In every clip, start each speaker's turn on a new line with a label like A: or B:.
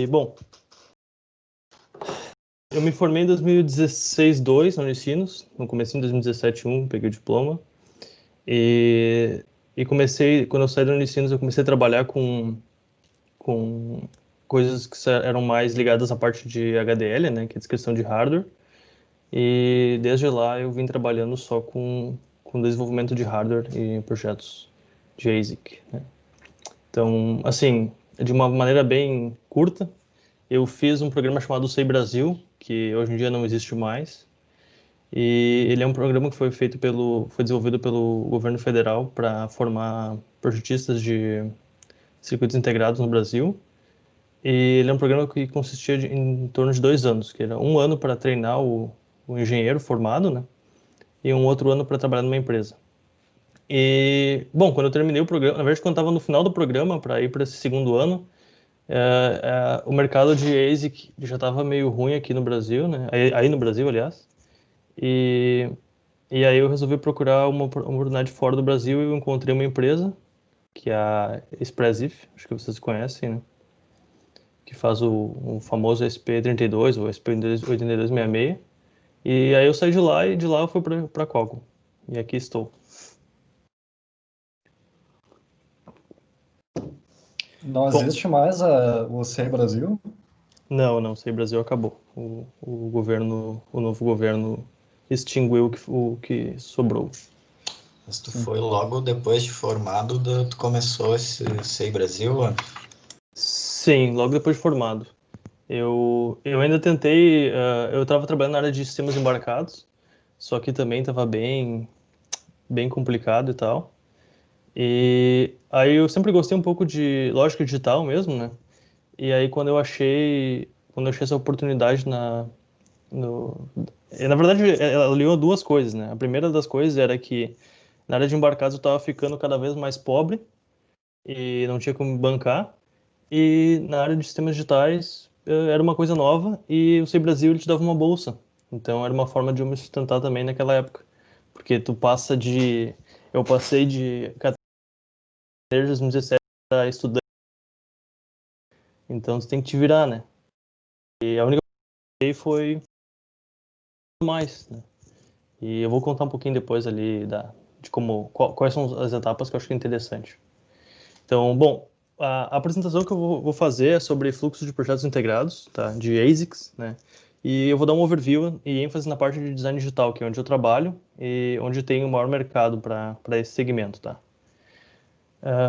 A: Bom, eu me formei em 2016-2 na Unicinos, no comecinho de 2017-1, peguei o diploma. E comecei, quando eu saí da Unicinos, eu comecei a trabalhar com coisas que eram mais ligadas à parte de HDL, né, que é descrição de hardware. E desde lá eu vim trabalhando só com desenvolvimento de hardware e projetos de ASIC, né? Então, assim, de uma maneira bem curta, eu fiz um programa chamado Sei Brasil, que hoje em dia não existe mais. E ele é um programa que foi desenvolvido pelo governo federal para formar projetistas de circuitos integrados no Brasil. E ele é um programa que consistia em torno de 2 anos, que era um ano para treinar o engenheiro formado, né? E um outro ano para trabalhar numa empresa. E, bom, quando eu terminei o programa, na verdade, quando eu estava no final do programa, para ir para esse segundo ano, o mercado de ASIC já estava meio ruim aqui no Brasil, né? Aí no Brasil, aliás. E, aí eu resolvi procurar uma oportunidade fora do Brasil e eu encontrei uma empresa, que é a Expressif, acho que vocês conhecem, né? Que faz o famoso SP32 ou SP8266. E aí eu saí de lá e de lá eu fui para a Qualcomm. E aqui estou.
B: Não
A: Bom,
B: existe mais o Sei Brasil?
A: não, sei, Brasil acabou. O novo governo extinguiu o que sobrou.
C: Mas tu foi logo depois de formado, tu começou esse Sei Brasil, Ana?
A: Sim, logo depois de formado. Eu ainda tentei, eu estava trabalhando na área de sistemas embarcados, só que também estava bem complicado e tal. E aí eu sempre gostei um pouco de lógica digital mesmo, né? E aí quando eu achei essa oportunidade no, na verdade ela aliou duas coisas, né? A primeira das coisas era que na área de embarcados eu estava ficando cada vez mais pobre e não tinha como me bancar. E na área de sistemas digitais era uma coisa nova e o Sei Brasil ele te dava uma bolsa. Então era uma forma de eu me sustentar também naquela época. Porque eu passei de 2017 para estudante, então tu tem que te virar, né? E a única coisa que eu foi mais, né? E eu vou contar um pouquinho depois ali de quais são as etapas que eu acho que é interessante. Então, bom, a apresentação que eu vou fazer é sobre fluxo de projetos integrados, tá? De ASICs, né? E eu vou dar um overview e ênfase na parte de design digital, que é onde eu trabalho e onde tem o maior mercado para esse segmento, tá?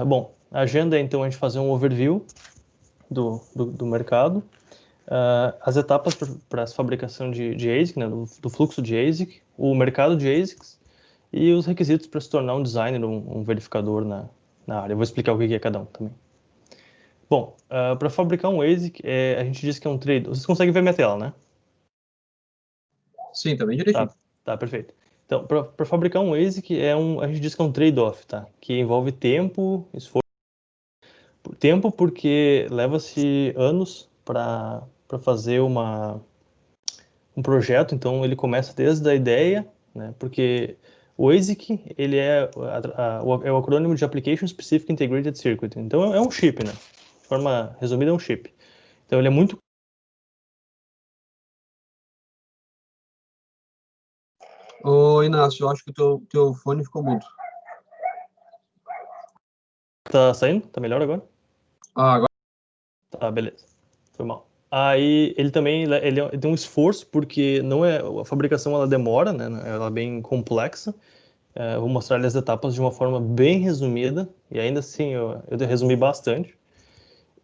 A: Bom, a agenda é então a gente fazer um overview do mercado, as etapas para essa fabricação de ASIC, né? Do fluxo de ASIC, o mercado de ASICs e os requisitos para se tornar um designer, um verificador na área. Eu vou explicar o que é cada um também. Bom, para fabricar um ASIC, a gente diz que é um trade. Vocês conseguem ver minha tela, né?
D: Sim, tá bem direitinho.
A: Tá, perfeito. Então, para fabricar um ASIC, a gente diz que é um trade-off, tá? Que envolve tempo, esforço. Tempo porque leva-se anos para fazer um projeto, então ele começa desde a ideia, né? Porque o ASIC, ele é o acrônimo de Application Specific Integrated Circuit. Então é um chip, né? De forma resumida, é um chip. Então ele é muito.
D: Ô, Inácio, eu acho que o teu fone ficou mudo.
A: Tá saindo? Tá melhor agora?
D: Ah, agora.
A: Tá, beleza. Foi mal. Aí ele também ele tem um esforço porque não é a fabricação ela demora, né? Ela é bem complexa. Eu vou mostrar as etapas de uma forma bem resumida e ainda assim eu resumi bastante.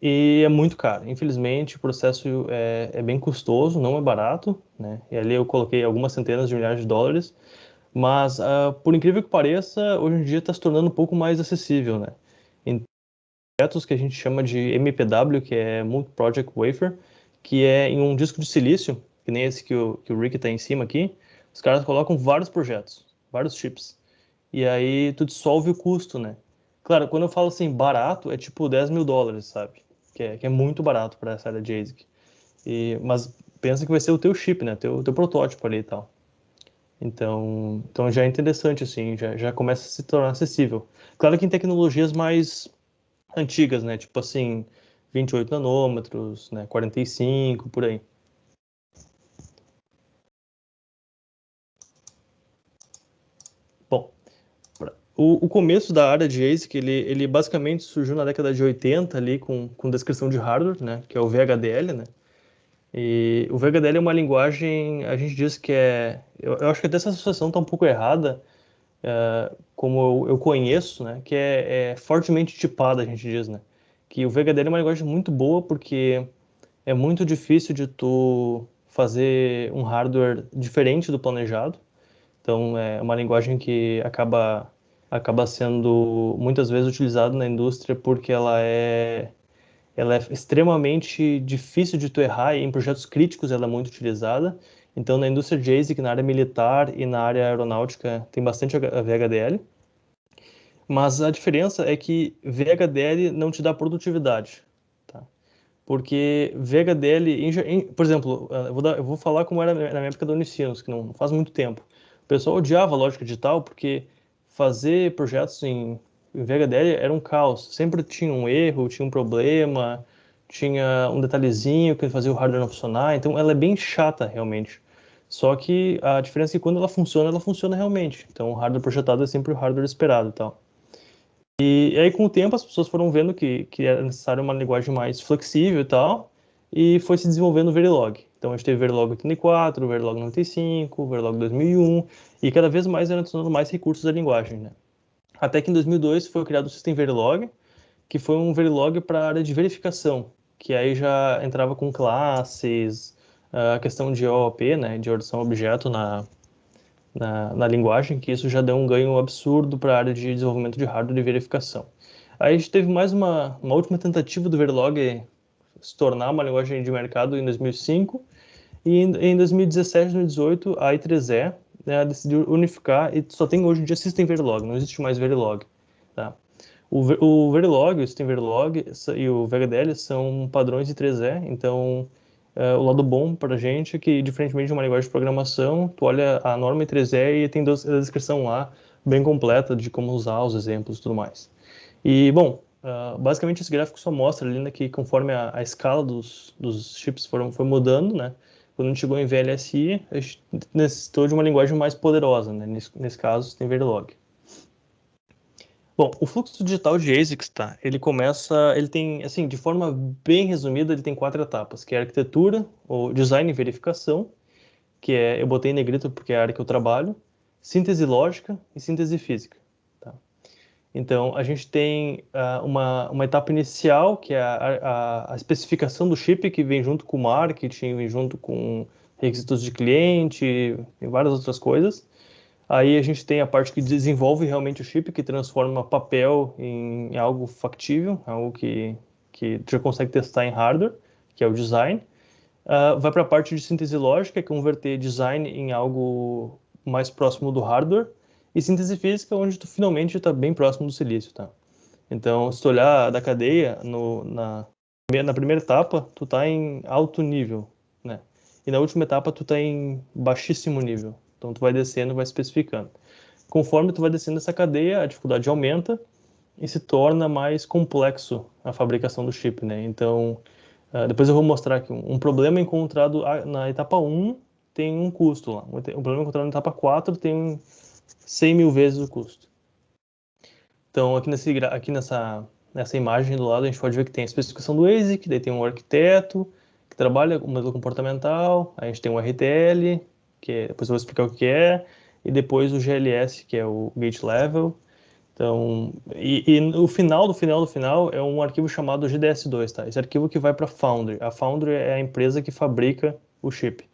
A: E é muito caro. Infelizmente, o processo é bem custoso, não é barato, né? E ali eu coloquei algumas centenas de milhares de dólares, mas por incrível que pareça, hoje em dia está se tornando um pouco mais acessível, né? Em projetos que a gente chama de MPW, que é Multi-Project Wafer, que é em um disco de silício, que nem esse que o Rick está em cima aqui, os caras colocam vários projetos, vários chips. E aí tu dissolve o custo, né? Claro, quando eu falo assim barato, é tipo 10 mil dólares, sabe? Que é muito barato para essa área de ASIC. Mas pensa que vai ser o teu chip, né? Teu protótipo ali e tal. Então já é interessante, assim, já começa a se tornar acessível. Claro que em tecnologias mais antigas, né? Tipo assim, 28 nanômetros, né, 45, por aí. Bom, o começo da área de ASIC, ele basicamente surgiu na década de 80 ali com descrição de hardware, né, que é o VHDL, né? E o VHDL é uma linguagem, a gente diz que eu acho que até essa associação está um pouco errada, como eu conheço, né, que é fortemente tipada, a gente diz, né? Que o VHDL é uma linguagem muito boa porque é muito difícil de tu fazer um hardware diferente do planejado. Então, é uma linguagem que acaba sendo muitas vezes utilizada na indústria porque ela é extremamente difícil de tu errar e em projetos críticos ela é muito utilizada. Então, na indústria de ASIC, na área militar e na área aeronáutica, tem bastante a VHDL. Mas a diferença é que VHDL não te dá produtividade, tá? Porque VHDL, por exemplo, eu vou falar como era na minha época da Unicinos, que não faz muito tempo. O pessoal odiava a lógica digital porque fazer projetos em VHDL era um caos. Sempre tinha um erro, tinha um problema, tinha um detalhezinho que fazia o hardware não funcionar. Então ela é bem chata, realmente. Só que a diferença é que quando ela funciona realmente. Então o hardware projetado é sempre o hardware esperado e tal. E aí, com o tempo, as pessoas foram vendo que era necessário uma linguagem mais flexível e tal, e foi se desenvolvendo o Verilog. Então, a gente teve o Verilog 84, o Verilog 95, o Verilog 2001, e cada vez mais era adicionando mais recursos à linguagem, né? Até que em 2002 foi criado o System Verilog, que foi um Verilog para a área de verificação, que aí já entrava com classes, a questão de OOP, né, de ordenação objeto na linguagem, que isso já deu um ganho absurdo para a área de desenvolvimento de hardware e verificação. Aí a gente teve mais uma última tentativa do Verilog se tornar uma linguagem de mercado em 2005, e em 2017, 2018, a I3E, né, decidiu unificar e só tem hoje em dia System Verilog, não existe mais Verilog. Tá? O Verilog, o System Verilog e o VHDL são padrões de I3E, então o lado bom para a gente é que, diferentemente de uma linguagem de programação, tu olha a norma I3E e tem a descrição lá bem completa de como usar os exemplos e tudo mais. E, bom, basicamente esse gráfico só mostra ali, né, que conforme a escala dos chips foi mudando, né, quando a gente chegou em VLSI, a gente necessitou de uma linguagem mais poderosa, né, nesse caso tem Verilog. Bom, o fluxo digital de ASICs, tá? Ele tem, assim, de forma bem resumida, ele tem 4 etapas, que é a arquitetura, o design e verificação, que eu botei em negrito porque é a área que eu trabalho, síntese lógica e síntese física, tá? Então, a gente tem uma etapa inicial, que é a especificação do chip, que vem junto com o marketing, vem junto com requisitos de cliente e várias outras coisas. Aí a gente tem a parte que desenvolve realmente o chip, que transforma papel em algo factível, algo que já consegue testar em hardware, que é o design. Vai para a parte de síntese lógica, que é converter design em algo mais próximo do hardware. E síntese física, onde tu finalmente está bem próximo do silício, tá? Então, se tu olhar da cadeia, na primeira etapa, tu está em alto nível, né? E na última etapa, tu está em baixíssimo nível. Então, tu vai descendo, vai especificando. Conforme tu vai descendo essa cadeia, a dificuldade aumenta e se torna mais complexo a fabricação do chip, né? Então, depois eu vou mostrar aqui um problema encontrado na etapa 1 tem um custo lá. Um problema encontrado na etapa 4 tem 100 mil vezes o custo. Então, aqui nessa imagem do lado, a gente pode ver que tem a especificação do ASIC, daí tem um arquiteto que trabalha com o modelo comportamental, a gente tem um RTL, depois eu vou explicar o que é, e depois o GLS, que é o Gate Level. Então, e no final do final é um arquivo chamado GDS2, tá? Esse arquivo que vai para a Foundry. A Foundry é a empresa que fabrica o chip.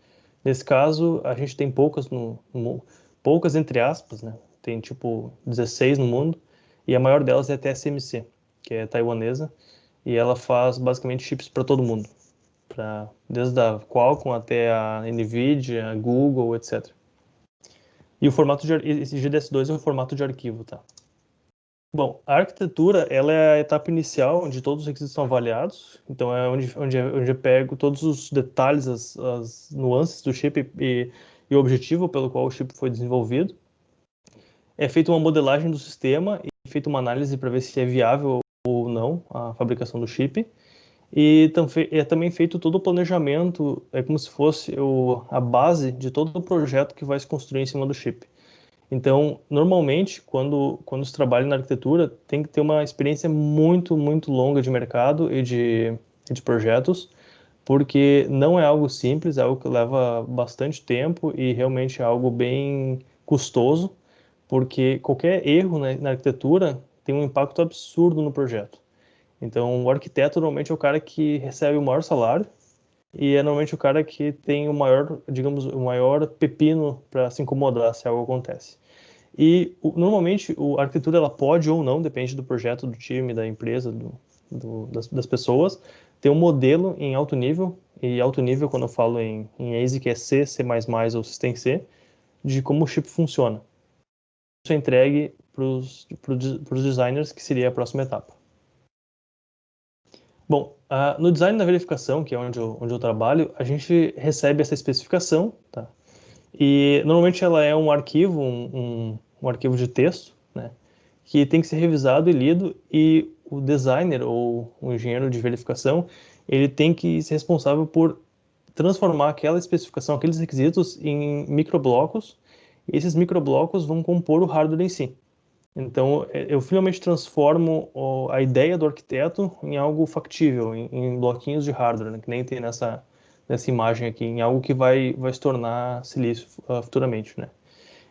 A: Nesse caso, a gente tem poucas entre aspas, né? Tem tipo 16 no mundo, e a maior delas é a TSMC, que é taiwanesa, e ela faz basicamente chips para todo mundo, desde a Qualcomm até a Nvidia, a Google, etc. E o formato esse GDS2 é um formato de arquivo, tá? Bom, a arquitetura, ela é a etapa inicial onde todos os requisitos são avaliados, então é onde eu pego todos os detalhes, as nuances do chip e o objetivo pelo qual o chip foi desenvolvido. É feita uma modelagem do sistema e feita uma análise para ver se é viável ou não a fabricação do chip. E é também feito todo o planejamento, é como se fosse a base de todo o projeto que vai se construir em cima do chip. Então, normalmente, quando se trabalha na arquitetura, tem que ter uma experiência muito, muito longa de mercado e de projetos, porque não é algo simples, é algo que leva bastante tempo e realmente é algo bem custoso, porque qualquer erro na arquitetura tem um impacto absurdo no projeto. Então, o arquiteto normalmente é o cara que recebe o maior salário e é normalmente o cara que tem o maior, digamos, o maior pepino para se incomodar se algo acontece. E normalmente a arquitetura ela pode ou não, depende do projeto, do time, da empresa, das pessoas, ter um modelo em alto nível, e alto nível quando eu falo em ASIC é C, C++ ou System C, de como o chip funciona. Isso é entregue para os designers, que seria a próxima etapa. Bom, no design da verificação, que é onde eu trabalho, a gente recebe essa especificação, tá? E normalmente ela é um arquivo, um arquivo de texto, né? Que tem que ser revisado e lido, e o designer ou o engenheiro de verificação, ele tem que ser responsável por transformar aquela especificação, aqueles requisitos em microblocos, e esses microblocos vão compor o hardware em si. Então, eu finalmente transformo a ideia do arquiteto em algo factível, em bloquinhos de hardware, né, que nem tem nessa imagem aqui, em algo que vai se tornar silício futuramente, né?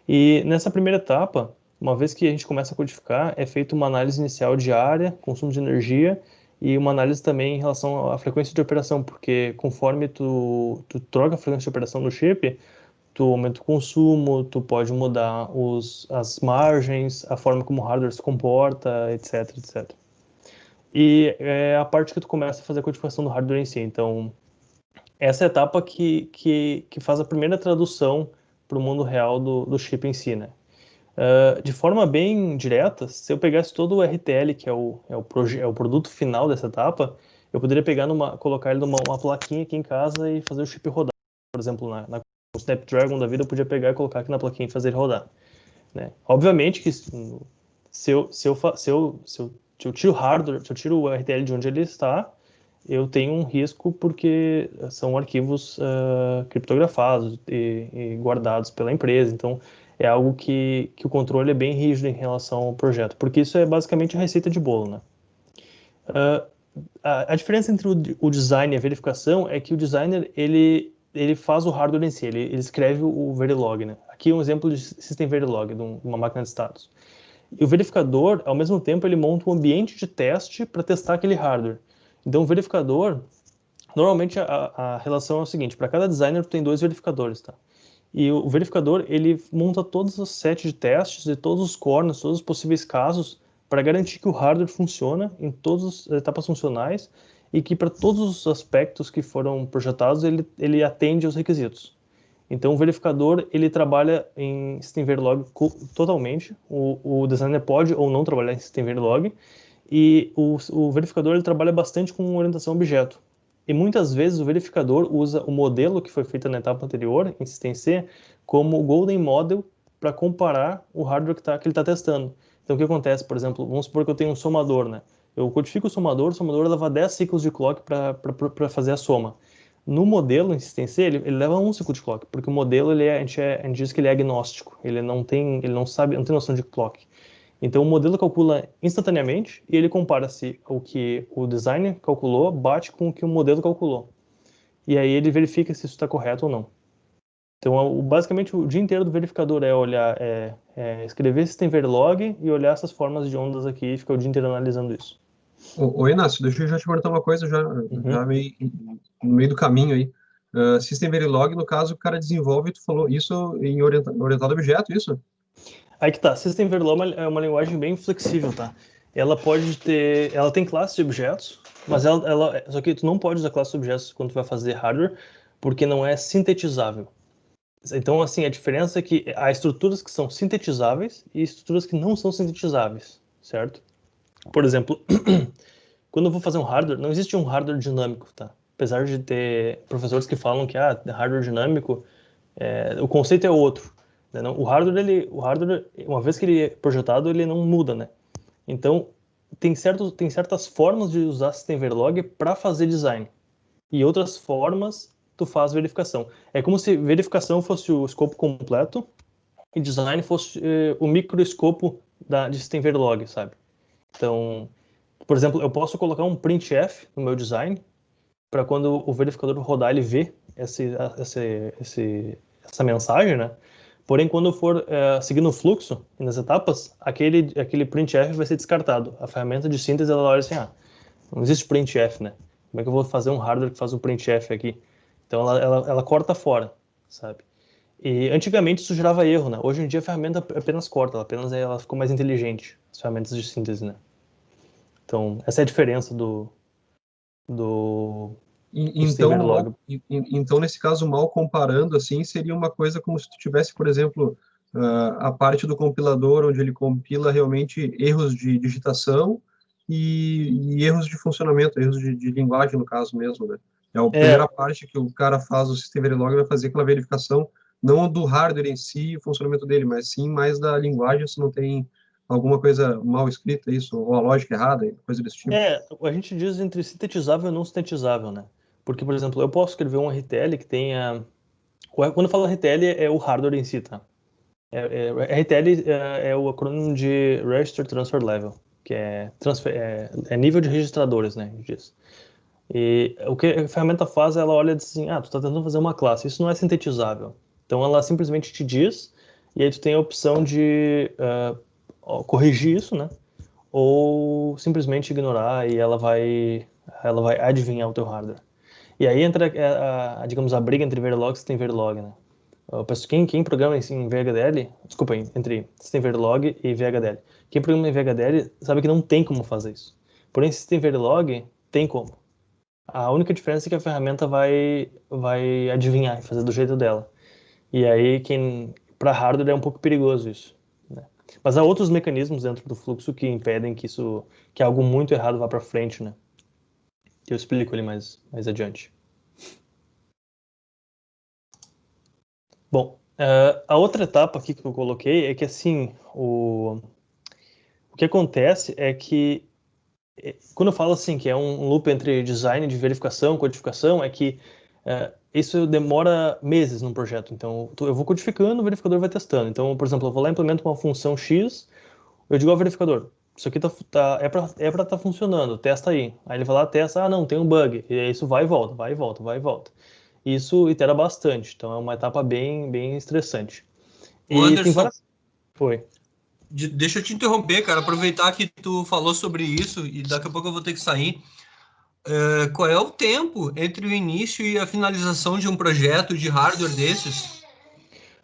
A: E nessa primeira etapa, uma vez que a gente começa a codificar, é feita uma análise inicial de área, consumo de energia, e uma análise também em relação à frequência de operação, porque conforme tu troca a frequência de operação do chip, tu aumenta o consumo, tu pode mudar as margens, a forma como o hardware se comporta, etc, etc. E é a parte que tu começa a fazer a codificação do hardware em si. Então, essa é a etapa que faz a primeira tradução para o mundo real do chip em si, né? De forma bem direta, se eu pegasse todo o RTL, que é o produto final dessa etapa, eu poderia colocar ele numa uma plaquinha aqui em casa e fazer o chip rodar. Por exemplo, na Snapdragon da vida, eu podia pegar e colocar aqui na plaquinha e fazer ele rodar, né? Obviamente que se eu tiro o hardware, se eu tiro o RTL de onde ele está, eu tenho um risco porque são arquivos criptografados e guardados pela empresa. Então, é algo que o controle é bem rígido em relação ao projeto, porque isso é basicamente a receita de bolo, né? A diferença entre o design e a verificação é que o designer, ele faz o hardware em si, ele escreve o Verilog, né? Aqui é um exemplo de System Verilog, de uma máquina de status. E o verificador, ao mesmo tempo, ele monta um ambiente de teste para testar aquele hardware. Então, o verificador, normalmente a relação é o seguinte, para cada designer tu tem 2 verificadores, tá? E o verificador, ele monta todos os sets de testes e todos os corners, todos os possíveis casos, para garantir que o hardware funciona em todas as etapas funcionais e que para todos os aspectos que foram projetados, ele atende aos requisitos. Então, o verificador, ele trabalha em System Verilog totalmente. O designer pode ou não trabalhar em System Verilog. E o verificador, ele trabalha bastante com orientação a objeto. E muitas vezes o verificador usa o modelo que foi feito na etapa anterior, em System C, como o Golden Model para comparar o hardware que ele está testando. Então, o que acontece, por exemplo, vamos supor que eu tenho um somador, né? Eu codifico o somador leva 10 ciclos de clock para fazer a soma. No modelo em System C, ele leva 1 ciclo de clock, porque o modelo, a gente diz que ele é agnóstico, ele não tem noção de clock. Então, o modelo calcula instantaneamente e ele compara se o que o designer calculou bate com o que o modelo calculou. E aí ele verifica se isso está correto ou não. Então, basicamente, o dia inteiro do verificador é olhar, escrever System Verilog e olhar essas formas de ondas aqui e ficar o dia inteiro analisando isso.
D: Ô, Inácio, deixa eu já te perguntar uma coisa, já no meio do caminho aí. System Verilog, no caso, o cara desenvolve, tu falou isso em orientado a objeto, isso?
A: Aí que tá, System Verilog é uma linguagem bem flexível, tá? Ela tem classes de objetos, mas só que tu não pode usar classes de objetos quando tu vai fazer hardware, porque não é sintetizável. Então, assim, a diferença é que há estruturas que são sintetizáveis e estruturas que não são sintetizáveis, certo? Por exemplo, quando eu vou fazer um hardware, não existe um hardware dinâmico, tá? Apesar de ter professores que falam que hardware dinâmico, o conceito é outro, né? O hardware, uma vez que ele é projetado, ele não muda, né? Então, tem certas formas de usar System Verilog para fazer design. E outras formas tu faz verificação. É como se verificação fosse o escopo completo e design fosse o microescopo de System Verilog, sabe? Então, por exemplo, eu posso colocar um printf no meu design para quando o verificador rodar, ele vê essa mensagem, né? Porém, quando for seguindo o fluxo e nas etapas, aquele printf vai ser descartado. A ferramenta de síntese, ela olha assim, não existe printf, né? Como é que eu vou fazer um hardware que faz um printf aqui? Então, ela corta fora, sabe? E antigamente isso gerava erro, né? Hoje em dia a ferramenta apenas corta, ela ficou mais inteligente, as ferramentas de síntese, né? Então, essa é a diferença do System Verilog.
D: Então, nesse caso, mal comparando, assim, seria uma coisa como se tu tivesse, por exemplo, a parte do compilador, onde ele compila realmente erros de digitação e erros de funcionamento, erros de linguagem, no caso mesmo, né? É a primeira parte que o cara faz, o System Verilog vai fazer aquela verificação, não do hardware em si, o funcionamento dele, mas sim mais da linguagem, se não tem alguma coisa mal escrita, isso, ou a lógica errada, coisa desse tipo.
A: A gente diz entre sintetizável e não sintetizável, né? Porque, por exemplo, eu posso escrever um RTL que tenha... Quando eu falo RTL, é o hardware em si, tá? RTL é o acrônimo de Register Transfer Level, que é nível de registradores, né? A gente diz. E o que a ferramenta faz, ela olha e diz assim, tu está tentando fazer uma classe, isso não é sintetizável. Então ela simplesmente te diz, e aí tu tem a opção de corrigir isso, né? Ou simplesmente ignorar e ela vai adivinhar o teu hardware. E aí entra, digamos, a briga entre Verilog e System Verilog, né? Eu penso, quem programa em VHDL, desculpa, entre System Verilog e VHDL, quem programa em VHDL sabe que não tem como fazer isso. Porém, System Verilog tem como. A única diferença é que a ferramenta vai adivinhar e fazer do jeito dela. E aí, para hardware é um pouco perigoso isso, né? Mas há outros mecanismos dentro do fluxo que impedem que algo muito errado vá para frente, né? Eu explico ali mais adiante. Bom, a outra etapa aqui que eu coloquei é que, assim, o que acontece é que, quando eu falo assim, que é um loop entre design de verificação, codificação, é que isso demora meses num projeto. Então, eu vou codificando, o verificador vai testando. Então, por exemplo, eu vou lá e implemento uma função X, eu digo ao verificador, isso aqui é para estar funcionando, testa aí. Aí ele vai lá, testa, não, tem um bug. E aí isso vai e volta, vai e volta, vai e volta. Isso itera bastante, então é uma etapa bem, bem estressante.
E: Ô, Anderson,
A: Foi.
E: Deixa eu te interromper, cara, aproveitar que tu falou sobre isso e daqui a pouco eu vou ter que sair. Qual é o tempo entre o início e a finalização de um projeto de hardware desses?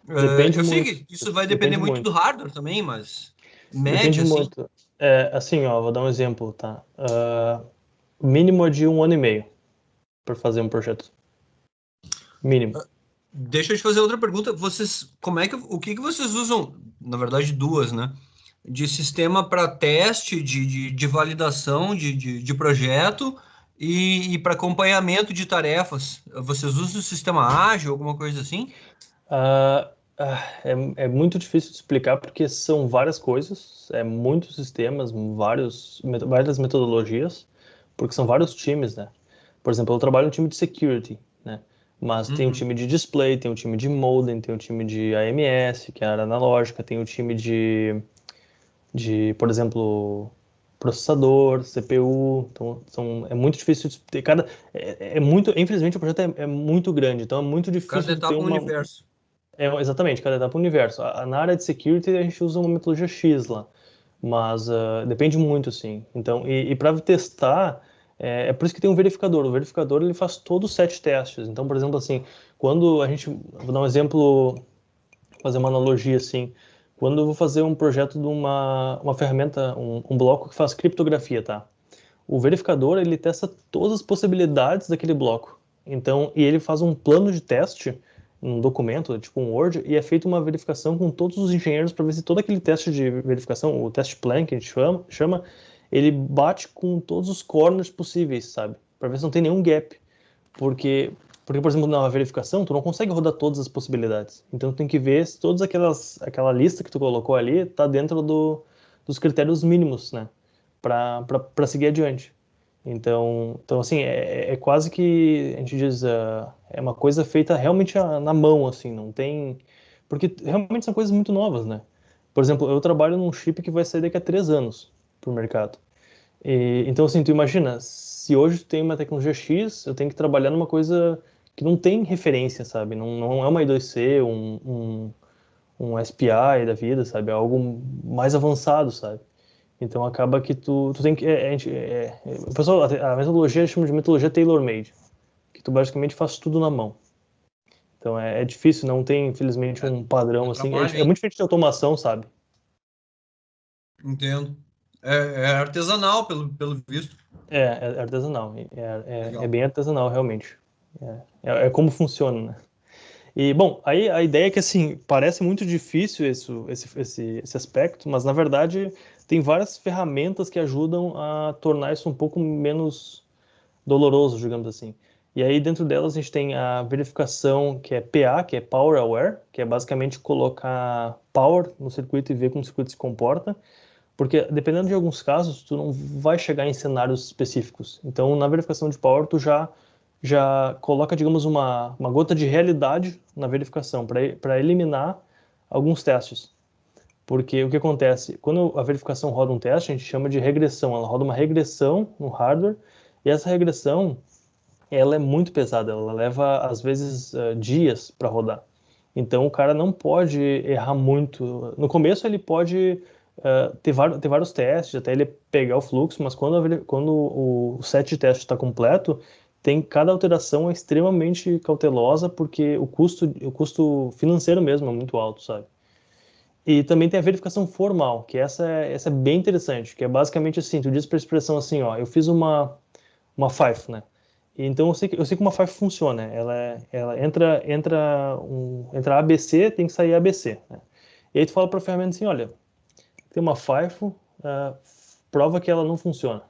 A: Depende
E: eu sei
A: muito.
E: que isso vai depender muito do hardware também, mas média,
A: depende
E: assim.
A: muito. Assim, vou dar um exemplo, tá? Mínimo de 1 ano e meio para fazer um projeto. Mínimo.
E: Deixa eu te fazer outra pergunta. O que vocês usam? Na verdade, duas, né? De sistema para teste, de validação de projeto e para acompanhamento de tarefas. Vocês usam o sistema ágil, alguma coisa assim?
A: É muito difícil de explicar porque são várias coisas, muitos sistemas, várias metodologias, porque são vários times, né? Por exemplo, eu trabalho no time de security, né? Mas tem um time de display, tem um time de modem, tem um time de AMS, que é a área analógica, tem um time de por exemplo, processador, CPU. Então, é muito difícil de ter. Infelizmente, o projeto é muito grande, então é muito difícil
E: Cada
A: de ter
E: etapa é um universo.
A: Exatamente, cada etapa é um universo. Na área de security, a gente usa uma metodologia X lá, mas depende muito, assim. Então, e para testar, é por isso que tem um verificador. O verificador, ele faz todos os 7 testes. Então, por exemplo, assim, quando a gente... Vou dar um exemplo, fazer uma analogia, assim. Quando eu vou fazer um projeto de uma ferramenta, um bloco que faz criptografia, tá? O verificador, ele testa todas as possibilidades daquele bloco. Então, e ele faz um plano de teste, um documento, tipo um Word, e é feita uma verificação com todos os engenheiros para ver se todo aquele teste de verificação, o test plan que a gente chama, ele bate com todos os corners possíveis, sabe? Para ver se não tem nenhum gap. Porque, por exemplo, na verificação, tu não consegue rodar todas as possibilidades. Então, tu tem que ver se aquela lista que tu colocou ali está dentro dos critérios mínimos, né? para seguir adiante. Então assim, é quase que, a gente diz, é uma coisa feita realmente na mão, assim, não tem... Porque realmente são coisas muito novas, né? Por exemplo, eu trabalho num chip que vai sair daqui a 3 anos pro mercado. Então, assim, tu imagina, se hoje tu tem uma tecnologia X, eu tenho que trabalhar numa coisa que não tem referência, sabe? Não é uma I2C, um SPI da vida, sabe? É algo mais avançado, sabe? Então acaba que tu tem que. O pessoal, a metodologia chama de metodologia tailor-made, que tu basicamente faz tudo na mão. Então é difícil, não tem, infelizmente, um padrão assim. É muito diferente de automação, sabe?
E: Entendo. É artesanal, pelo visto.
A: É artesanal.
E: Legal.
A: É bem artesanal, realmente. É como funciona, né? E, bom, aí a ideia é que, assim, parece muito difícil esse aspecto, mas, na verdade, tem várias ferramentas que ajudam a tornar isso um pouco menos doloroso, digamos assim. E aí, dentro delas, a gente tem a verificação que é PA, que é Power Aware, que é basicamente colocar power no circuito e ver como o circuito se comporta, porque, dependendo de alguns casos, tu não vai chegar em cenários específicos. Então, na verificação de power, tu já coloca, digamos, uma gota de realidade na verificação, para eliminar alguns testes. Porque o que acontece? Quando a verificação roda um teste, a gente chama de regressão. Ela roda uma regressão no hardware, e essa regressão, ela é muito pesada, ela leva, às vezes, dias para rodar. Então, o cara não pode errar muito. No começo, ele pode ter vários testes, até ele pegar o fluxo, mas quando o set de teste está completo, cada alteração é extremamente cautelosa, porque o custo financeiro mesmo é muito alto, sabe? E também tem a verificação formal, que essa é bem interessante, que é basicamente assim, tu diz para a expressão assim, ó, eu fiz uma FIFO, né? Então eu sei que uma FIFO funciona, ela entra ABC, tem que sair ABC, né? E aí tu fala para a ferramenta assim, olha, tem uma FIFO, prova que ela não funciona.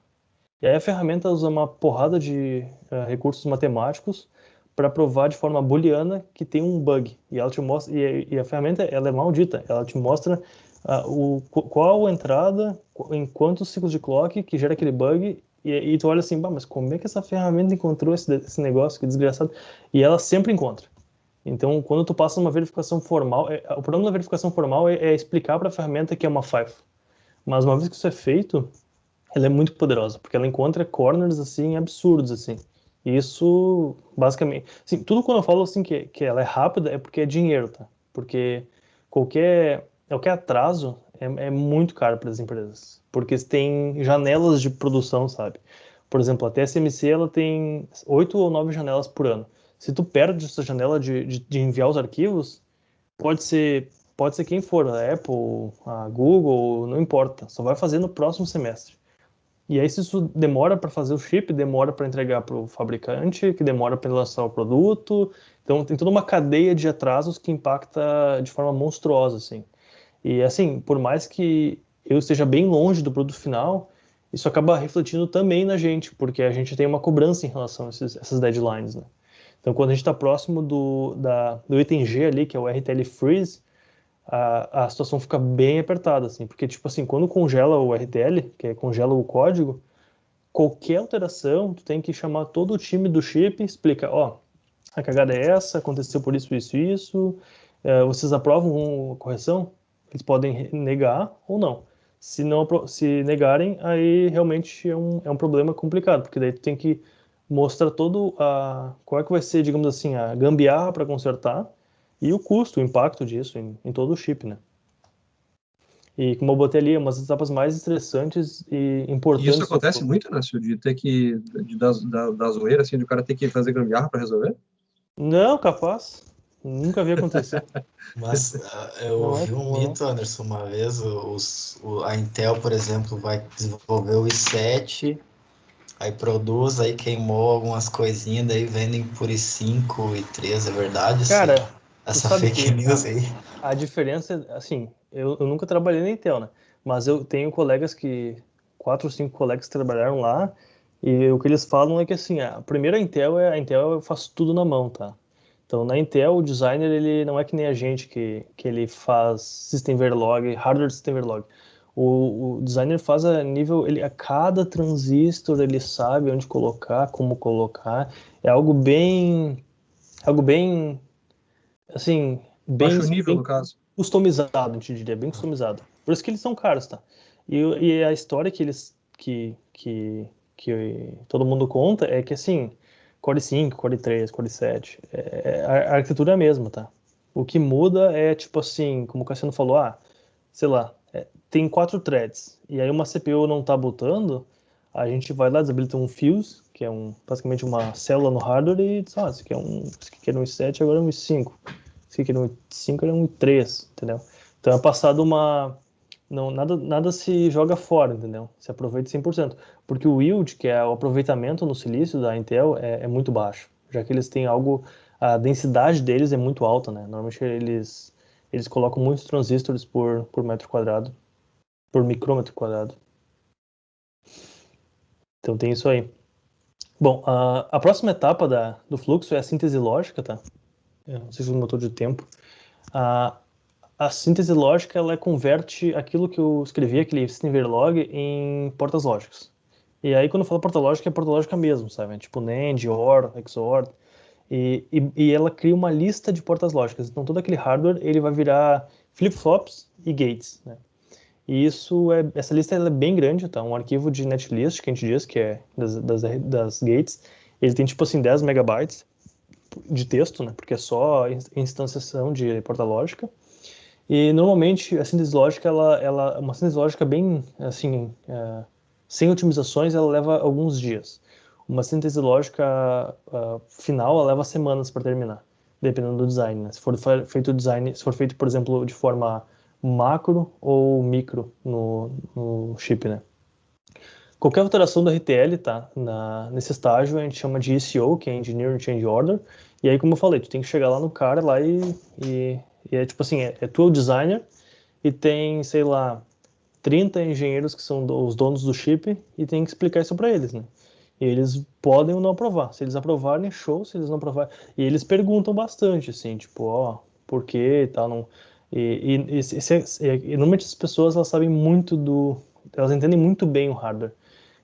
A: E aí a ferramenta usa uma porrada de recursos matemáticos para provar de forma booleana que tem um bug. E ela te mostra, e a ferramenta ela é maldita, ela te mostra qual a entrada, em quantos ciclos de clock que gera aquele bug, e tu olha assim, bah, mas como é que essa ferramenta encontrou esse negócio, que desgraçado? E ela sempre encontra. Então, quando tu passa uma verificação formal, o problema da verificação formal é explicar para a ferramenta que é uma FIFO. Mas uma vez que isso é feito, ela é muito poderosa, porque ela encontra corners, assim, absurdos, assim. E isso, basicamente... Assim, tudo quando eu falo, assim, que ela é rápida, é porque é dinheiro, tá? Porque qualquer atraso é muito caro para as empresas. Porque tem janelas de produção, sabe? Por exemplo, a TSMC, ela tem 8 ou 9 janelas por ano. Se tu perde essa janela de enviar os arquivos, pode ser quem for, a Apple, a Google, não importa. Só vai fazer no próximo semestre. E aí, se isso demora para fazer o chip, demora para entregar para o fabricante, que demora para lançar o produto. Então, tem toda uma cadeia de atrasos que impacta de forma monstruosa, assim. E, assim, por mais que eu esteja bem longe do produto final, isso acaba refletindo também na gente, porque a gente tem uma cobrança em relação a essas deadlines, né? Então, quando a gente está próximo do item G ali, que é o RTL Freeze, a situação fica bem apertada, assim, porque, tipo assim, quando congela o RTL, que é congela o código, qualquer alteração, tu tem que chamar todo o time do chip, explica, ó, a cagada é essa, aconteceu por isso, isso e isso, vocês aprovam a correção? Eles podem negar ou não. Se negarem, aí realmente é um problema complicado, porque daí tu tem que mostrar qual é que vai ser, digamos assim, a gambiarra para consertar, e o custo, o impacto disso em todo o chip, né? E como eu botei ali, é umas etapas mais estressantes e
D: E
A: importantes.
D: isso acontece muito, né, Sil, de ter que, da zoeira, assim, do cara ter que fazer gambiarra para resolver?
A: Não, capaz. Nunca vi acontecer.
C: Mas eu
A: Não é
C: ouvi um
A: comum, não.
C: mito, Anderson, uma vez, a Intel, por exemplo, vai desenvolver o i7, aí produz, aí queimou algumas coisinhas, daí vendem por i5, i3, é verdade
A: Cara, tu
C: essa
A: sabe
C: fake
A: que
C: news aí?
A: a diferença, assim, eu nunca trabalhei na Intel, né? Mas eu tenho colegas 4 ou 5 colegas que trabalharam lá, e o que eles falam é que, assim, primeiro a Intel faz tudo na mão, tá? Então, na Intel, o designer, ele não é que nem a gente, que ele faz System Verilog, Hardware System Verilog. O designer faz a nível, a cada transistor ele sabe onde colocar, como colocar. É algo bem, assim,
D: Baixo nível,
A: bem
D: no caso.
A: customizado, a gente diria, bem customizado. Por isso que eles são caros, tá? E a história que todo mundo conta é que, assim, Core 5, Core 3, Core 7, a arquitetura é a mesma, tá? O que muda é, tipo assim, como o Cassiano falou, sei lá, tem 4 threads, e aí uma CPU não tá botando, a gente vai lá, desabilita um fuse, que é basicamente uma célula no hardware, e diz, isso aqui era um i7, agora é um i5. Isso aqui era um i5, era um i3, entendeu? Então é passado uma... Não, nada se joga fora, entendeu? Se aproveita 100%. Porque o yield, que é o aproveitamento no silício da Intel, é muito baixo. Já que eles têm algo... A densidade deles é muito alta, né? Normalmente eles colocam muitos transistores por metro quadrado, por micrômetro quadrado. Então tem isso aí. Bom, a próxima etapa do fluxo é a síntese lógica, tá? Eu não sei se é um motor de tempo. A síntese lógica, ela converte aquilo que eu escrevi, aquele system Verilog, em portas lógicas. E aí, quando eu falo porta lógica, é porta lógica mesmo, sabe? Tipo NAND, OR, XOR. E ela cria uma lista de portas lógicas. Então, todo aquele hardware, ele vai virar flip-flops e gates, né? E essa lista ela é bem grande, tá? Um arquivo de netlist, que a gente diz, que é das gates, ele tem, tipo assim, 10 megabytes de texto, né? Porque é só instanciação de porta lógica. E normalmente a síntese lógica, uma síntese lógica bem, assim, sem otimizações, ela leva alguns dias. Uma síntese lógica final, ela leva semanas para terminar, dependendo do design, né? Se for feito, por exemplo, de forma macro ou micro no chip, né? Qualquer alteração do RTL, tá? Nesse estágio a gente chama de ECO, que é Engineering Change Order. E aí, como eu falei, tu tem que chegar lá no cara lá e é tipo assim, tu é o designer e tem, sei lá, 30 engenheiros que são os donos do chip e tem que explicar isso para eles, né? E eles podem ou não aprovar. Se eles aprovarem, show. Se eles não aprovarem... E eles perguntam bastante, assim, tipo, por quê e tal. Não... E normalmente as pessoas, elas sabem muito Elas entendem muito bem o hardware.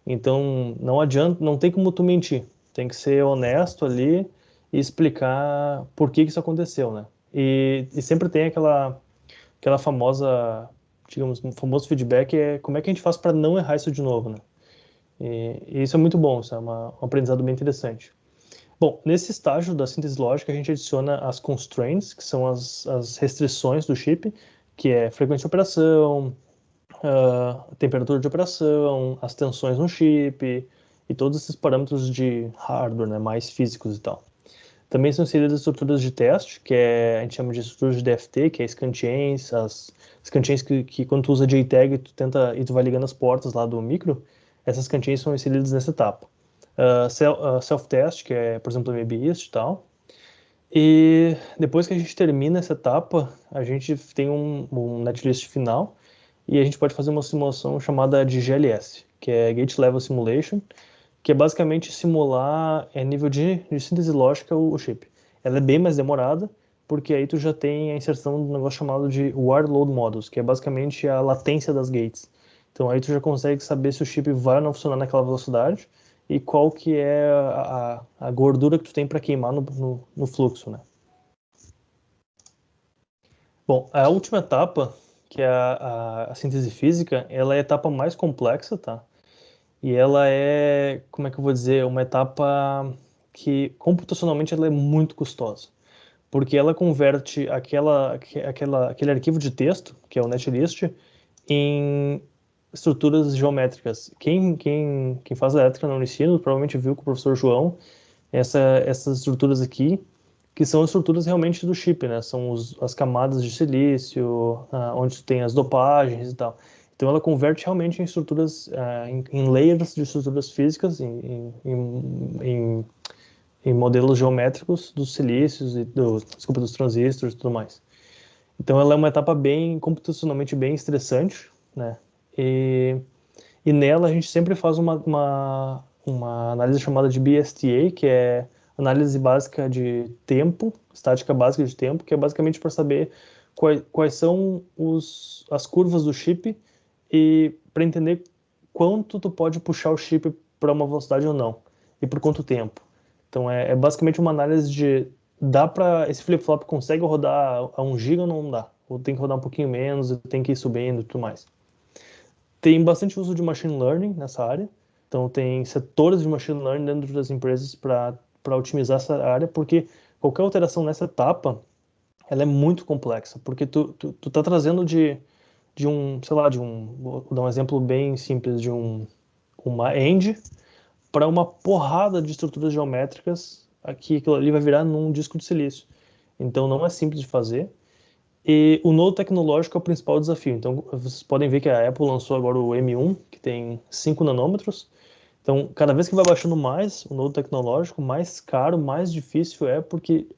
A: Então, não adianta, não tem como tu mentir. Tem que ser honesto ali e explicar por que isso aconteceu, né? E sempre tem aquela famosa, digamos, famoso feedback como é que a gente faz para não errar isso de novo, né? E isso é muito bom, isso é um aprendizado bem interessante. Bom, nesse estágio da síntese lógica, a gente adiciona as constraints, que são as restrições do chip, que é frequência de operação, temperatura de operação, as tensões no chip e todos esses parâmetros de hardware, né, mais físicos e tal. Também são inseridas estruturas de teste, a gente chama de estruturas de DFT, que é scan chains, as scan chains que quando tu usa JTAG e tu vai ligando as portas lá do micro, essas scan chains são inseridas nessa etapa. Self-test, que é, por exemplo, MBIST e tal. E depois que a gente termina essa etapa, a gente tem um netlist final, e a gente pode fazer uma simulação chamada de GLS, que é Gate Level Simulation, que é basicamente simular nível de síntese lógica o chip. Ela é bem mais demorada, porque aí tu já tem a inserção do negócio chamado de Wire Load Models, que é basicamente a latência das gates. Então aí tu já consegue saber se o chip vai ou não funcionar naquela velocidade e qual que é a gordura que tu tem para queimar no fluxo, né? Bom, a última etapa, que é a síntese física, ela é a etapa mais complexa, tá? E ela como é que eu vou dizer, uma etapa que computacionalmente ela é muito custosa, porque ela converte aquele arquivo de texto, que é o netlist, em estruturas geométricas. Quem faz elétrica no ensino provavelmente viu com o professor João essas estruturas aqui, que são estruturas realmente do chip, né? São as camadas de silício, onde tem as dopagens e tal. Então ela converte realmente em estruturas, em layers de estruturas físicas, em modelos geométricos dos silícios e dos transistores e tudo mais. Então ela é uma etapa computacionalmente bem estressante, né? E nela a gente sempre faz uma análise chamada de BSTA, que é análise básica de tempo, estática básica de tempo, que é basicamente para saber quais são as curvas do chip e para entender quanto tu pode puxar o chip para uma velocidade ou não, e por quanto tempo. Então é basicamente uma análise de esse flip-flop consegue rodar a 1 GB ou não dá? Ou tem que rodar um pouquinho menos, tem que ir subindo e tudo mais. Tem bastante uso de machine learning nessa área, então tem setores de machine learning dentro das empresas para otimizar essa área, porque qualquer alteração nessa etapa, ela é muito complexa, porque tu tá trazendo de um, sei lá, vou dar um exemplo bem simples, uma end para uma porrada de estruturas geométricas, aqui aquilo ali vai virar num disco de silício. Então não é simples de fazer. E o nodo tecnológico é o principal desafio. Então vocês podem ver que a Apple lançou agora o M1, que tem 5 nanômetros. Então, cada vez que vai baixando mais o nodo tecnológico, mais caro, mais difícil é, porque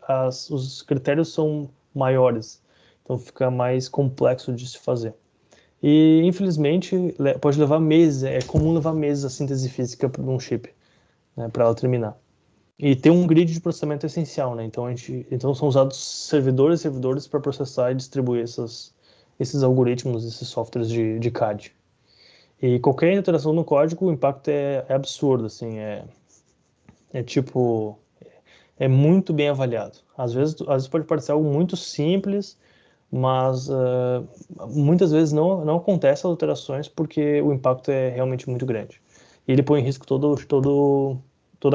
A: os critérios são maiores. Então fica mais complexo de se fazer. E, infelizmente, pode levar meses, é comum levar meses a síntese física de um chip, né, para ela terminar. E ter um grid de processamento é essencial, né? Então são usados servidores e servidores para processar e distribuir esses algoritmos, esses softwares de CAD. E qualquer alteração no código, o impacto é absurdo, assim, tipo, é muito bem avaliado. Às vezes pode parecer algo muito simples, mas muitas vezes não acontecem as alterações porque o impacto é realmente muito grande. E ele põe em risco toda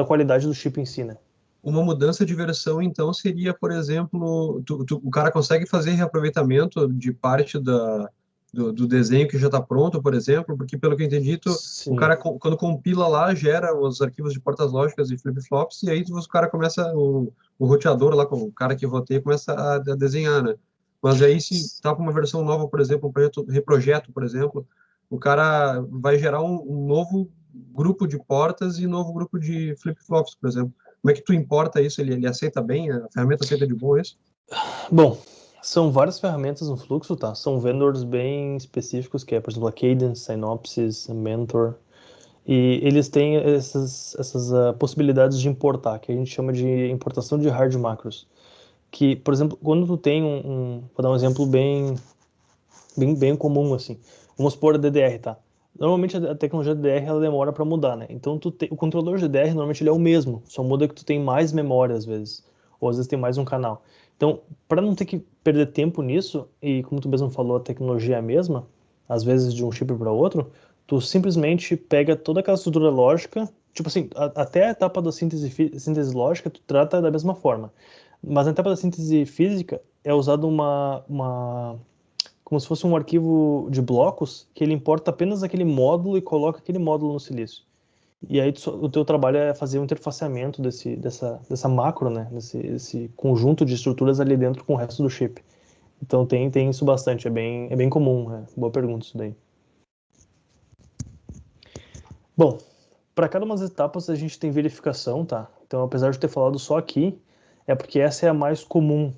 A: a qualidade do chip em si, né?
D: Uma mudança de versão, então, seria, por exemplo, o cara consegue fazer reaproveitamento de parte do desenho que já está pronto, por exemplo, porque, pelo que eu entendi, o
A: Sim.
D: cara, quando compila lá, gera os arquivos de portas lógicas e flip-flops, e aí o cara começa, o roteador lá, o cara que roteia, começa a desenhar, né? Mas aí, se está com uma versão nova, por exemplo, um reprojeto, por exemplo, o cara vai gerar um novo grupo de portas e novo grupo de flip-flops, por exemplo. Como é que tu importa isso? Ele aceita bem? A ferramenta aceita de boa isso?
A: Bom, são várias ferramentas no fluxo, tá? São vendors bem específicos, que é, por exemplo, a Cadence, Synopsys, Mentor. E eles têm essas possibilidades de importar, que a gente chama de importação de hard macros. Que, por exemplo, quando tu tem vou dar um exemplo bem comum, assim. Vamos supor a DDR, tá? Normalmente a tecnologia DDR ela demora para mudar, né? Então o controlador de DDR normalmente ele é o mesmo, só muda que tu tem mais memória às vezes, ou às vezes tem mais um canal. Então, para não ter que perder tempo nisso, e como tu mesmo falou, a tecnologia é a mesma, às vezes de um chip para outro, tu simplesmente pega toda aquela estrutura lógica, tipo assim, até a etapa da síntese lógica, tu trata da mesma forma. Mas na etapa da síntese física é usado como se fosse um arquivo de blocos que ele importa apenas aquele módulo e coloca aquele módulo no silício. E aí o teu trabalho é fazer o interfaceamento dessa macro, né? Desse conjunto de estruturas ali dentro com o resto do chip. Então tem isso bastante, é bem comum, né? Boa pergunta isso daí. Bom, para cada uma das etapas a gente tem verificação, tá? Então apesar de eu ter falado só aqui, é porque essa é a mais comum,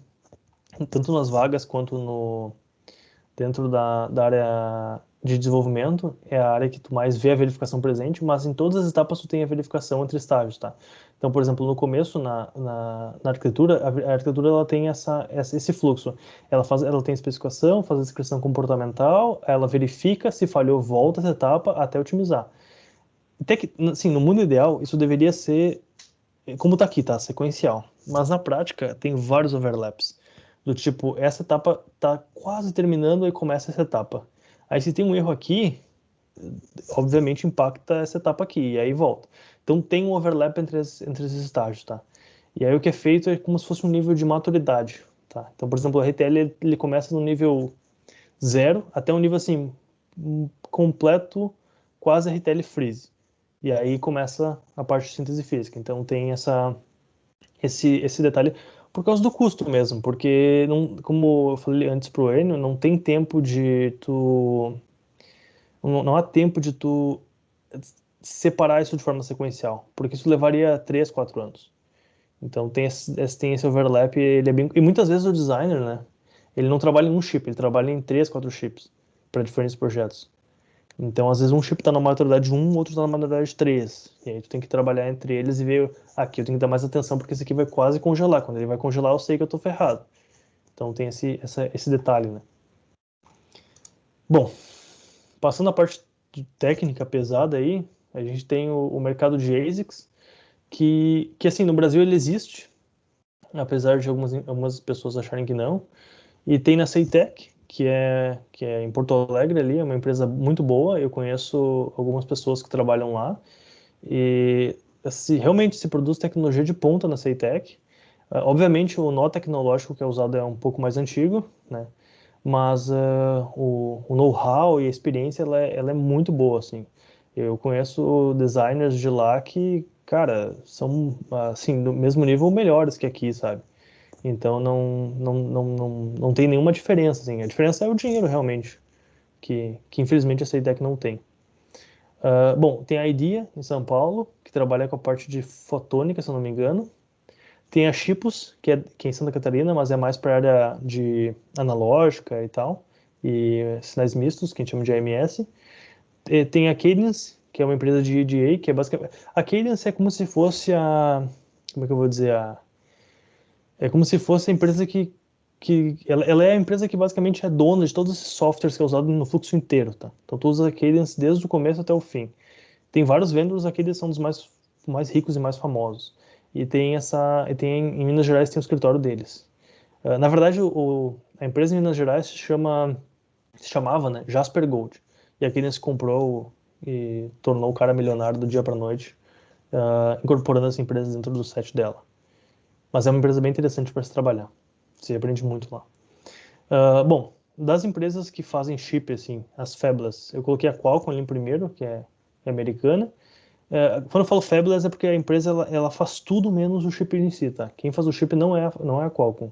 A: tanto nas vagas quanto dentro da área de desenvolvimento, é a área que tu mais vê a verificação presente, mas em todas as etapas tu tem a verificação entre estágios, tá? Então, por exemplo, no começo, na arquitetura, a arquitetura ela tem esse fluxo. Ela tem a especificação, faz a descrição comportamental, ela verifica, se falhou, volta essa etapa até otimizar. Até que, assim, no mundo ideal, isso deveria ser, como tá aqui, tá? Sequencial. Mas na prática, tem vários overlaps. Do tipo, essa etapa tá quase terminando e começa essa etapa. Aí se tem um erro aqui, obviamente impacta essa etapa aqui, e aí volta. Então tem um overlap entre esses estágios, tá? E aí o que é feito é como se fosse um nível de maturidade, tá? Então, por exemplo, o RTL ele começa no nível 0 até um nível assim, completo, quase RTL freeze. E aí começa a parte de síntese física. Então tem esse detalhe por causa do custo mesmo, porque não, como eu falei antes pro Enio, não tem tempo de tu não há tempo de tu separar isso de forma sequencial, porque isso levaria 3, 4 anos. Então tem esse overlap, ele é bem, e muitas vezes o designer, né, ele não trabalha em um chip, ele trabalha em 3, 4 chips para diferentes projetos. Então, às vezes, um chip está na maturidade 1, outro está na maturidade 3. E aí tu tem que trabalhar entre eles e ver, aqui eu tenho que dar mais atenção porque esse aqui vai quase congelar. Quando ele vai congelar, eu sei que eu estou ferrado. Então tem esse detalhe, né? Bom, Passando a parte técnica pesada aí, a gente tem o mercado de ASICs, que assim, no Brasil ele existe, apesar de algumas pessoas acharem que não. E tem na Ceitec, que é em Porto Alegre ali, é uma empresa muito boa, eu conheço algumas pessoas que trabalham lá, e realmente se produz tecnologia de ponta na Ceitec. Obviamente o nó tecnológico que é usado é um pouco mais antigo, né? Mas o know-how e a experiência ela é muito boa, assim. Eu conheço designers de lá que, cara, são, assim, do mesmo nível ou melhores que aqui, sabe? Então não tem nenhuma diferença, assim. A diferença é o dinheiro, realmente, que infelizmente a Ceitec não tem. Bom, tem a IDEA, em São Paulo, que trabalha com a parte de fotônica, se eu não me engano. Tem a Chipos, que é em Santa Catarina, mas é mais para a área de analógica e tal, e sinais mistos, que a gente chama de AMS. E tem a Cadence, que é uma empresa de EDA, que é basicamente... A Cadence é como se fosse Como é que eu vou dizer? É como se fosse a empresa ela é a empresa que basicamente é dona de todos esses softwares que é usado no fluxo inteiro, tá? Então tu usa a Cadence desde o começo até o fim. Tem vários vendors, a Cadence são dos mais ricos e mais famosos. E em Minas Gerais tem o escritório deles. Na verdade, a empresa em Minas Gerais se chamava, né, Jasper Gold. E a Cadence comprou e tornou o cara milionário do dia para noite, incorporando essa empresa dentro do set dela. Mas é uma empresa bem interessante para se trabalhar. Você aprende muito lá. Bom, das empresas que fazem chip, assim, as fabless, eu coloquei a Qualcomm ali em primeiro, que é americana. Quando eu falo fabless é porque a empresa ela faz tudo menos o chip em si, tá? Quem faz o chip não é a Qualcomm.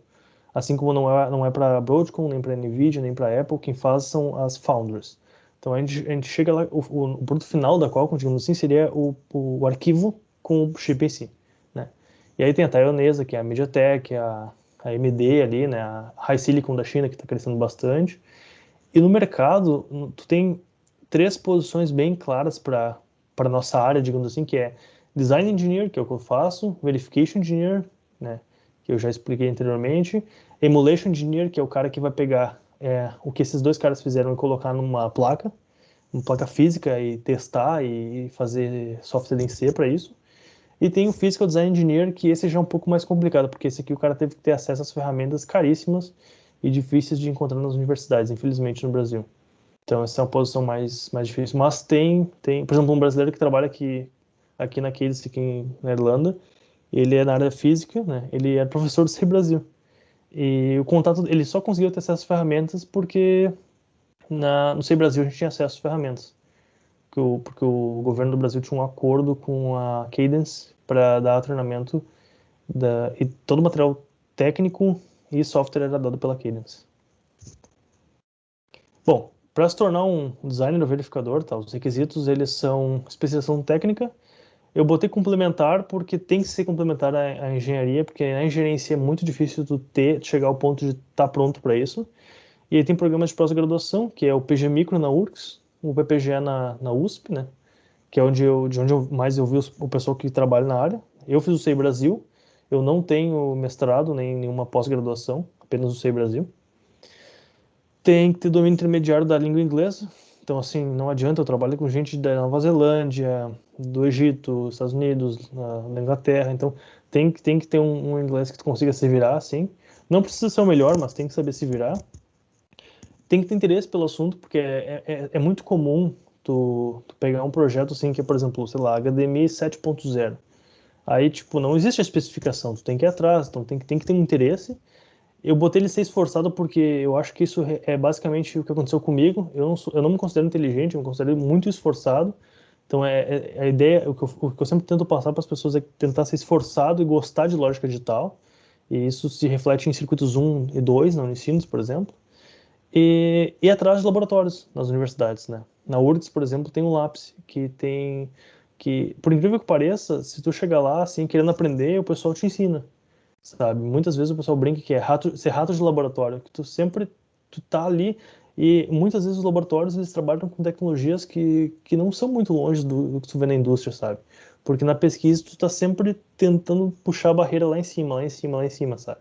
A: Assim como não é para Broadcom, nem para Nvidia, nem para Apple, quem faz são as foundries. Então a gente chega lá, o produto final da Qualcomm, digamos assim, seria o arquivo com o chip em si, né? E aí tem a taiwanesa, que é a MediaTek, a AMD ali, né? A High Silicon da China, que está crescendo bastante. E no mercado, tu tem 3 posições bem claras para nossa área, digamos assim, que é Design Engineer, que é o que eu faço, Verification Engineer, né? Que eu já expliquei anteriormente, Emulation Engineer, que é o cara que vai pegar o que esses dois caras fizeram e colocar numa placa física e testar e fazer software em C para isso. E tem o Physical Design Engineer, que esse já é um pouco mais complicado, porque esse aqui o cara teve que ter acesso às ferramentas caríssimas e difíceis de encontrar nas universidades, infelizmente, no Brasil. Então, essa é uma posição mais difícil. Mas por exemplo, um brasileiro que trabalha aqui na Cadence, aqui na Irlanda, ele é na área física, né? Ele é professor do CEI Brasil. E o contato, ele só conseguiu ter acesso às ferramentas porque no CEI Brasil a gente tinha acesso às ferramentas. Porque o governo do Brasil tinha um acordo com a Cadence para dar treinamento e todo o material técnico e software era dado pela Cadence. Bom, para se tornar um designer ou verificador, tá, os requisitos eles são especialização técnica. Eu botei complementar porque tem que ser complementar a engenharia, porque a engenharia em si é muito difícil tu chegar ao ponto de estar pronto para isso. E aí tem programas de pós-graduação, que é o PG Micro na URGS, o PPGE na USP, né? Que é de onde eu mais vi o pessoal que trabalha na área. Eu fiz o CEI Brasil, eu não tenho mestrado nem nenhuma pós-graduação, apenas o CEI Brasil. Tem que ter domínio intermediário da língua inglesa. Então, assim, não adianta, eu trabalho com gente da Nova Zelândia, do Egito, Estados Unidos, da Inglaterra. Então, tem que ter um inglês que tu consiga se virar, assim. Não precisa ser o melhor, mas tem que saber se virar. Tem que ter interesse pelo assunto, porque é muito comum tu pegar um projeto, assim, que é, por exemplo, sei lá, HDMI 7.0. Aí, tipo, não existe a especificação, tu tem que ir atrás, então tem que ter um interesse. Eu botei ele ser esforçado porque eu acho que isso é basicamente o que aconteceu comigo. Eu não me considero inteligente, eu me considero muito esforçado. Então, a ideia, o que eu sempre tento passar para as pessoas é tentar ser esforçado e gostar de lógica digital. E isso se reflete em circuitos 1 e 2, na Unicinos, por exemplo. E ir atrás de laboratórios nas universidades, né? Na URGS, por exemplo, tem um LAPS, que, por incrível que pareça, se tu chegar lá, assim, querendo aprender, o pessoal te ensina. Sabe? Muitas vezes o pessoal brinca que é ser rato de laboratório, que tu tá ali e muitas vezes os laboratórios eles trabalham com tecnologias que não são muito longe do que tu vê na indústria, sabe? Porque na pesquisa tu tá sempre tentando puxar a barreira lá em cima, lá em cima, lá em cima, sabe?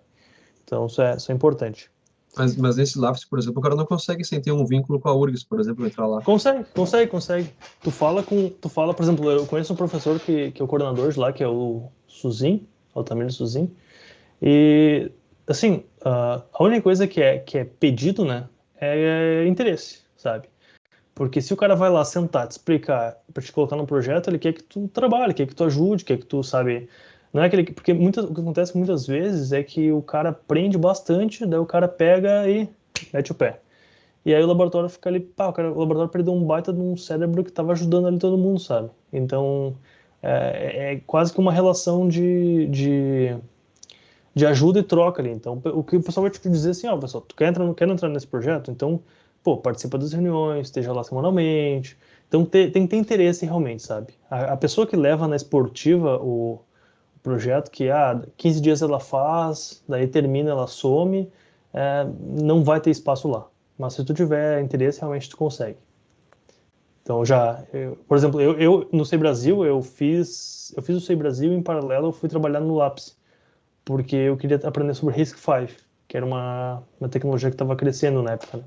A: Então isso é importante.
D: Mas nesse Lapis, por exemplo, o cara não consegue sem ter um vínculo com a URGS, por exemplo, entrar lá.
A: Consegue. Tu fala, por exemplo, eu conheço um professor que é o coordenador de lá, que é o Suzin, Altamiro Suzin, e, assim, a única coisa que é pedido, né, é interesse, sabe? Porque se o cara vai lá sentar, te explicar, para te colocar no projeto, ele quer que tu trabalhe, quer que tu ajude, quer que tu, sabe... Não é aquele... Porque o que acontece muitas vezes é que o cara aprende bastante, daí o cara pega e mete o pé. E aí o laboratório fica ali, pá, o laboratório perdeu um baita de um cérebro que estava ajudando ali todo mundo, sabe? Então, é quase que uma relação de ajuda e troca ali. Então, o que o pessoal vai te dizer assim, ó, pessoal, tu quer entrar nesse projeto? Então, pô, participa das reuniões, esteja lá semanalmente. Então, tem que ter interesse realmente, sabe? A pessoa que leva na esportiva o projeto, que 15 dias ela faz, daí termina, ela some, não vai ter espaço lá. Mas se tu tiver interesse, realmente tu consegue. Então, por exemplo, eu no Sei Brasil, eu fiz o Sei Brasil e em paralelo eu fui trabalhar no Lapse, porque eu queria aprender sobre RISC-V, que era uma tecnologia que estava crescendo na época, né?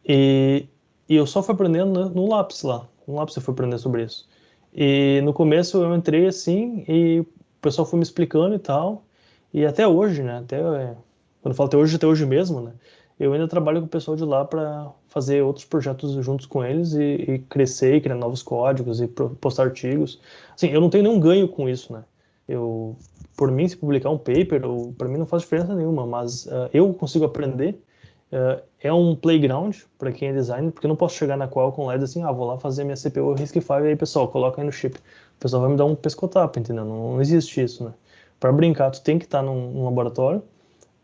A: E eu só fui aprendendo no Lapse lá. No Lapse eu fui aprender sobre isso. E no começo eu entrei assim e o pessoal foi me explicando e tal. E até hoje, né? Quando eu falo até hoje mesmo, né? Eu ainda trabalho com o pessoal de lá para fazer outros projetos juntos com eles e crescer, e criar novos códigos e postar artigos. Assim, eu não tenho nenhum ganho com isso, né? Por mim, se publicar um paper, para mim não faz diferença nenhuma, mas eu consigo aprender. É um playground para quem é designer, porque eu não posso chegar na Qualcomm lá e dizer assim, vou lá fazer minha CPU RISC-V e aí, pessoal, coloca aí no chip. O pessoal vai me dar um pescotapo, entendeu? Não existe isso, né? Para brincar, tu tem que estar num laboratório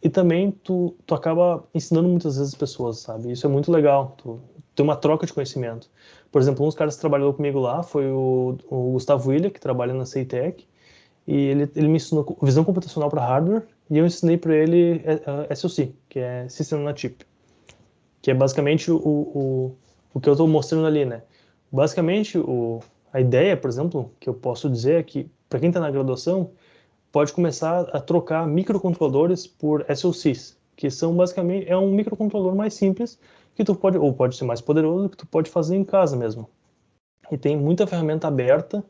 A: e também tu acaba ensinando muitas vezes as pessoas, sabe? Isso é muito legal, tu tem uma troca de conhecimento. Por exemplo, um dos caras que trabalhou comigo lá foi o Gustavo Willian, que trabalha na Ceitec, e ele me ensinou visão computacional para hardware e eu ensinei para ele SoC, que é System on a Chip, que é basicamente o que eu estou mostrando ali, né? Basicamente, a ideia, por exemplo, que eu posso dizer é que, para quem está na graduação, pode começar a trocar microcontroladores por SoCs, que são basicamente, um microcontrolador mais simples, que tu pode, ou pode ser mais poderoso, que tu pode fazer em casa mesmo. E tem muita ferramenta aberta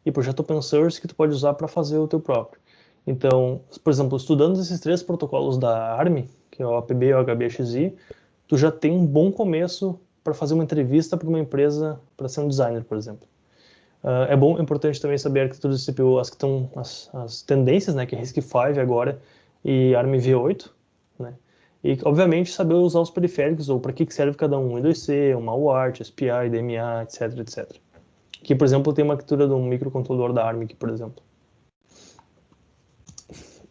A: e projeto open source que tu pode usar para fazer o teu próprio. Então, por exemplo, estudando esses 3 protocolos da ARM, que é o APB e o HBXI, tu já tem um bom começo para fazer uma entrevista para uma empresa para ser um designer, por exemplo. É importante também saber a arquitetura de CPU, as tendências, né, que é RISC-V agora e ARM v8, né? E, obviamente, saber usar os periféricos ou para que serve cada um, I2C, uma UART, SPI, DMA, etc, etc. Aqui, por exemplo, tem uma arquitetura de um microcontrolador da ARM aqui, por exemplo.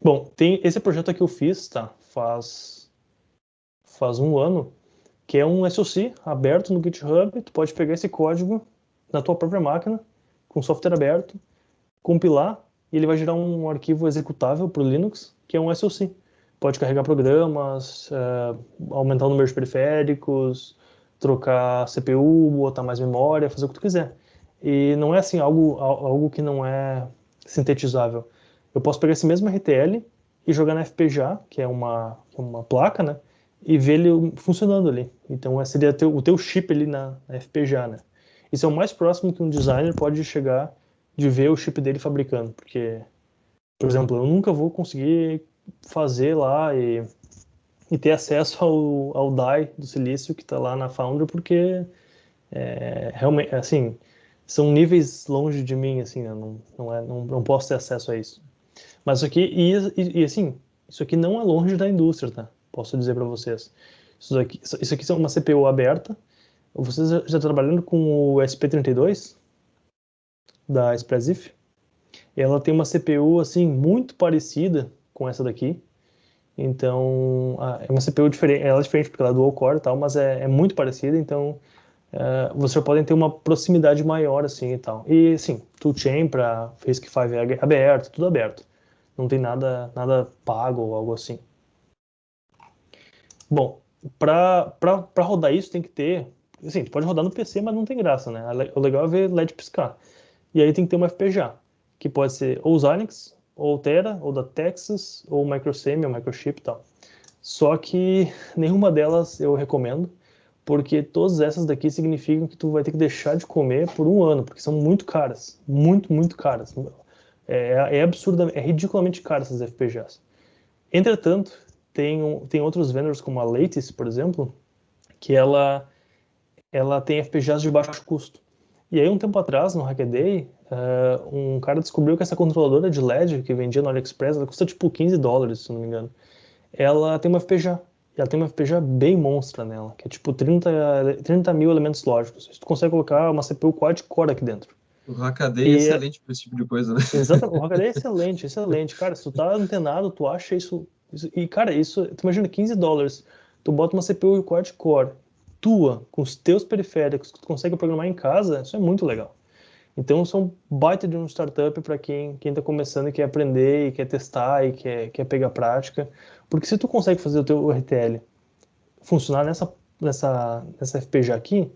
A: Bom, tem esse projeto aqui que eu fiz, tá? Faz um ano, que é um SoC aberto no GitHub. Tu pode pegar esse código na tua própria máquina, com software aberto, compilar, e ele vai gerar um arquivo executável para o Linux, que é um SoC. Pode carregar programas, aumentar o número de periféricos, trocar CPU, botar mais memória, fazer o que tu quiser. E não é assim algo que não é sintetizável. Eu posso pegar esse mesmo RTL e jogar na FPGA, que é uma placa, né? E ver ele funcionando ali. Então, esse seria o teu chip ali na FPGA, né? Isso é o mais próximo que um designer pode chegar de ver o chip dele fabricando. Porque, por exemplo, eu nunca vou conseguir fazer lá e ter acesso ao die do silício que está lá na Foundry, porque realmente, assim, são níveis longe de mim, assim, né? Não posso ter acesso a isso. Mas isso aqui, e assim, isso aqui não é longe da indústria, tá? Posso dizer para vocês. Isso aqui é uma CPU aberta. Vocês já estão trabalhando com o SP32 da Espressif? Ela tem uma CPU, assim, muito parecida com essa daqui. Então, é uma CPU diferente, ela é diferente porque ela é dual core e tal, mas é muito parecida, então vocês já podem ter uma proximidade maior, assim, e tal. E, sim, toolchain para RISC-V aberto, tudo aberto. Não tem nada pago ou algo assim. Bom, para rodar isso tem que ter... Assim, tu pode rodar no PC, mas não tem graça, né? O legal é ver LED piscar. E aí tem que ter uma FPGA, que pode ser ou Xilinx, ou Altera, ou da Texas, ou Microsemi, ou Microchip e tal. Só que nenhuma delas eu recomendo, porque todas essas daqui significam que tu vai ter que deixar de comer por um ano, porque são muito caras, muito, muito caras. É absurda, é ridiculamente caras essas FPGAs. Entretanto, tem outros vendors como a Lattice, por exemplo, que ela tem FPGAs de baixo custo. E aí, um tempo atrás, no Hackaday, um cara descobriu que essa controladora de LED que vendia no AliExpress, ela custa tipo $15, se não me engano. Ela tem uma FPGA. E ela tem uma FPGA bem monstra nela, que é tipo 30 mil elementos lógicos. Tu consegue colocar uma CPU quad-core aqui dentro.
D: O Hackaday é excelente para esse tipo de coisa, né?
A: Exatamente, o Hackaday é excelente, excelente. Cara, se tu tá antenado, tu acha isso. E, cara, tu imagina $15. Tu bota uma CPU quad-core tua, com os teus periféricos, que tu consegue programar em casa, isso é muito legal. Então, são baita de um startup para quem tá começando e quer aprender, e quer testar, e quer pegar prática. Porque se tu consegue fazer o teu RTL funcionar nessa FPGA aqui,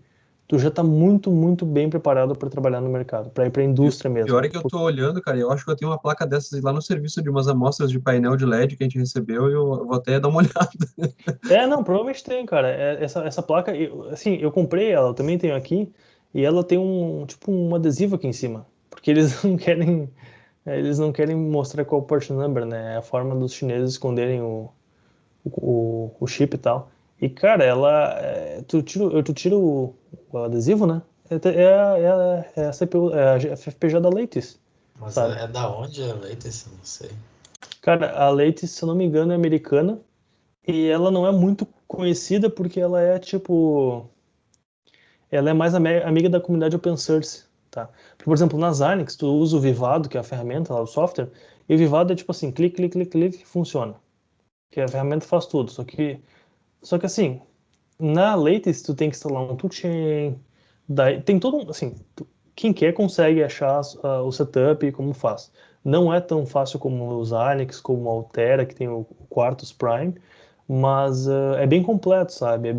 A: tu já está muito, muito bem preparado para trabalhar no mercado, para ir para a indústria mesmo.
D: Pior é que eu tô olhando, cara, eu acho que eu tenho uma placa dessas lá no serviço de umas amostras de painel de LED que a gente recebeu e eu vou até dar uma olhada.
A: Não, provavelmente tem, cara. Essa placa, eu comprei ela, eu também tenho aqui, e ela tem tipo um adesivo aqui em cima, porque eles não querem mostrar qual port number, né? É a forma dos chineses esconderem o chip e tal. E, cara, tu tira o adesivo, né? É a CPU, é a FPGA da Lattice.
C: Mas
A: sabe?
C: é da onde a Lattice? Não sei.
A: Cara, a Lattice, se eu não me engano, é americana. E ela não é muito conhecida porque ela é, tipo... Ela é mais amiga da comunidade open source, tá? Porque, por exemplo, na Xilinx, tu usa o Vivado, que é a ferramenta lá, o software, e o Vivado é tipo assim, clique, clique, clique, clique, funciona. Que a ferramenta faz tudo. Só que assim, na Lattice tu tem que instalar um toolchain, daí tem todo um, assim, quem quer consegue achar o setup e como faz. Não é tão fácil como o Xilinx, como o Altera, que tem o Quartus Prime, mas é bem completo, sabe? É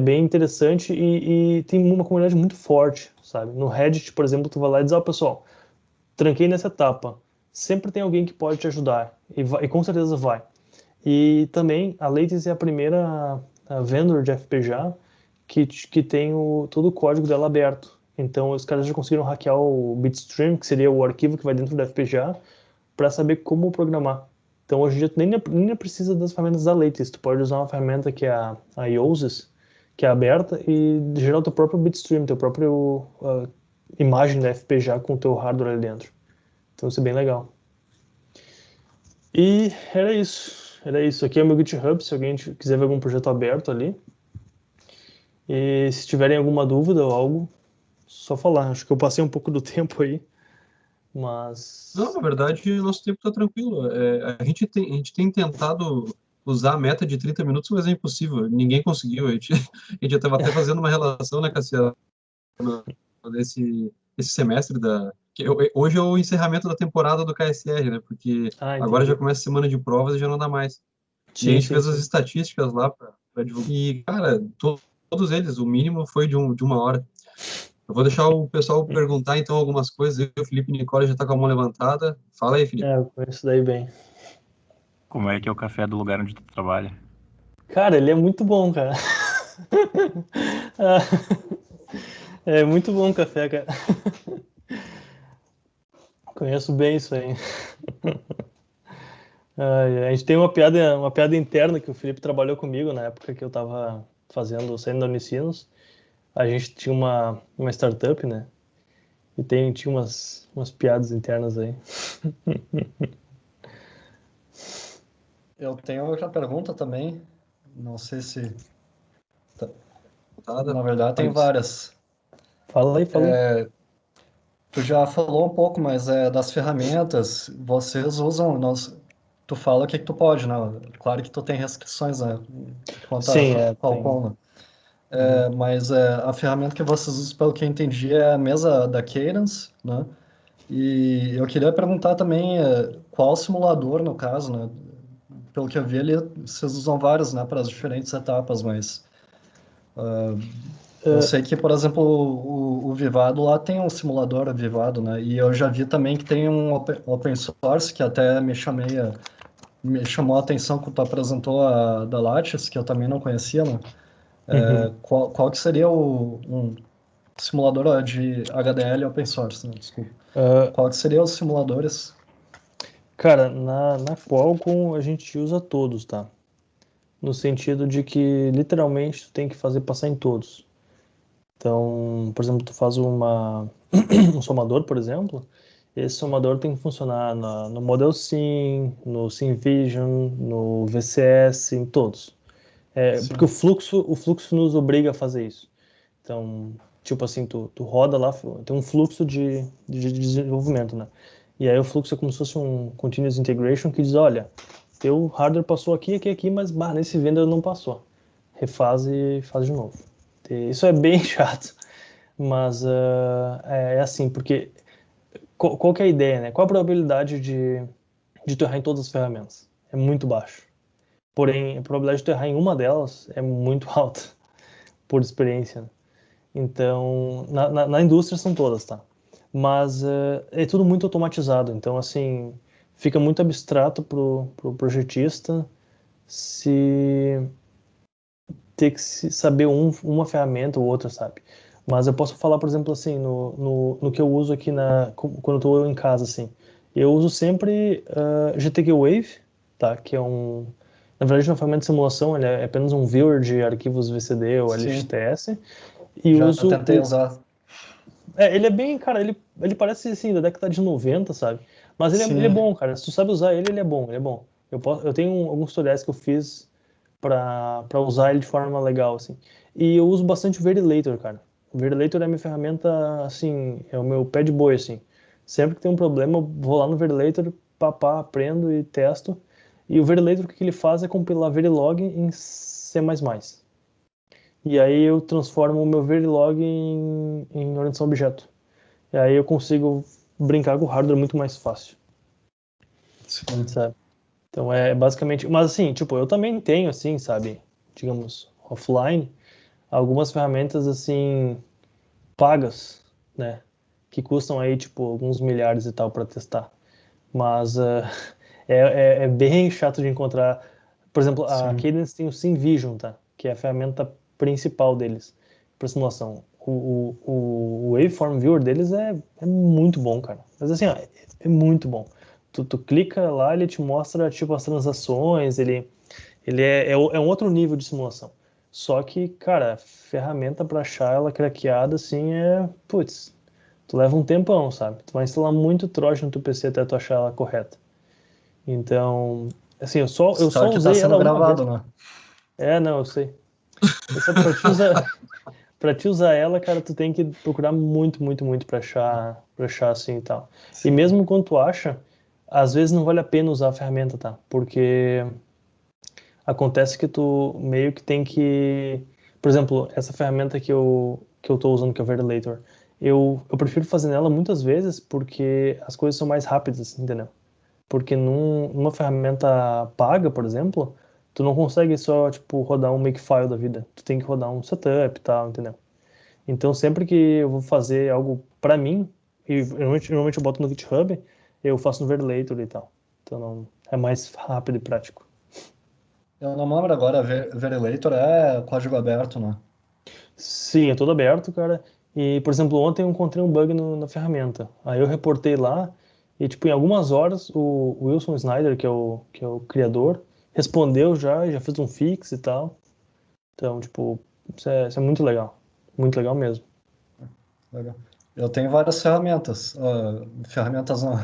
A: bem interessante e tem uma comunidade muito forte, sabe? No Reddit, por exemplo, tu vai lá e diz, pessoal, tranquei nessa etapa. Sempre tem alguém que pode te ajudar e com certeza vai. E também a Lattice é a primeira vendor de FPGA que tem todo o código dela aberto. Então os caras já conseguiram hackear o Bitstream, que seria o arquivo que vai dentro da FPGA, para saber como programar. Então hoje em dia tu nem precisa das ferramentas da Lattice, tu pode usar uma ferramenta que é a IOSIS, que é aberta, e gerar o teu próprio Bitstream, teu próprio imagem da FPGA com o teu hardware ali dentro. Então isso é bem legal. E era isso. Era isso. Aqui é o meu GitHub, se alguém quiser ver algum projeto aberto ali. E se tiverem alguma dúvida ou algo, só falar. Acho que eu passei um pouco do tempo aí, mas...
D: Não, na verdade, o nosso tempo está tranquilo. A gente tem tentado usar a meta de 30 minutos, mas é impossível. Ninguém conseguiu. A gente estava até fazendo uma relação, né, Cassiano, desse semestre hoje é o encerramento da temporada do KSR, né? Porque agora
A: entendi.
D: já começa a semana de provas e já não dá mais.
A: Sim,
D: e a gente
A: sim,
D: fez as
A: sim.
D: estatísticas lá para divulgar. E, cara, todos eles, o mínimo foi de uma hora. Eu vou deixar o pessoal perguntar, então, algumas coisas. O Felipe Nicola já está com a mão levantada. Fala aí, Felipe.
A: Eu conheço daí bem.
F: Como é que é o café do lugar onde tu trabalha?
A: Cara, ele é muito bom, cara. É muito bom o café, cara. Conheço bem isso aí. A gente tem uma piada interna que o Felipe trabalhou comigo na época que eu estava saindo da Unicinos. A gente tinha uma startup, né? E tinha umas piadas internas aí.
B: Eu tenho outra pergunta também. Não sei se. Na verdade, tem várias.
A: Fala aí.
B: Tu já falou um pouco, mas das ferramentas, vocês usam. Tu fala o que tu pode, né? Claro que tu tem restrições, né? Quanto
A: Sim,
B: a
A: tem.
B: Qualcomm, né? Mas a ferramenta que vocês usam, pelo que eu entendi, é a mesa da Cadence, né? E eu queria perguntar também qual simulador, no caso, né? Pelo que eu vi ali, vocês usam vários, né, para as diferentes etapas, mas eu sei que, por exemplo, o Vivado lá tem um simulador Vivado, né? E eu já vi também que tem um open source, que até me chamei me chamou a atenção quando tu apresentou a da Lattes, que eu também não conhecia, né? Qual que seria um simulador de HDL open source, né? Desculpa.
A: Ah,
B: Qual que seria os simuladores?
A: cara, na Qualcomm a gente usa todos, tá? No sentido de que literalmente tu tem que fazer passar em todos. Então, por exemplo, tu faz um somador, por exemplo, esse somador tem que funcionar no Model Sim, no SimVision, no VCS, em todos. Porque
B: Sim.
A: o fluxo nos obriga a fazer isso. Então, tipo assim, tu roda lá, tem um fluxo de desenvolvimento, né? E aí o fluxo é como se fosse um continuous integration que diz, olha, teu hardware passou aqui, aqui, aqui, mas nesse vendor não passou. Refaz e faz de novo. Isso é bem chato, mas é assim, porque qual que é a ideia, né? Qual a probabilidade de tu errar em todas as ferramentas? É muito baixo. Porém, a probabilidade de tu errar em uma delas é muito alta, por experiência, né? Então, na indústria são todas, tá? Mas é tudo muito automatizado, então, assim, fica muito abstrato pro projetista se ter que saber uma ferramenta ou outra, sabe? Mas eu posso falar, por exemplo, assim, no que eu uso aqui quando eu estou em casa, assim. Eu uso sempre GTK Wave, tá? Que é na verdade, uma ferramenta de simulação, ele é apenas um viewer de arquivos VCD ou
B: Sim,
A: LXTS. E
B: já
A: uso
B: tentei usar.
A: ele é bem, cara, ele parece assim, da década de 90, sabe? Mas ele é
B: Sim,
A: bom, cara. Se tu sabe usar ele, ele é bom, ele é bom. Eu tenho alguns tutoriais que eu fiz pra usar ele de forma legal, assim. E eu uso bastante o Verilator, cara. O Verilator é a minha ferramenta, assim, é o meu pé de boi, assim. Sempre que tem um problema, eu vou lá no Verilator, papá, aprendo e testo. E o Verilator, o que ele faz é compilar Verilog em C++. E aí eu transformo o meu Verilog em orientação a objeto. E aí eu consigo brincar com o hardware muito mais fácil,
B: sim.
A: sabe? Então é basicamente. Mas assim, tipo, eu também tenho, assim, sabe? Digamos, offline, algumas ferramentas, assim, pagas, né? Que custam aí, tipo, alguns milhares e tal para testar. Mas é bem chato de encontrar. Por exemplo, a
B: Sim.
A: Cadence tem o SimVision, tá? Que é a ferramenta principal deles para simulação. O Waveform Viewer deles é muito bom, cara. Mas assim, ó, é muito bom. Tu clica lá, ele te mostra tipo as transações, ele é um outro nível de simulação. Só que, cara, a ferramenta para achar ela craqueada, assim, putz, tu leva um tempão, sabe? Tu vai instalar muito trojan no teu PC até tu achar ela correta. Então, assim, eu só
B: Só que tá
A: usei ela
B: sendo
A: uma vez.
B: gravado, né?
A: Não, eu sei. Pra te usar ela, cara, tu tem que procurar muito, muito, muito pra achar assim e tal. E
B: Sim.
A: mesmo quando tu acha, às vezes não vale a pena usar a ferramenta, tá? Porque acontece que tu meio que tem que. Por exemplo, essa ferramenta que eu tô usando, que é o Verilator, eu prefiro fazer nela muitas vezes porque as coisas são mais rápidas, entendeu? Porque numa ferramenta paga, por exemplo, tu não consegue só, tipo, rodar um makefile da vida. Tu tem que rodar um setup e tal, entendeu? Então, sempre que eu vou fazer algo pra mim, e normalmente eu boto no GitHub, eu faço no Verilator e tal. Então, é mais rápido e prático.
B: Eu não lembro agora, Verilator é código aberto, né?
A: Sim, é todo aberto, cara. E, por exemplo, ontem eu encontrei um bug na ferramenta. Aí eu reportei lá e, tipo, em algumas horas, o Wilson Snyder, que é o criador, respondeu já fez um fix e tal. Então, tipo, isso é muito legal. Muito legal mesmo.
B: Legal. Eu tenho várias ferramentas. Ferramentas não,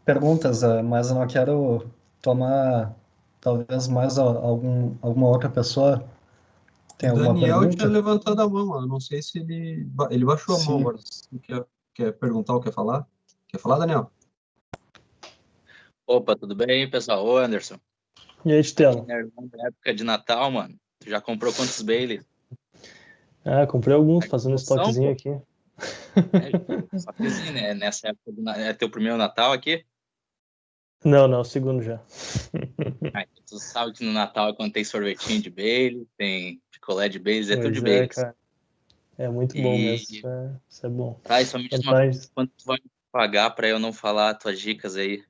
B: perguntas, mas eu não quero tomar talvez mais alguma outra pessoa
D: O
B: tem alguma
D: Daniel tinha
B: pergunta?
D: levantado a mão, eu não sei se ele baixou a mão
B: Sim.
D: agora. Se quer perguntar ou quer falar? Quer falar, Daniel?
G: Opa, tudo bem, pessoal? Ô, Anderson,
A: E aí,
G: aqui
A: Titelo?
G: na época de Natal, mano, tu já comprou quantos Baileys?
A: Comprei alguns,
G: Tá com
A: fazendo
G: promoção,
A: estoquezinho
G: pô?
A: aqui.
G: É, só que assim, né? Nessa época é teu primeiro Natal aqui?
A: Não, não, segundo já.
G: Então tu sabe que no Natal é quando tem sorvetinho de Baileys, tem picolé de Baileys, é tudo de
A: Pois é,
G: Baileys.
A: cara. É muito bom mesmo.
G: E,
A: Isso é bom.
G: tá, e só me diz uma coisa,
A: Vantagens.
G: quanto tu vai pagar pra eu não falar tuas dicas aí?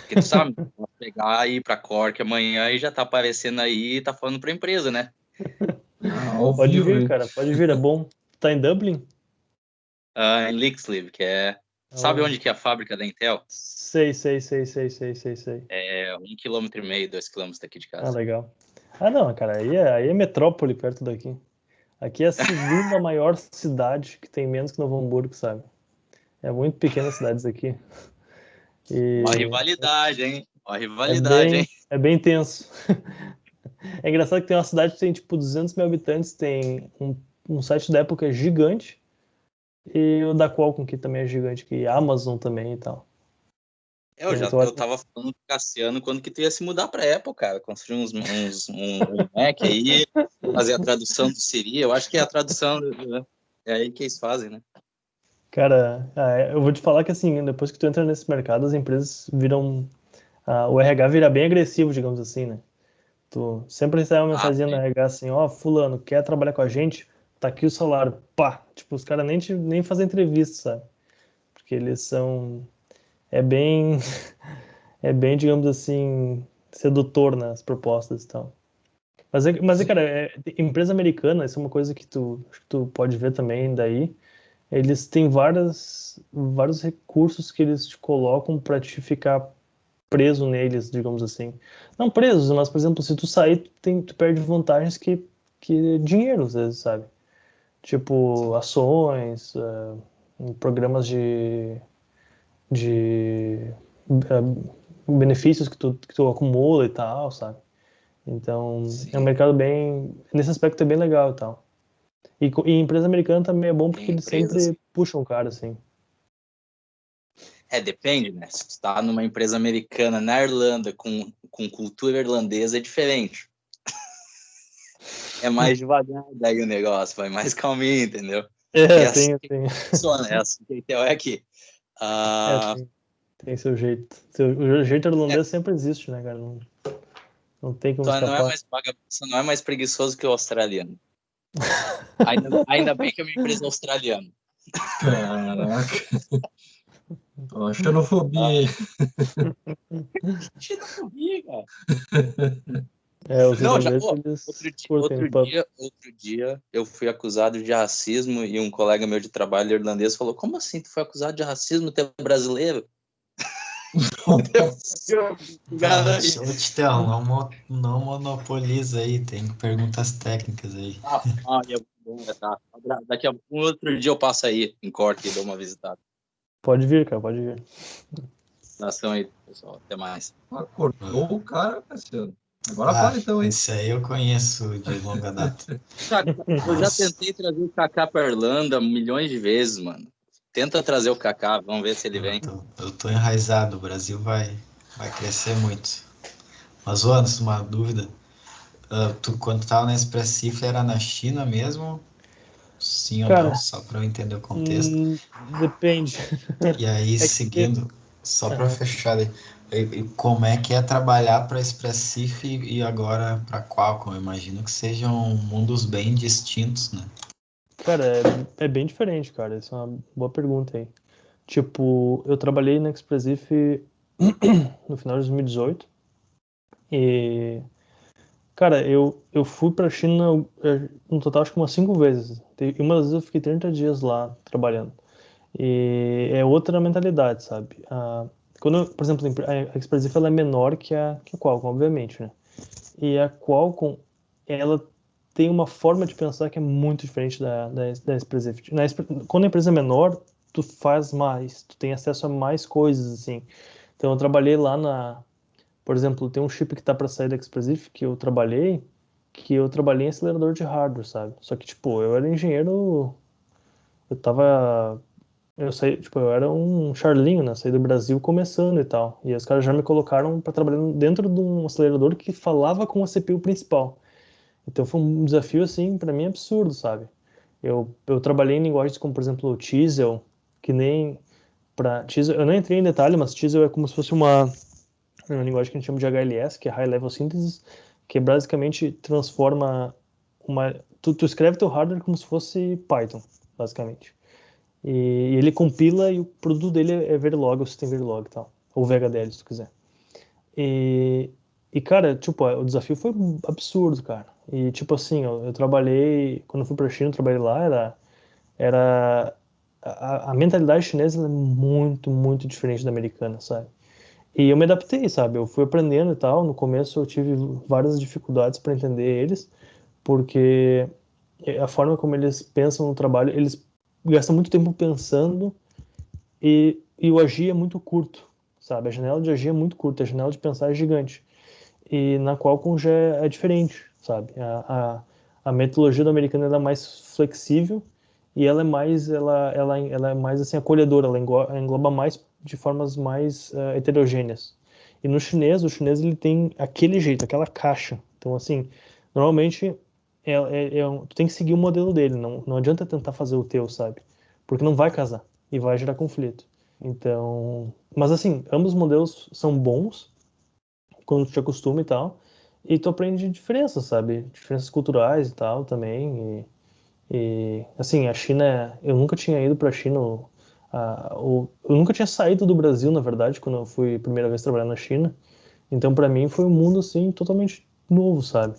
G: Porque tu sabe, pode pegar e ir pra Cork amanhã e já tá aparecendo aí e tá falando pra empresa, né?
D: Ao
A: Pode
D: vivo,
A: vir,
D: hein?
A: cara, pode vir, é bom. Tá em Dublin?
G: Em Lixlip, que é... Sabe
A: Oh,
G: onde que é a fábrica da Intel?
A: sei.
G: É 1,5 km, 2 km daqui de
A: Ah,
G: casa.
A: legal. Ah, não, cara, aí é metrópole perto daqui. Aqui é a segunda maior cidade que tem menos que Novo Hamburgo, sabe? É muito pequenas cidades aqui.
G: Uma
A: E
G: rivalidade, hein? Uma
A: é
G: rivalidade, hein?
A: bem tenso. É engraçado que tem uma cidade que tem tipo 200 mil habitantes, tem um site da Apple que é gigante, e o da Qualcomm que também é gigante, que é Amazon também e tal.
G: Eu tava falando com o Cassiano quando que tu ia se mudar pra Apple, cara. Construir um Mac aí, fazer a tradução do Siri. Eu acho que é a tradução, né? É aí que eles fazem, né?
A: Cara, eu vou te falar que assim, depois que tu entra nesse mercado, as empresas viram. O RH vira bem agressivo, digamos assim, né? Tu sempre recebe uma
G: Ah,
A: mensagem no
G: sim.
A: RH assim, ó, fulano, quer trabalhar com a gente? Tá aqui o salário. Pá! Tipo, os caras nem fazem entrevista, sabe? Porque eles são. É bem, é bem, digamos assim, sedutor nas propostas e tal. Cara, empresa americana, isso é uma coisa que acho que tu pode ver também daí. Eles têm vários recursos que eles te colocam para te ficar preso neles, digamos assim. Não presos, mas, por exemplo, se tu sair, tu perde vantagens que é dinheiro, às vezes, sabe? Tipo, ações, programas de benefícios que tu acumula e tal, sabe? Então, é um
G: Sim.
A: mercado nesse aspecto é bem legal e tal. E empresa americana também é bom porque
G: Tem
A: eles
G: empresas.
A: sempre puxam o cara, assim.
G: Depende, né? Se tu tá numa empresa americana na Irlanda com cultura irlandesa, é diferente. É mais devagar daí o negócio, vai mais calminho, entendeu? E
A: É,
G: é assim
A: tem,
G: que
A: tem,
G: funciona, é assim que a Intel é aqui.
A: é,
G: Ah,
A: tem seu jeito. O jeito
G: é,
A: irlandês sempre existe, né, cara? Não tem como
G: só não é
A: escapar.
G: mais vagabundo, só não é mais preguiçoso que o australiano. Ainda bem que a minha empresa é australiana.
D: Caraca, ó, xenofobia, hein?
G: Xenofobia, cara.
A: Os
G: Não, já,
A: irlandeses,
G: pô,
A: eles curtem o pub.
G: outro dia eu fui acusado de racismo e um colega meu de trabalho irlandês falou: Como assim tu foi acusado de racismo, tu é brasileiro? Obrigado aí.
C: Ô, Titão, não monopoliza aí, tem perguntas técnicas aí.
G: É bom, tá. Daqui a um outro dia eu passo aí em Cork e dou uma visitada.
A: Pode vir, cara, pode vir.
G: Nação aí, pessoal. Até mais.
D: Cortou o cara, Cassiano. Agora fala então, hein?
C: Esse aí eu conheço de longa data.
G: Eu já
C: Mas
G: tentei trazer o Kaká pra Irlanda milhões de vezes, mano. Tenta trazer o Kaká, vamos ver se ele vem.
C: eu tô enraizado, o Brasil vai crescer muito. Mas, ô, Anderson, uma dúvida. Tu, quando tava na Expressif, era na China mesmo? Sim ou não?
A: Cara,
C: Só para eu entender o contexto.
A: depende.
C: E aí,
A: É que.
C: seguindo, só para
A: Aham.
C: fechar, como é que é trabalhar para Expressif e agora para Qualcomm? Eu imagino que sejam mundos bem distintos, né?
A: Cara, é bem diferente, cara. Essa é uma boa pergunta aí. Tipo, eu trabalhei na Expressif no final de 2018 e, cara, eu fui pra China no total acho que umas 5 vezes. E uma das vezes eu fiquei 30 dias lá trabalhando. E é outra mentalidade, sabe? Por exemplo, a Expressif ela é menor que a Qualcomm, obviamente, né? E a Qualcomm, ela tem uma forma de pensar que é muito diferente da Expressif. Quando a empresa é menor, tu faz mais, tu tem acesso a mais coisas, assim. Então, eu trabalhei lá por exemplo, tem um chip que tá para sair da Expressif que eu trabalhei em acelerador de hardware, sabe? Só que, tipo, eu era engenheiro, eu tava eu saí, tipo, eu era um charlinho, né? Saí do Brasil começando e tal. E os caras já me colocaram para trabalhar dentro de um acelerador que falava com a CPU principal. Então foi um desafio, assim, para mim absurdo, sabe? Eu trabalhei em linguagens como, por exemplo, o Teasel, que nem para Teasel, eu não entrei em detalhe, mas Teasel é como se fosse uma linguagem que a gente chama de HLS, que é High Level Synthesis, que basicamente transforma tu escreve teu hardware como se fosse Python, basicamente. E ele compila e o produto dele é Verilog, o sistema Verilog e tal. ou VHDL, se tu quiser. E cara, tipo, o desafio foi absurdo, cara. E, tipo assim, eu trabalhei, quando eu fui pra China, eu trabalhei lá, a mentalidade chinesa ela é muito, muito diferente da americana, sabe? E eu me adaptei, sabe? Eu fui aprendendo e tal. No começo eu tive várias dificuldades para entender eles, porque a forma como eles pensam no trabalho, eles gastam muito tempo pensando e o agir é muito curto, sabe? A janela de agir é muito curta, a janela de pensar é gigante. E na Qualcomm já é diferente, sabe? A metodologia do americano ela é mais flexível e ela é mais assim acolhedora, ela engloba mais de formas mais heterogêneas. E no chinês, o chinês ele tem aquele jeito, aquela caixa. Então assim, normalmente tu tem que seguir o modelo dele, não adianta tentar fazer o teu, sabe? Porque não vai casar e vai gerar conflito. Então, mas assim, ambos os modelos são bons quando tu te acostuma e tal. E tu aprende diferenças, sabe? Diferenças culturais e tal também. Assim, a China, eu nunca tinha ido pra China. Eu nunca tinha saído do Brasil, na verdade, quando eu fui a primeira vez trabalhar na China. Então, pra mim, foi um mundo, assim, totalmente novo, sabe?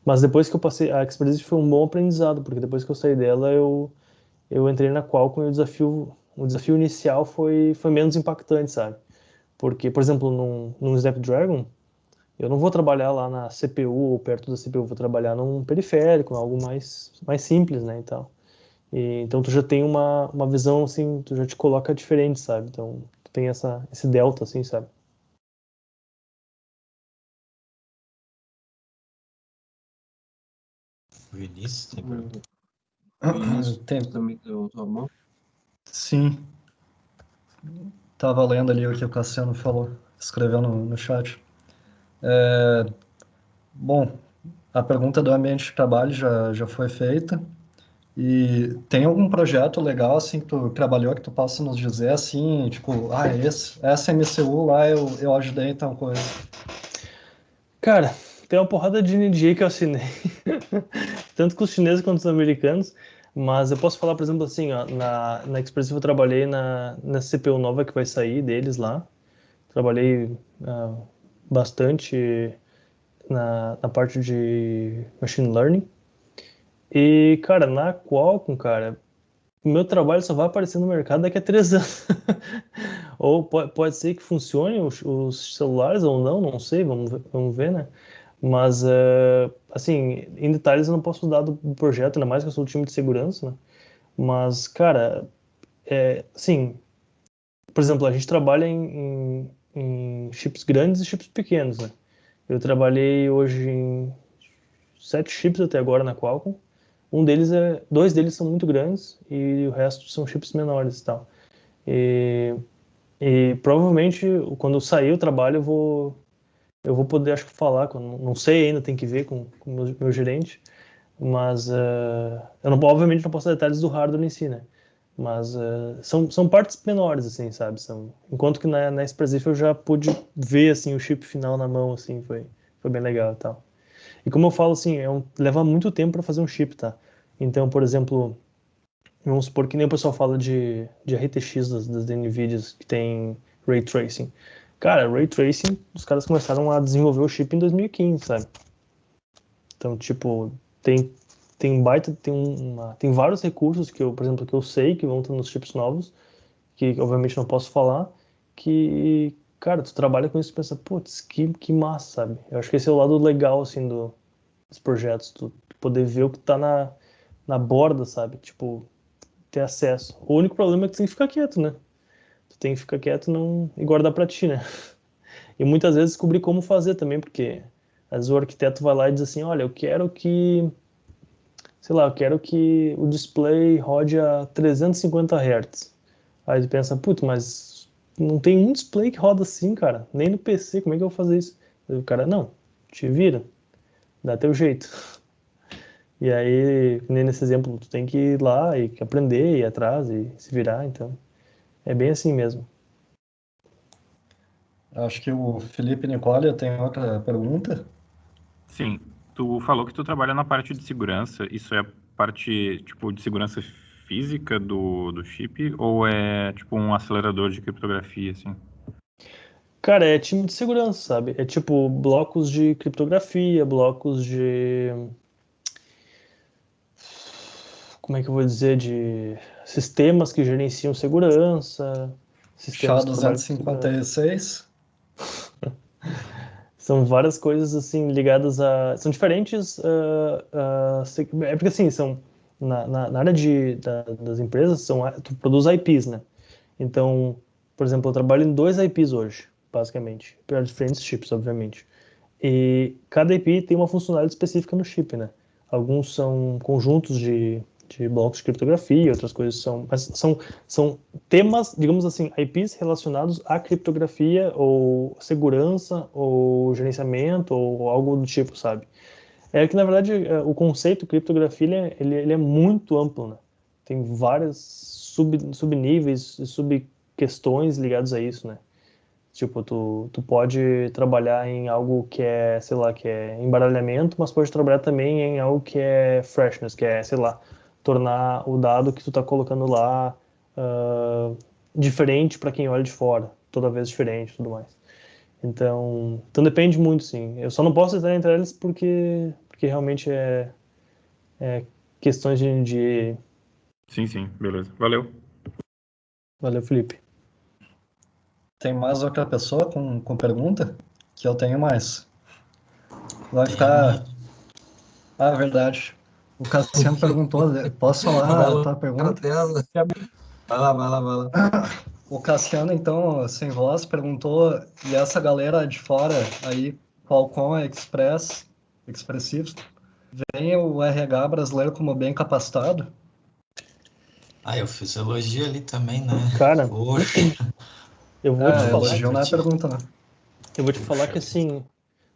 A: Mas depois que eu passei, a Experience foi um bom aprendizado, porque depois que eu saí dela, eu entrei na Qualcomm e o desafio inicial foi menos impactante, sabe? Porque, por exemplo, num Snapdragon, eu não vou trabalhar lá na CPU ou perto da CPU, vou trabalhar num periférico, algo mais simples, né, e tal. Então tu já tem uma visão, assim, tu já te coloca diferente, sabe? Então tu tem esse delta, assim, sabe?
C: Vinícius, tem pergunta?
D: Vinícius,
B: Tem,
D: também levantou a mão.
B: sim, tava lendo ali o que o Cassiano falou, escreveu no chat. Bom, a pergunta do ambiente de trabalho já foi feita. E tem algum projeto legal, assim, que tu trabalhou, que tu possa nos dizer, assim, tipo, essa MCU lá eu ajudei em tal coisa.
A: Cara, tem uma porrada de NDA que eu assinei, tanto com os chineses quanto os americanos, mas eu posso falar, por exemplo, assim, ó, na Expressive eu trabalhei na CPU nova que vai sair deles lá, trabalhei bastante na parte de machine learning, e, cara, na Qualcomm, cara, o meu trabalho só vai aparecer no mercado daqui a 3 anos. Ou pode ser que funcione os celulares ou não sei, vamos ver, né? Mas, assim, em detalhes eu não posso dar do projeto, ainda mais que eu sou do time de segurança, né? Mas, cara, assim, por exemplo, a gente trabalha em chips grandes e chips pequenos, né? Eu trabalhei hoje em 7 chips até agora na Qualcomm. Dois deles são muito grandes e o resto são chips menores e tal. E, e provavelmente quando eu sair o trabalho eu vou poder, acho que falar, não sei ainda, tem que ver com o meu gerente, mas eu não, obviamente não posso dar detalhes do hardware em si, né? Mas são partes menores, assim, sabe? Enquanto que na Expressive eu já pude ver, assim, o chip final na mão, assim, foi bem legal e tal. E como eu falo, assim, leva muito tempo para fazer um chip, tá? Então, por exemplo, vamos supor que nem o pessoal fala de RTX das NVIDIAs que tem Ray Tracing. Cara, Ray Tracing, os caras começaram a desenvolver o chip em 2015, sabe? Então, tipo, tem vários recursos que por exemplo, que eu sei que vão estar nos chips novos, que obviamente não posso falar, que, cara, tu trabalha com isso e pensa, putz, que massa, sabe? Eu acho que esse é o lado legal, assim, dos projetos, tu poder ver o que tá na borda, sabe? Tipo, ter acesso. O único problema é que tu tem que ficar quieto, né? Tu tem que ficar quieto e guardar pra ti, né? E muitas vezes descobrir como fazer também, porque às vezes o arquiteto vai lá e diz assim, olha, sei lá, eu quero que o display rode a 350 Hz. Aí tu pensa, putz, mas não tem um display que roda assim, cara, nem no PC, como é que eu vou fazer isso? Aí o cara, não, te vira, dá teu jeito. E aí, nem nesse exemplo, tu tem que ir lá e aprender, ir atrás e se virar, então é bem assim mesmo.
B: Acho que o Felipe Nicolia tem outra pergunta.
F: Sim, tu falou que tu trabalha na parte de segurança, isso é a parte, tipo, de segurança física do chip ou é tipo um acelerador de criptografia, assim?
A: Cara, é time de segurança, sabe? É tipo blocos de criptografia, blocos de. Como é que eu vou dizer? De sistemas que gerenciam segurança, sistemas que trabalham com segurança.
B: SHA-256.
A: São várias coisas assim ligadas a. São diferentes. É porque assim, são. Na área das empresas, tu produz IPs, né? Então, por exemplo, eu trabalho em 2 IPs hoje, basicamente. Para diferentes chips, obviamente. E cada IP tem uma funcionalidade específica no chip, né? Alguns são conjuntos de blocos de criptografia, outras coisas são. Mas são temas, digamos assim, IPs relacionados à criptografia, ou segurança, ou gerenciamento, ou algo do tipo, sabe? É que, na verdade, o conceito criptografia ele é muito amplo, né? Tem várias subníveis e subquestões ligadas a isso, né? Tipo, tu pode trabalhar em algo que é, sei lá, que é embaralhamento, mas pode trabalhar também em algo que é freshness, que é, sei lá, tornar o dado que tu tá colocando lá diferente para quem olha de fora, toda vez diferente e tudo mais. Então depende muito, sim. Eu só não posso entrar entre eles porque realmente é questões de...
F: Sim, beleza. Valeu.
A: Valeu, Felipe.
B: Tem mais outra pessoa com pergunta? Que eu tenho mais. Vai
C: Tem
B: ficar. Ah, verdade. O Cassiano perguntou, posso falar a tua pergunta?
D: Vai lá.
B: O Cassiano, então, sem voz, perguntou, e essa galera de fora aí, Qualcomm, Express, Expressivos, vem o RH brasileiro como bem capacitado?
C: Eu fiz elogio ali também, né?
A: Cara,
C: Poxa,
A: eu vou te falar.
B: Elogio não é pergunta, né?
A: Eu vou te falar que, assim,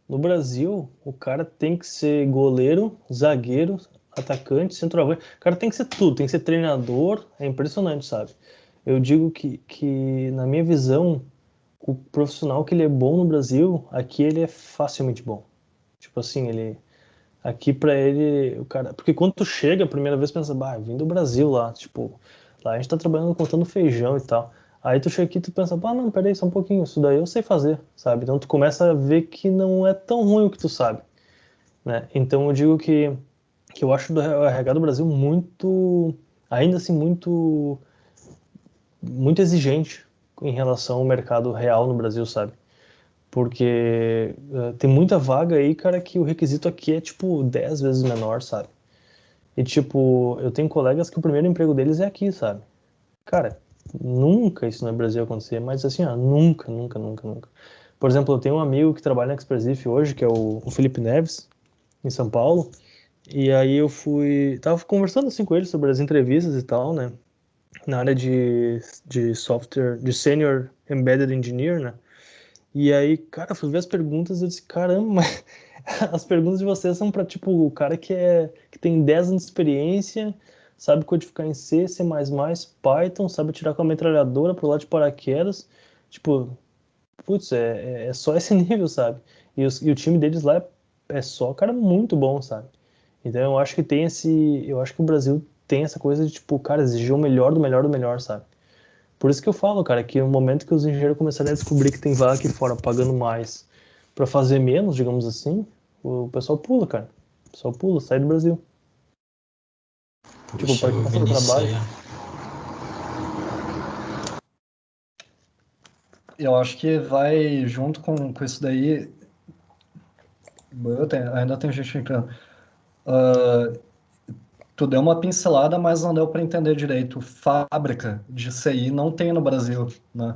A: no Brasil, o cara tem que ser goleiro, zagueiro, atacante, centroavante. O cara tem que ser tudo, tem que ser treinador. É impressionante, sabe? Eu digo que na minha visão, o profissional que ele é bom no Brasil, aqui ele é facilmente bom. Tipo assim, aqui pra ele, o cara... Porque quando tu chega a primeira vez, pensa, bah, eu vim do Brasil lá, tipo, lá a gente tá trabalhando contando feijão e tal. Aí tu chega aqui e tu pensa, ah, não, peraí, só um pouquinho, isso daí eu sei fazer, sabe? Então tu começa a ver que não é tão ruim o que tu sabe, né? Então eu digo que eu acho o RH do Brasil muito, ainda assim, muito exigente em relação ao mercado real no Brasil, sabe? Porque tem muita vaga aí, cara, que o requisito aqui é, tipo, 10 vezes menor, sabe? E, tipo, eu tenho colegas que o primeiro emprego deles é aqui, sabe? Cara, nunca isso no Brasil ia acontecer, mas assim, ó, nunca. Por exemplo, eu tenho um amigo que trabalha na Expressif hoje, que é o Felipe Neves, em São Paulo, e aí tava conversando assim com ele sobre as entrevistas e tal, né, na área de software, de Senior Embedded Engineer, né, e aí, cara, eu fui ver as perguntas e eu disse, caramba, mas as perguntas de vocês são pra, tipo, o cara que tem 10 anos de experiência, sabe codificar em C, C++, Python, sabe tirar com a metralhadora pro lado de paraquedas. Tipo, putz, é só esse nível, sabe? E o time deles lá é só cara muito bom, sabe? Então eu acho que eu acho que o Brasil tem essa coisa de, tipo, cara, exigir o melhor do melhor do melhor, sabe? Por isso que eu falo, cara, que no momento que os engenheiros começarem a descobrir que tem vaga aqui fora pagando mais pra fazer menos, digamos assim, o pessoal pula, cara. O pessoal pula, sai do Brasil. Tipo,
C: puxa,
A: para
C: o
A: quem
C: Vinícius
A: trabalho.
C: aí, ó.
B: Eu acho que vai junto com isso daí. Ainda tem gente entrando. Tu deu uma pincelada, mas não deu para entender direito. Fábrica de CI não tem no Brasil, né?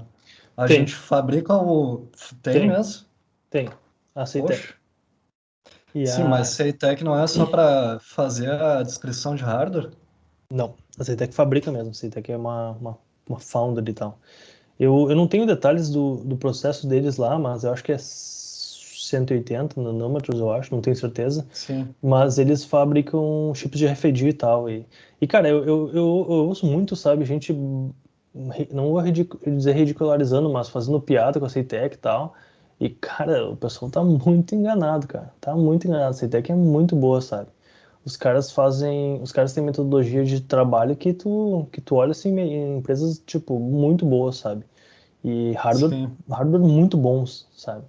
B: A
A: Tem,
B: gente fabrica o. Tem
A: tem,
B: mesmo?
A: tem. A Ceitec.
B: Poxa.
A: E
B: Sim, mas
A: a.
B: CITEC não é só para fazer a descrição de hardware?
A: Não, a Ceitec fabrica mesmo. A Ceitec é uma founder e tal. Eu não tenho detalhes do processo deles lá, mas eu acho que é 180 nanômetros, eu acho, não tenho certeza.
B: Sim.
A: Mas eles fabricam chips de RFID e tal. E cara, eu ouço muito, sabe, gente, não vou dizer ridicularizando, mas fazendo piada com a Ceitec e tal. E, cara, o pessoal tá muito enganado, cara. Tá muito enganado. A Ceitec é muito boa, sabe? os caras têm metodologia de trabalho que tu olha assim, em empresas, tipo, muito boas, sabe? E hardware muito bons, sabe?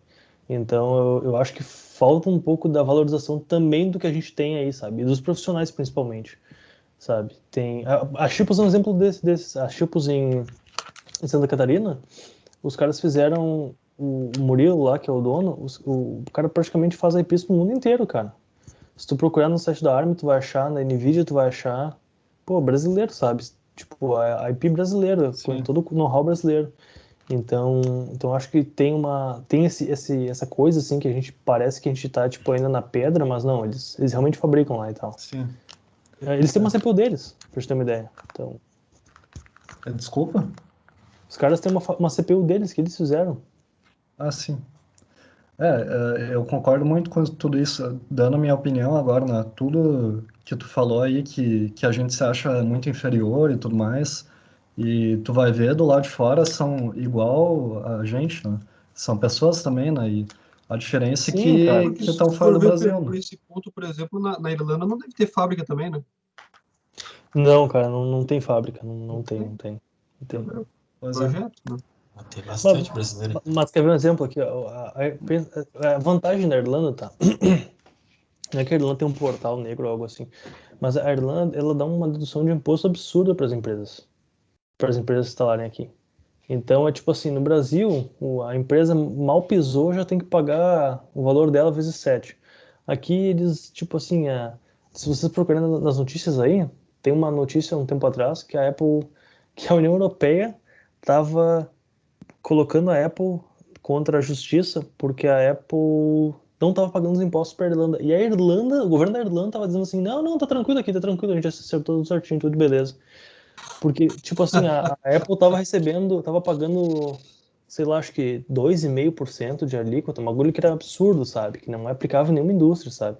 A: Então, eu acho que falta um pouco da valorização também do que a gente tem aí, sabe? E dos profissionais, principalmente, sabe? A Chipos é um exemplo desse. A Chipos em Santa Catarina, os caras fizeram o Murilo lá, que é o dono, o cara praticamente faz IPs pro mundo inteiro, cara. Se tu procurar no site da ARM, tu vai achar, na NVIDIA tu vai achar, pô, brasileiro, sabe? Tipo, a IP brasileira, com todo o know-how brasileiro. Então acho que tem essa coisa, assim, que a gente parece que a gente tá, tipo, ainda na pedra, mas não, eles realmente fabricam lá e tal.
B: Sim.
A: Eles têm uma CPU deles, pra gente ter uma ideia. Então,
B: Desculpa?
A: os caras têm uma CPU deles que eles fizeram.
B: Ah, sim. Eu concordo muito com tudo isso, dando a minha opinião agora, né? Tudo que tu falou aí, que a gente se acha muito inferior e tudo mais, e tu vai ver do lado de fora são igual a gente, né? São pessoas também, né? E a diferença é
A: Sim, cara.
B: que estão fora do Brasil,
D: Por
B: né?
D: esse ponto, por exemplo, na Irlanda não deve ter fábrica também, né?
A: Não, cara, não tem fábrica, não tem.
B: Pois é.
D: Projeto, né?
C: Tem bastante
A: Mas,
C: brasileiro.
A: mas quer ver um exemplo aqui? Ó, a vantagem da Irlanda, tá? Não é que a Irlanda tem um portal negro ou algo assim, mas a Irlanda, ela dá uma dedução de imposto absurda para as empresas instalarem aqui. Então, é tipo assim, no Brasil, a empresa mal pisou, já tem que pagar o valor dela vezes 7. Aqui eles, tipo assim, se vocês procurarem nas notícias aí, tem uma notícia um tempo atrás que que a União Europeia estava colocando a Apple contra a justiça porque a Apple não estava pagando os impostos para a Irlanda. E a Irlanda, o governo da Irlanda estava dizendo assim, não, tá tranquilo aqui, tá tranquilo, a gente acertou tudo certinho, tudo beleza. Porque, tipo assim, a Apple tava pagando, sei lá, acho que 2,5% de alíquota, um bagulho que era absurdo, sabe? Que não é aplicável em nenhuma indústria, sabe?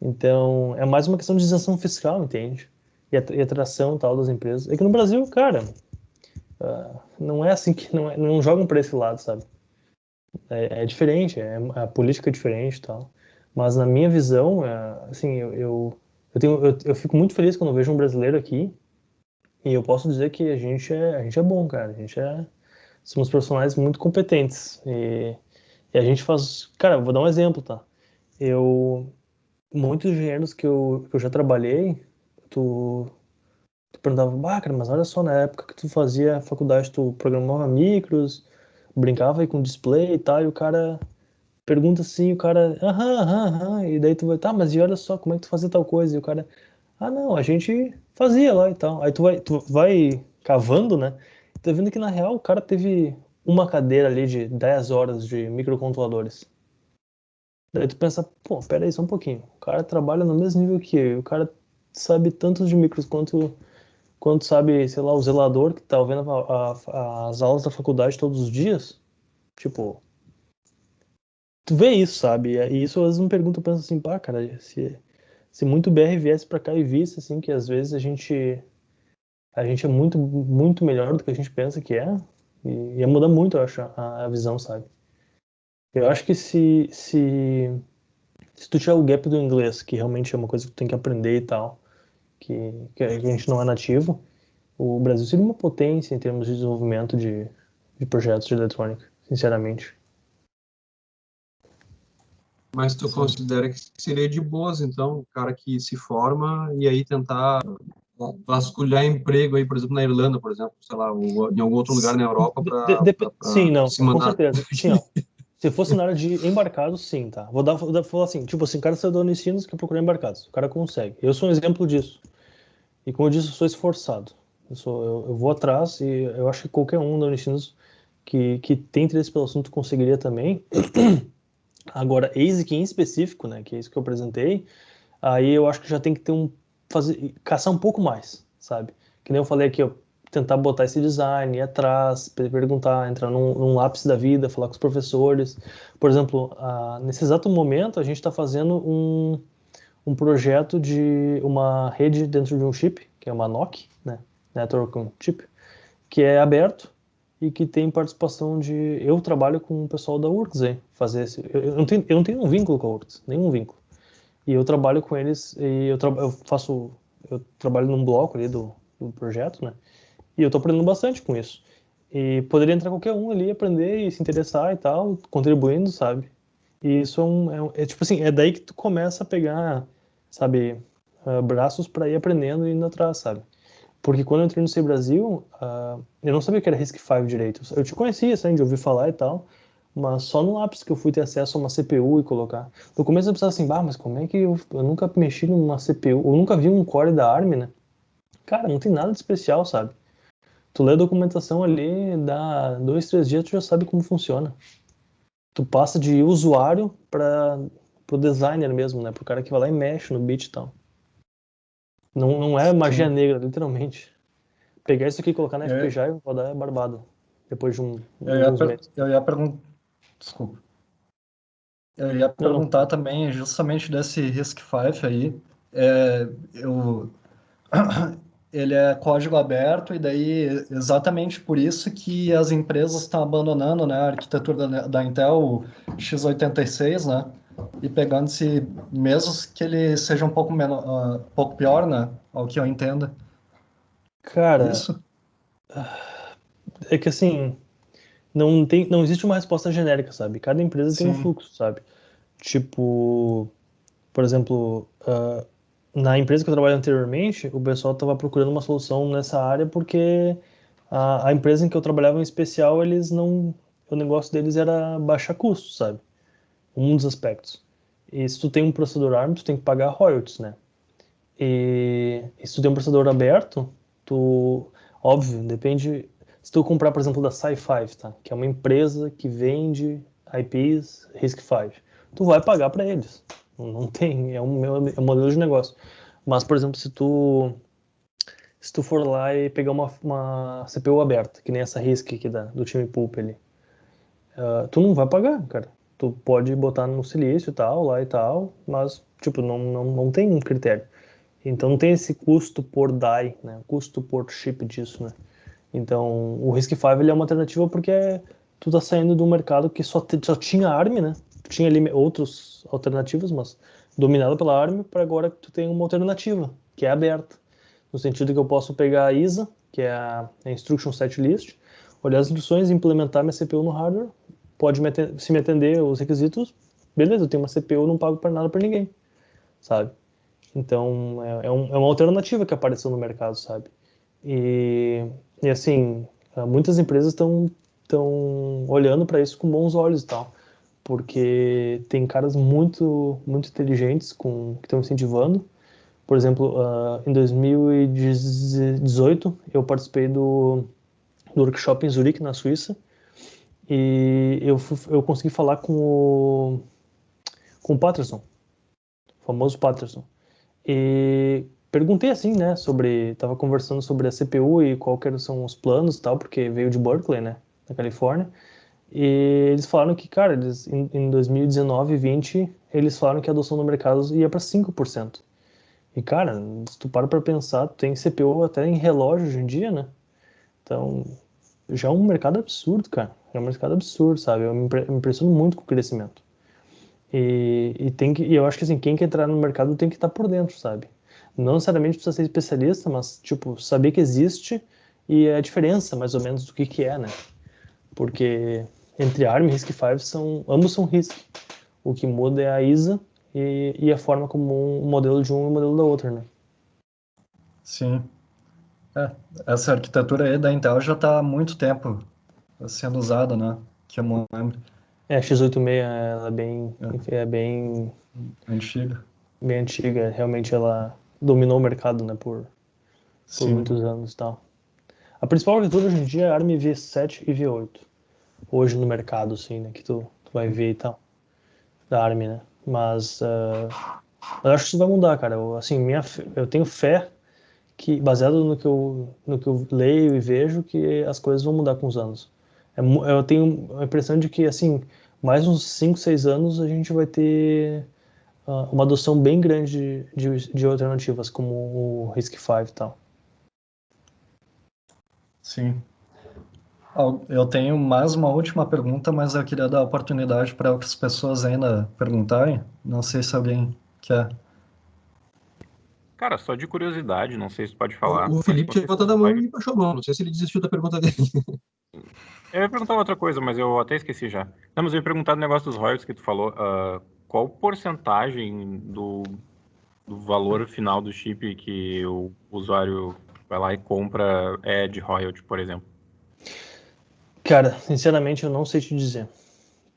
A: Então, é mais uma questão de isenção fiscal, entende? E atração tal das empresas. É que no Brasil, cara, não é assim que não jogam para esse lado, sabe? É diferente, a política é diferente e tal. Mas na minha visão, assim, eu fico muito feliz quando eu vejo um brasileiro aqui e eu posso dizer que a gente é bom, cara. Somos profissionais muito competentes e a gente faz, cara, eu vou dar um exemplo, tá? Eu muitos engenheiros que eu já trabalhei, tu perguntava, bah, cara, mas olha só, na época que tu fazia faculdade, tu programava micros, brincava aí com display e tal, e o cara pergunta assim, o cara, aham, aham, aham, e daí tu vai, tá, mas e olha só, como é que tu fazia tal coisa? E o cara, ah, não, a gente fazia lá e tal. Aí tu vai cavando, né? E tá vendo que na real o cara teve uma cadeira ali de 10 horas de microcontroladores. Daí tu pensa, pô, pera aí só um pouquinho. O cara trabalha no mesmo nível que eu, o cara sabe tanto de micros quanto sabe, sei lá, o zelador que tá vendo as aulas da faculdade todos os dias. Tipo, tu vê isso, sabe? E isso às vezes me pergunta, eu penso assim, pá, cara, se muito BR viesse pra cá e visse, assim, que às vezes a gente é muito, muito melhor do que a gente pensa que é, e ia mudar muito, eu acho, a visão, sabe? Eu acho que se tu tiver o gap do inglês, que realmente é uma coisa que tu tem que aprender e tal, que a gente não é nativo, o Brasil seria uma potência em termos de desenvolvimento de projetos de eletrônica, sinceramente.
D: Mas tu considera que seria de boas, então, o cara que se forma e aí tentar vasculhar emprego aí, por exemplo, na Irlanda, por exemplo, sei lá, ou em algum outro lugar na Europa
A: Sim,
D: para
A: não,
D: se
A: com
D: mandar.
A: certeza. Sim, ó. Se fosse na área de embarcados, sim, tá? Vou falar assim, tipo assim, cara saiu da Unicinos que procura embarcados. O cara consegue. Eu sou um exemplo disso. E como eu disse, eu sou esforçado. Eu vou atrás e eu acho que qualquer um da Unicinos que tem interesse pelo assunto conseguiria também. Agora, ASIC em específico, né, que é isso que eu apresentei, aí eu acho que já tem que caçar um pouco mais, sabe? Que nem eu falei aqui, ó, tentar botar esse design, ir atrás, perguntar, entrar num lápis da vida, falar com os professores. Por exemplo, nesse exato momento, a gente está fazendo um projeto de uma rede dentro de um chip, que é uma NOC, né? Network on Chip, que é aberto e que tem participação de... Eu trabalho com o pessoal da URGS aí, fazer esse... Eu não tenho um vínculo com a URGS, nenhum vínculo. E eu trabalho com eles, e eu trabalho num bloco ali do projeto, né? E eu tô aprendendo bastante com isso. E poderia entrar qualquer um ali, aprender e se interessar e tal, contribuindo, sabe? E isso é tipo assim, é daí que tu começa a pegar, sabe, braços para ir aprendendo e indo atrás, sabe? Porque quando eu entrei no Sei Brasil, eu não sabia o que era RISC-V direito. Eu te conhecia, assim, de ouvir falar e tal, mas só no lápis que eu fui ter acesso a uma CPU e colocar. No começo eu pensava assim, mas como é que eu nunca mexi numa CPU, eu nunca vi um core da ARM, né? Cara, não tem nada de especial, sabe? Tu lê a documentação ali, dá 2, 3 dias, tu já sabe como funciona. Tu passa de usuário para pro designer mesmo, né? Pro cara que vai lá e mexe no bit e tal. Não é magia
B: Sim.
A: negra, literalmente. Pegar isso aqui e colocar na
B: Eu,
A: FPGA e rodar é barbado. Depois de
B: eu ia,
A: alguns meses.
B: eu ia perguntar. Desculpa. Eu ia
A: Não,
B: perguntar
A: não.
B: também justamente desse RISC-V aí. É, eu, ele é código aberto e daí exatamente por isso que as empresas estão abandonando, né, a arquitetura da Intel, o x86, né, e pegando esse, mesmo que ele seja um pouco menor, pouco pior, né, ao que eu entendo.
A: Cara,
B: Isso?
A: é que assim, não existe uma resposta genérica, sabe? Cada empresa tem um
B: Sim,
A: fluxo, sabe? Tipo, por exemplo, na empresa que eu trabalho anteriormente, o pessoal estava procurando uma solução nessa área porque a empresa em que eu trabalhava em especial, eles não. O negócio deles era baixar custos, sabe? Um dos aspectos. E se tu tem um processador ARM, tu tem que pagar royalties, né? E se tu tem um processador aberto, tu. Óbvio, depende. Se tu comprar, por exemplo, da Sci5, tá? Que é uma empresa que vende IPs RISC-V, tu vai pagar para eles. Não tem, é um modelo de negócio. Mas, por exemplo, se tu for lá e pegar uma CPU aberta, que nem essa RISC aqui do time Pulp ali, tu não vai pagar, cara. Tu pode botar no silício e tal, lá e tal, mas, tipo, não tem um critério. Então não tem esse custo por die, né? Custo por chip disso, né? Então o RISC-V ele é uma alternativa porque tu tá saindo de um mercado que só tinha ARM, né? Tinha ali outras alternativas, mas dominado pela ARM, para agora tu tem uma alternativa, que é aberta. No sentido que eu posso pegar a ISA, que é a Instruction Set List, olhar as instruções, implementar minha CPU no hardware, se me atender os requisitos, beleza, eu tenho uma CPU, não pago para nada para ninguém, sabe? Então, é uma alternativa que apareceu no mercado, sabe? E assim, muitas empresas estão olhando para isso com bons olhos e tal, porque tem caras muito inteligentes que estão incentivando. Por exemplo, em 2018, eu participei do workshop em Zurique, na Suíça, e eu consegui falar com o Patterson, o famoso Patterson. E perguntei assim, né, tava conversando sobre a CPU e qual que são os planos e tal, porque veio de Berkeley, né, na Califórnia. E eles falaram que, cara, em 2019 e 20, eles falaram que a adoção no mercado ia para 5%. E, cara, se tu para pra pensar, tem CPU até em relógio hoje em dia, né? Então, já é um mercado absurdo, cara. É um mercado absurdo, sabe? Eu me impressiono muito com o crescimento. E eu acho que assim, quem quer entrar no mercado tem que estar por dentro, sabe? Não necessariamente precisa ser especialista, mas tipo, saber que existe e a diferença, mais ou menos, do que é, né? Porque entre ARM e RISC-V ambos são RISC. O que muda é a ISA e a forma como um modelo de um e o modelo da outra, né?
B: sim. É, essa arquitetura aí da Intel já está há muito tempo sendo usada, né? Que eu me lembro.
A: A x86 ela
B: Antiga.
A: bem antiga, realmente ela dominou o mercado, né, por
B: Sim.
A: muitos anos e tal. A principal arquitetura hoje em dia é ARM V7 e V8. Hoje no mercado, assim, né? Que tu vai ver e tal. Da ARM, né? Mas eu acho que isso vai mudar, cara. Assim, eu tenho fé que, baseado no que eu leio e vejo, que as coisas vão mudar com os anos. Eu tenho a impressão de que, assim, mais uns 5, 6 anos a gente vai ter uma adoção bem grande de alternativas, como o RISC-V e tal.
B: Sim. Eu tenho mais uma última pergunta, mas eu queria dar oportunidade para outras pessoas ainda perguntarem. Não sei se alguém que é?
F: Cara, só de curiosidade, não sei se pode falar.
D: O
F: mas
D: Felipe tinha
F: vocês
D: levantado a
F: são
D: mão
F: Royal-
D: e baixou a mão. Não sei se ele desistiu da pergunta dele.
F: Eu ia perguntar outra coisa, mas eu até esqueci já. Não, mas eu ia perguntar do negócio dos royalties que tu falou. Qual porcentagem do valor final do chip que o usuário vai lá e compra é de royalty, por exemplo?
A: Cara, sinceramente eu não sei te dizer,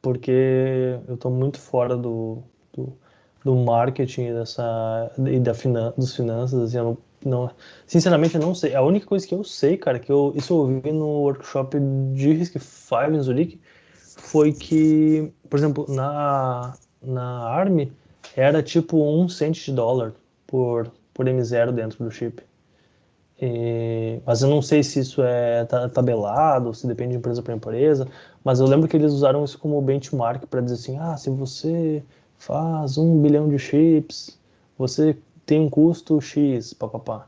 A: porque eu tô muito fora do, do marketing e dos finanças, assim, eu sinceramente eu não sei. A única coisa que eu sei, cara, isso eu ouvi no workshop de RISC-V em Zurique, foi que, por exemplo, na ARM era tipo 1 cento de dólar por M0 dentro do chip. Mas eu não sei se isso é tabelado, se depende de empresa para empresa, mas eu lembro que eles usaram isso como benchmark para dizer assim, se você faz 1 bilhão de chips, você tem um custo X, papapá.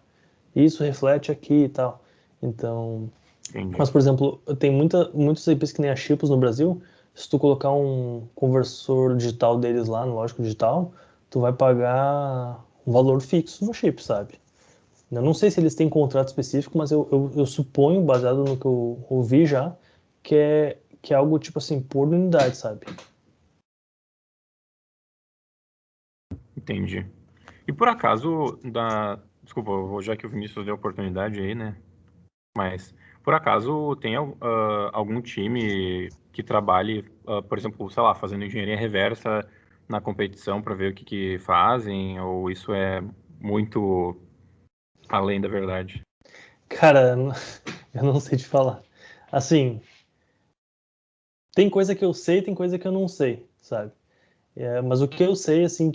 A: Isso reflete aqui e tal. Então,
F: Entendi.
A: mas, por exemplo, tem muitos IPs que nem a Chipos no Brasil, se tu colocar um conversor digital deles lá no lógico digital, tu vai pagar um valor fixo no chip, sabe? Eu não sei se eles têm contrato específico, mas eu suponho, baseado no que eu ouvi já, que é algo tipo assim, por unidade, sabe?
F: Entendi. E por acaso, desculpa, já que o Vinícius deu a oportunidade aí, né? Mas, por acaso, tem algum time que trabalhe, por exemplo, sei lá, fazendo engenharia reversa na competição para ver o que fazem? Ou isso é muito além da verdade?
A: Cara, eu não sei te falar. Assim, tem coisa que eu sei, tem coisa que eu não sei, sabe? Mas o que eu sei, assim,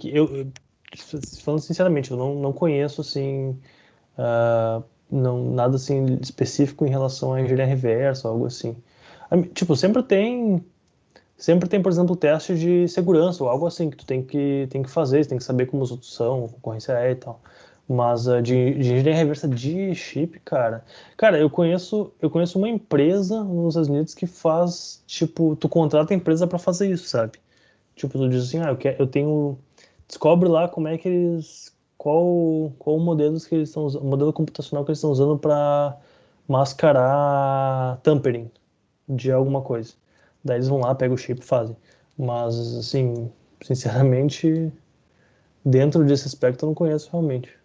A: falando sinceramente, eu não conheço, assim, ah, nada, assim, específico em relação à engenharia reversa, algo assim. Tipo, sempre tem, por exemplo, teste de segurança ou algo assim que tu tem que fazer, você tem que saber como os outros são, concorrência é e tal. Mas de engenharia reversa de chip, cara, eu conheço uma empresa nos Estados Unidos que faz, tipo, tu contrata a empresa para fazer isso, sabe? Tipo, tu diz assim, eu tenho, descobre lá como é que qual modelos que eles estão usando, modelo computacional que eles estão usando para mascarar tampering de alguma coisa. Daí eles vão lá, pegam o chip e fazem. Mas, assim, sinceramente, dentro desse aspecto eu não conheço realmente.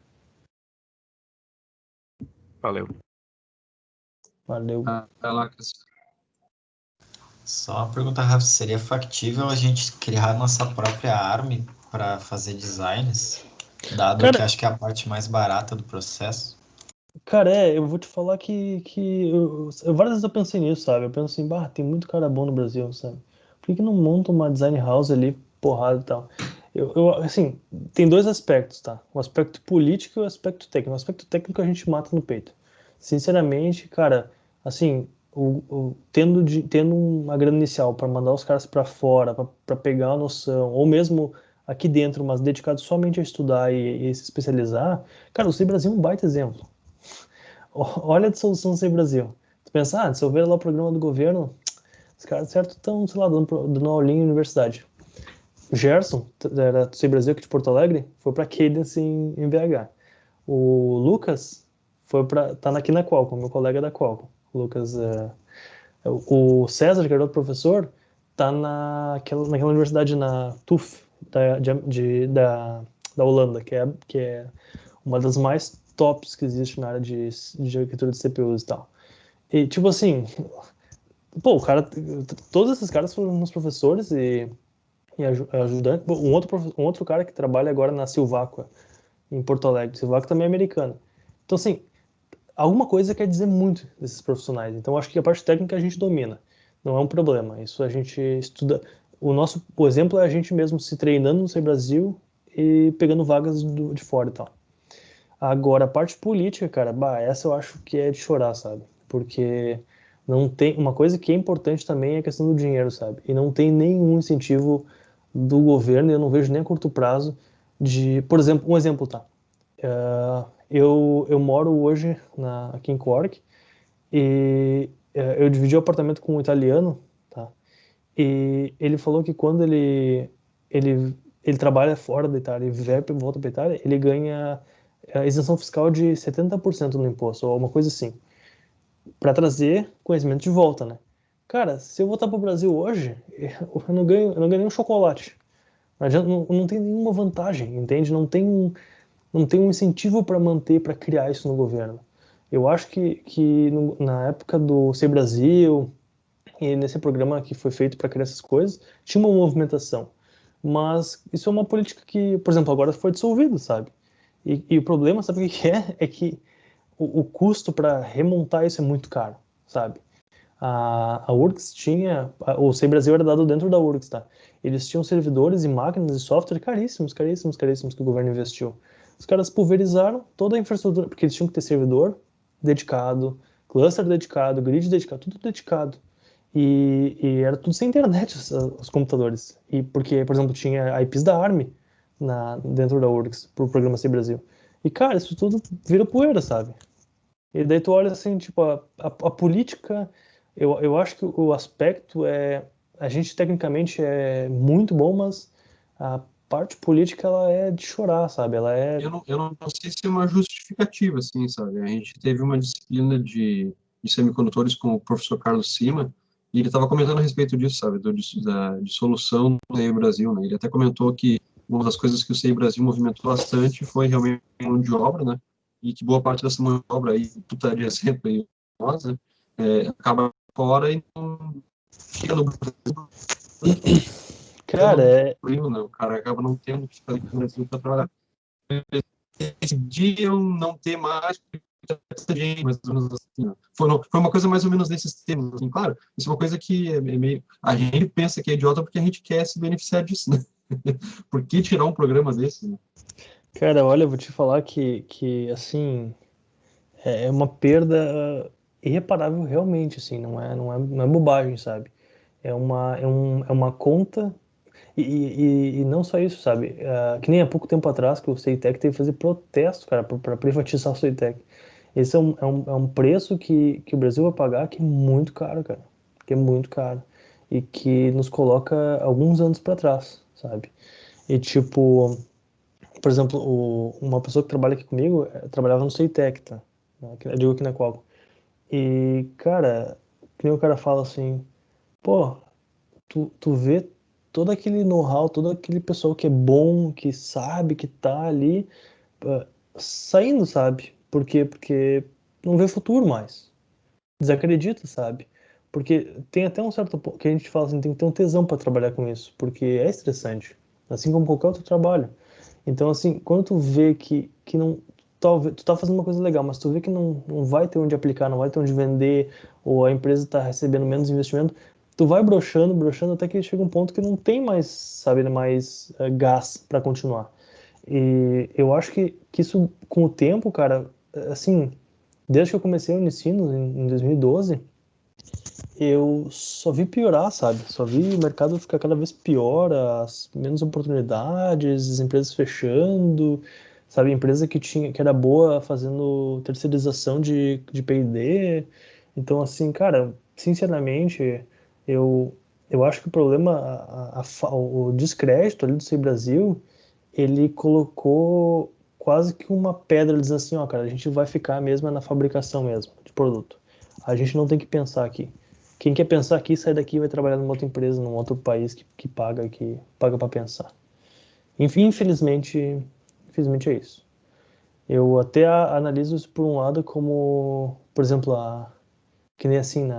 F: Valeu.
A: Valeu.
D: Vai lá, Cássio.
C: Só uma pergunta rápida, seria factível a gente criar nossa própria ARM para fazer designs, dado que
A: Cara,
C: acho que é a parte mais barata do processo?
A: cara, eu vou te falar que várias vezes eu pensei nisso, sabe? Eu penso assim, tem muito cara bom no Brasil, sabe? Por que não monta uma design house ali, porrada e tal? Assim, tem dois aspectos, tá? O aspecto político e o aspecto técnico. O aspecto técnico a gente mata no peito. Sinceramente, cara, assim, tendo uma grana inicial para mandar os caras para fora, para pegar a noção, ou mesmo aqui dentro, mas dedicado somente a estudar e se especializar, cara, o Brasil é um baita exemplo. Olha a dissolução do Sem Brasil. Tu pensa, dissolver lá o programa do governo, os caras, certo, estão, sei lá, dando aulinha em universidade. O Gerson, era do Sem Brasil, aqui de Porto Alegre, foi pra Cadence em BH. O Lucas tá aqui na Qualcomm, meu colega da Qualcomm. O Lucas, o César, que era outro professor, tá naquela universidade na TUF, da Holanda, que é uma das mais tops que existe na área de arquitetura de CPUs e tal. E, tipo assim, pô, o cara, todos esses caras foram meus professores e ajudantes. Pô, um outro cara que trabalha agora na Silvacqua, em Porto Alegre. Silvacqua também é americana. Então, assim, alguma coisa quer dizer muito desses profissionais. Então, acho que a parte técnica a gente domina. Não é um problema. Isso a gente estuda. O exemplo é a gente mesmo se treinando no Sei Brasil e pegando vagas de fora e tal. Agora, a parte política, cara, essa eu acho que é de chorar, sabe? Porque não tem. Uma coisa que é importante também é a questão do dinheiro, sabe? E não tem nenhum incentivo do governo, eu não vejo nem a curto prazo, por exemplo, um exemplo, tá? Eu moro hoje aqui em Cork e eu dividi o apartamento com um italiano, tá? E ele falou que quando ele ele trabalha fora da Itália e volta para a Itália, ele ganha a isenção fiscal de 70% no imposto, ou uma coisa assim, para trazer conhecimento de volta, né? Cara, se eu voltar para o Brasil hoje, eu não ganho nenhum chocolate. Não adianta, não tem nenhuma vantagem, entende? Não tem um incentivo para manter, para criar isso no governo. Eu acho que na época do Sei Brasil e nesse programa que foi feito para criar essas coisas, tinha uma movimentação. Mas isso é uma política que, por exemplo, agora foi dissolvido, sabe? E o problema, sabe o que é? É que o custo para remontar isso é muito caro, sabe? A URGS tinha, o Sei Brasil era dado dentro da URGS, tá? Eles tinham servidores e máquinas e software caríssimos que o governo investiu. Os caras pulverizaram toda a infraestrutura, porque eles tinham que ter servidor dedicado, cluster dedicado, grid dedicado, tudo dedicado. E era tudo sem internet, os computadores. E porque, por exemplo, tinha IPs da ARM dentro da URGS, pro programa Sei Brasil. E, cara, isso tudo vira poeira, sabe? E daí tu olha assim, tipo, a política, eu acho que o aspecto a gente tecnicamente é muito bom, mas a parte política, ela é de chorar, sabe? Ela é...
D: Eu não sei se é uma justificativa, assim, sabe? A gente teve uma disciplina de semicondutores com o professor Carlos Cima, e ele estava comentando a respeito disso, sabe? Da dissolução do CEI Brasil, né? Ele até comentou que uma das coisas que o CEI Brasil movimentou bastante foi realmente a mão de obra, né? E que boa parte dessa mão de obra aí, tu tá de exemplo aí, nós, né? Acaba fora e não fica no Brasil.
A: Cara,
D: Não, o cara acaba não tendo que fazer no Brasil para trabalhar. Decidiam não ter mais gente, mais ou menos assim. Foi uma coisa mais ou menos nesses termos. Assim, claro, isso é uma coisa que é meio... A gente pensa que é idiota porque a gente quer se beneficiar disso, né? Por que tirar um programa desse, né?
A: cara, olha, eu vou te falar que assim, é uma perda irreparável realmente, assim, não é bobagem, sabe? É uma conta. E não só isso, sabe? Que nem há pouco tempo atrás que o Ceitec teve que fazer protesto, cara, para privatizar o Ceitec. Esse é um preço que o Brasil vai pagar que é muito caro, cara. Que é muito caro. E que nos coloca alguns anos para trás, sabe? E tipo, por exemplo, uma pessoa que trabalha aqui comigo trabalhava no Ceitec, tá? Eu digo aqui na Qualcomm. E, cara, que nem o cara fala assim, pô, tu vê todo aquele know-how, todo aquele pessoal que é bom, que sabe, que tá ali, uh, saindo, sabe? Por quê? Porque não vê futuro mais. Desacredita, sabe? Porque tem até um certo ponto que a gente fala assim, tem que ter um tesão para trabalhar com isso, porque é estressante, assim como qualquer outro trabalho. Então, assim, quando tu vê que não, talvez tu tá fazendo uma coisa legal, mas tu vê que não vai ter onde aplicar, não vai ter onde vender, ou a empresa tá recebendo menos investimento, tu vai broxando, broxando, até que chega um ponto que não tem mais, sabe, mais gás para continuar. E eu acho que isso, com o tempo, cara, assim, desde que eu comecei o Unicinos, em 2012, eu só vi piorar, sabe? Só vi o mercado ficar cada vez pior, menos oportunidades, as empresas fechando, sabe? Empresa que era boa fazendo terceirização de P&D. Então, assim, cara, sinceramente, eu acho que o problema, o descrédito ali do Sei Brasil, ele colocou quase que uma pedra, dizendo assim, ó, cara, a gente vai ficar mesmo na fabricação mesmo, de produto. A gente não tem que pensar aqui. Quem quer pensar aqui, sai daqui e vai trabalhar numa outra empresa, num outro país que paga para pensar. Enfim, infelizmente é isso. Eu até analiso isso por um lado como, por exemplo, que nem assim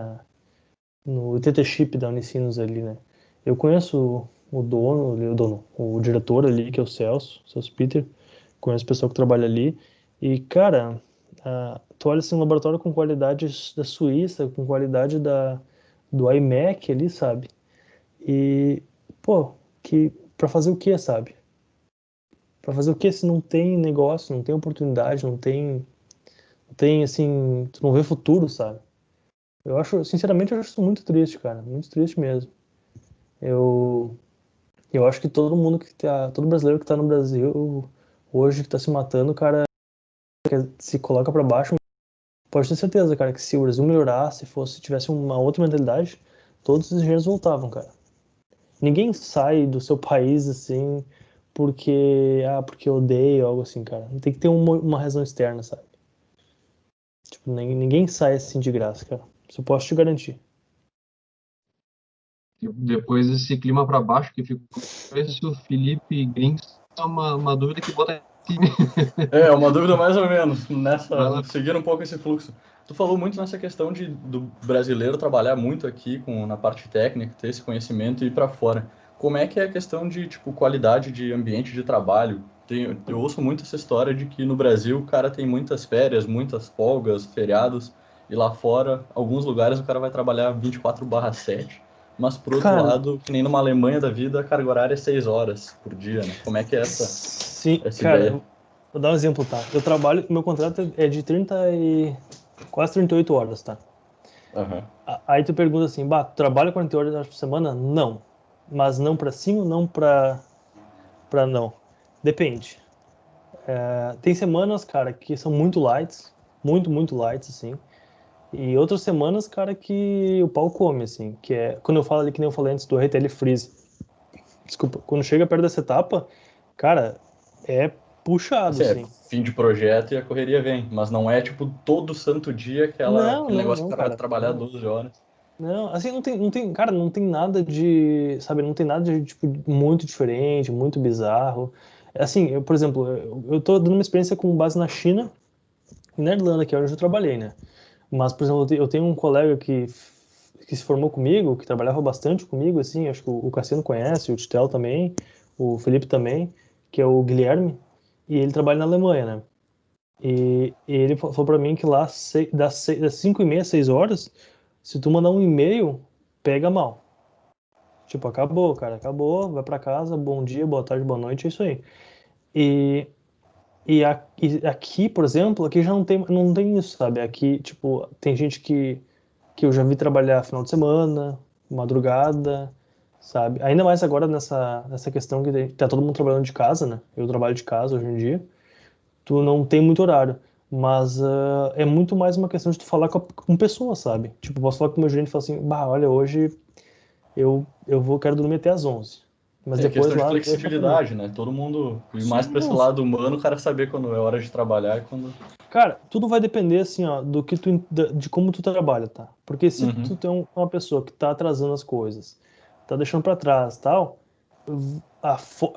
A: no ITT Chip da Unicinos ali, né? Eu conheço o diretor ali, que é o Celso Peter, conheço o pessoal que trabalha ali, e, cara, tu olha assim, um laboratório com qualidade da Suíça, com qualidade do iMac ali, sabe? E, pô, pra fazer o quê, sabe? Pra fazer o quê se não tem negócio, não tem oportunidade, não tem, assim, tu não vê futuro, sabe? Sinceramente, eu acho isso muito triste, cara, muito triste mesmo. Eu, eu acho que todo brasileiro que tá no Brasil hoje, que tá se matando, cara, se coloca pra baixo. Pode ter certeza, cara, que se o Brasil melhorasse, tivesse uma outra mentalidade, todos os engenheiros voltavam, cara. Ninguém sai do seu país assim porque eu odeio, algo assim, cara. Tem que ter uma razão externa, sabe? Tipo, ninguém sai assim de graça, cara. Isso eu posso te garantir.
D: Depois desse clima para baixo que ficou, esse o Felipe Grins é uma dúvida que bota aqui.
B: É, uma dúvida mais ou menos, seguindo um pouco esse fluxo. Tu falou muito nessa questão do brasileiro trabalhar muito aqui na parte técnica, ter esse conhecimento e ir para fora. Como é que é a questão de, tipo, qualidade de ambiente de trabalho? Eu ouço muito essa história de que no Brasil o cara tem muitas férias, muitas folgas, feriados, e lá fora, alguns lugares o cara vai trabalhar 24/7, mas por outro
A: Cara,
B: lado, que nem numa Alemanha da vida, a carga horária é 6 horas por dia, né? Como é que é
A: sim,
B: essa
A: cara,
B: ideia?
A: vou dar um exemplo, tá? Meu contrato é de quase 38 horas, tá?
B: Aham.
A: Aí tu pergunta assim, tu trabalha 48 horas por semana? Não. Mas não pra sim ou não pra não? Depende. Tem semanas, cara, que são muito lights, muito lights, assim. E outras semanas, cara, que o pau come, assim. Que é, quando eu falo ali, que nem eu falei antes do RTL Freeze. Desculpa, quando chega perto dessa etapa, cara, é puxado,
B: Assim, é
A: assim.
B: fim de projeto e a correria vem, mas não é tipo todo santo dia
A: Não,
B: aquele
A: não,
B: negócio que
A: não,
B: o cara vai
A: cara.
B: trabalhar
A: Não.
B: 12 horas.
A: Não, assim, cara, não tem nada de, sabe, não tem nada de, tipo, muito diferente, muito bizarro. Assim, por exemplo, eu tô dando uma experiência com base na China e na Irlanda, que é onde eu trabalhei, né? Mas, por exemplo, eu tenho um colega que se formou comigo, que trabalhava bastante comigo, assim, acho que o Cassiano conhece, o Titel também, o Felipe também, que é o Guilherme, e ele trabalha na Alemanha, né? E ele falou pra mim que lá, das 5:30, 6 horas, se tu mandar um e-mail, pega mal. Tipo, acabou, cara, acabou, vai pra casa, bom dia, boa tarde, boa noite, é isso aí. E, e aqui, por exemplo, aqui já não tem isso, sabe? Aqui, tipo, tem gente que eu já vi trabalhar final de semana, madrugada, sabe? Ainda mais agora nessa questão que tá todo mundo trabalhando de casa, né? Eu trabalho de casa hoje em dia. Tu não tem muito horário, mas é muito mais uma questão de tu falar com pessoas, sabe? Tipo, eu posso falar com o meu gerente e falar assim, olha, hoje quero dormir até às 11. Mas
B: Sim, é
A: depois
B: questão de
A: lá deixa pra mim.
B: flexibilidade, né? Todo mundo ir mais
A: Sim,
B: para esse
A: não.
B: lado humano, o cara saber quando é hora de trabalhar e quando.
A: Cara, tudo vai depender, assim, ó, de como tu trabalha, tá? Porque se
B: Uhum.
A: tu tem uma pessoa que tá atrasando as coisas, tá deixando pra trás, tal,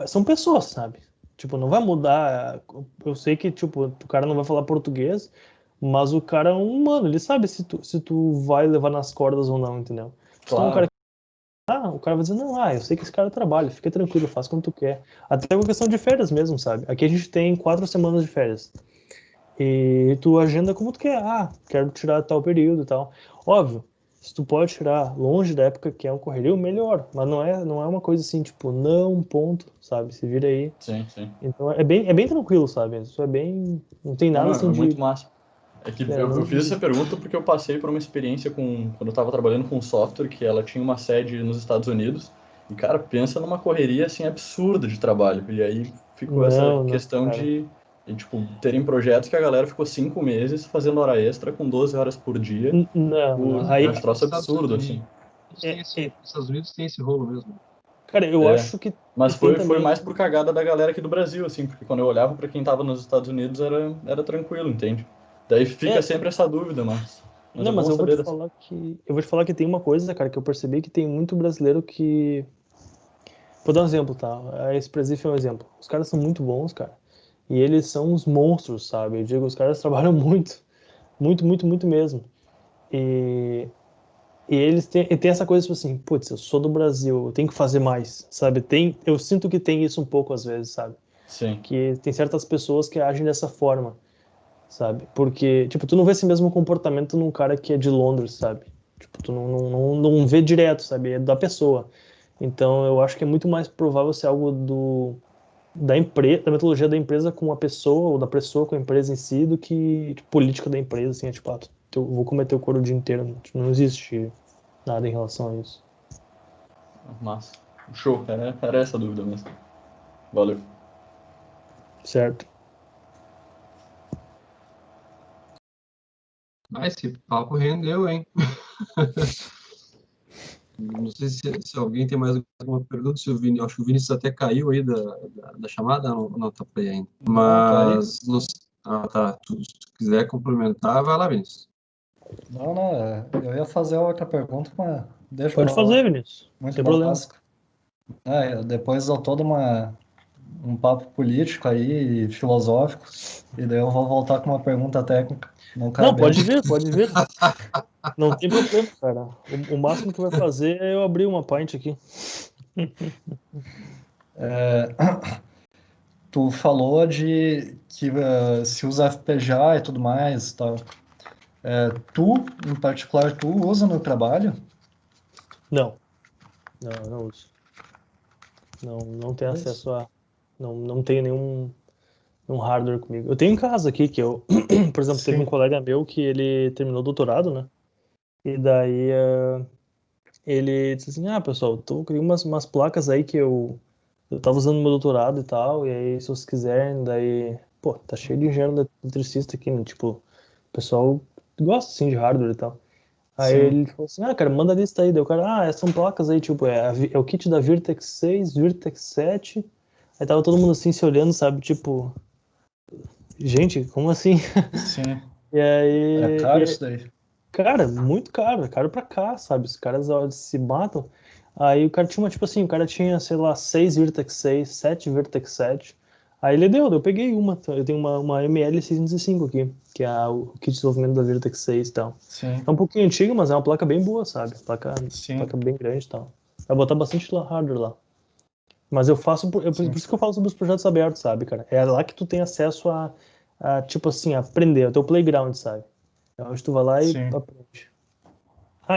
A: são pessoas, sabe? Tipo, não vai mudar. Eu sei que, tipo, o cara não vai falar português, mas o cara é um humano, ele sabe se tu vai levar nas cordas ou não, entendeu? Se tu é um cara
B: Claro.
A: o cara vai dizer, não, eu sei que esse cara trabalha, fica tranquilo, faz quando tu quer. Até uma questão de férias mesmo, sabe? Aqui a gente tem 4 semanas de férias. E tu agenda como tu quer. Quero tirar tal período e tal. Óbvio, se tu pode tirar longe da época que é um correrio, melhor. Mas não é uma coisa assim, tipo, não, ponto, sabe? Se vira aí.
B: Sim, sim.
A: Então é bem tranquilo, sabe? Isso é bem. Não tem
B: Não,
A: nada
B: não,
A: assim
B: é
A: de.
B: muito massa. É que eu
A: Não,
B: fiz essa pergunta porque eu passei por uma experiência quando eu estava trabalhando com um software que ela tinha uma sede nos Estados Unidos. E, cara, pensa numa correria, assim, absurda de trabalho. E aí ficou essa
A: não,
B: questão
A: cara.
B: tipo, terem projetos que a galera ficou 5 meses fazendo hora extra com 12 horas por dia
A: Não,
B: por
A: não.
B: um
A: Aí,
B: troço absurdo, assim.
A: é, é,
D: Estados Unidos tem esse rolo mesmo.
A: cara, eu
B: É.
A: acho que
B: Mas
A: tem
B: foi
A: também.
B: mais por cagada da galera aqui do Brasil, assim, porque quando eu olhava para quem tava nos Estados Unidos era tranquilo, entende? Daí fica
A: É,
B: sempre essa dúvida, mas é
A: não, mas
B: bom
A: eu vou te
B: saber dessa.
A: falar que tem uma coisa, cara, que eu percebi que tem muito brasileiro que. Vou dar um exemplo, tá? A Expressif é um exemplo. Os caras são muito bons, cara. E eles são uns monstros, sabe? Eu digo, os caras trabalham muito. Muito, muito, muito mesmo. E, e eles têm essa coisa, tipo assim, putz, eu sou do Brasil, eu tenho que fazer mais, sabe? Eu sinto que tem isso um pouco às vezes, sabe?
B: Sim.
A: Que tem certas pessoas que agem dessa forma, sabe? Porque, tipo, tu não vê esse mesmo comportamento num cara que é de Londres, sabe? Tipo, tu não vê direto, sabe? É da pessoa. Então, eu acho que é muito mais provável ser algo da metodologia da empresa com a pessoa, ou da pessoa com a empresa em si, do que tipo, política da empresa, assim, é tipo, eu vou comer teu couro o dia inteiro. Tipo, não existe nada em relação a isso.
B: Massa. Show, era essa a dúvida mesmo. Valeu.
A: Certo?
D: Esse papo rendeu, hein? Não sei se alguém tem mais alguma pergunta, se o Vini, acho que o Vinícius até caiu aí da chamada, não tá por aí ainda. Mas, tá, se tu quiser complementar, vai lá, Vinícius.
B: Não, eu ia fazer outra pergunta, mas deixa
A: Pode
B: pra lá.
A: fazer, Vinícius.
B: Muito
A: Sem problema.
B: básico. Depois eu todo um papo político aí, filosófico, e daí eu vou voltar com uma pergunta técnica. Não cai
A: Não,
B: bem.
A: pode vir. Não tem problema, cara. O máximo que vai fazer é eu abrir uma pint aqui.
B: Tu falou de que se usa FPGA e tudo mais, tal. Tu, em particular, tu usa no trabalho?
A: Não uso. Não tenho acesso a... Não tenho nenhum hardware comigo. Eu tenho em casa aqui, que eu... Por exemplo, teve um colega meu que ele terminou o doutorado, né? E daí ele disse assim, pessoal, eu criei umas placas aí que eu tava usando no meu doutorado e tal, e aí se vocês quiserem, daí... Pô, tá cheio de engenheiro eletricista aqui, né? Tipo, o pessoal gosta, assim, de hardware e tal. Aí ele falou assim, cara, manda a lista aí. Daí o cara, são placas aí, tipo, é o kit da Virtex 6, Virtex 7. Aí tava todo mundo assim se olhando, sabe? Tipo, gente, como assim?
B: Sim.
A: E aí.
B: É caro isso daí.
A: Cara, muito caro, é caro pra cá, sabe? Os caras se matam. Aí o cara tinha tipo assim, o cara tinha, sei lá, 6 Virtex 6, 7 Virtex 7. Aí ele eu peguei uma, eu tenho uma ML605 aqui, que é o kit de desenvolvimento da Virtex 6 e tal.
B: Sim.
A: É um pouquinho antiga, mas é uma placa bem boa, sabe? Placa bem grande e tal. Vai botar bastante hardware lá. Mas eu faço, por isso que eu falo sobre os projetos abertos, sabe, cara? É lá que tu tem acesso tipo assim, a aprender, é o teu playground, sabe? É onde tu vai lá e aprende.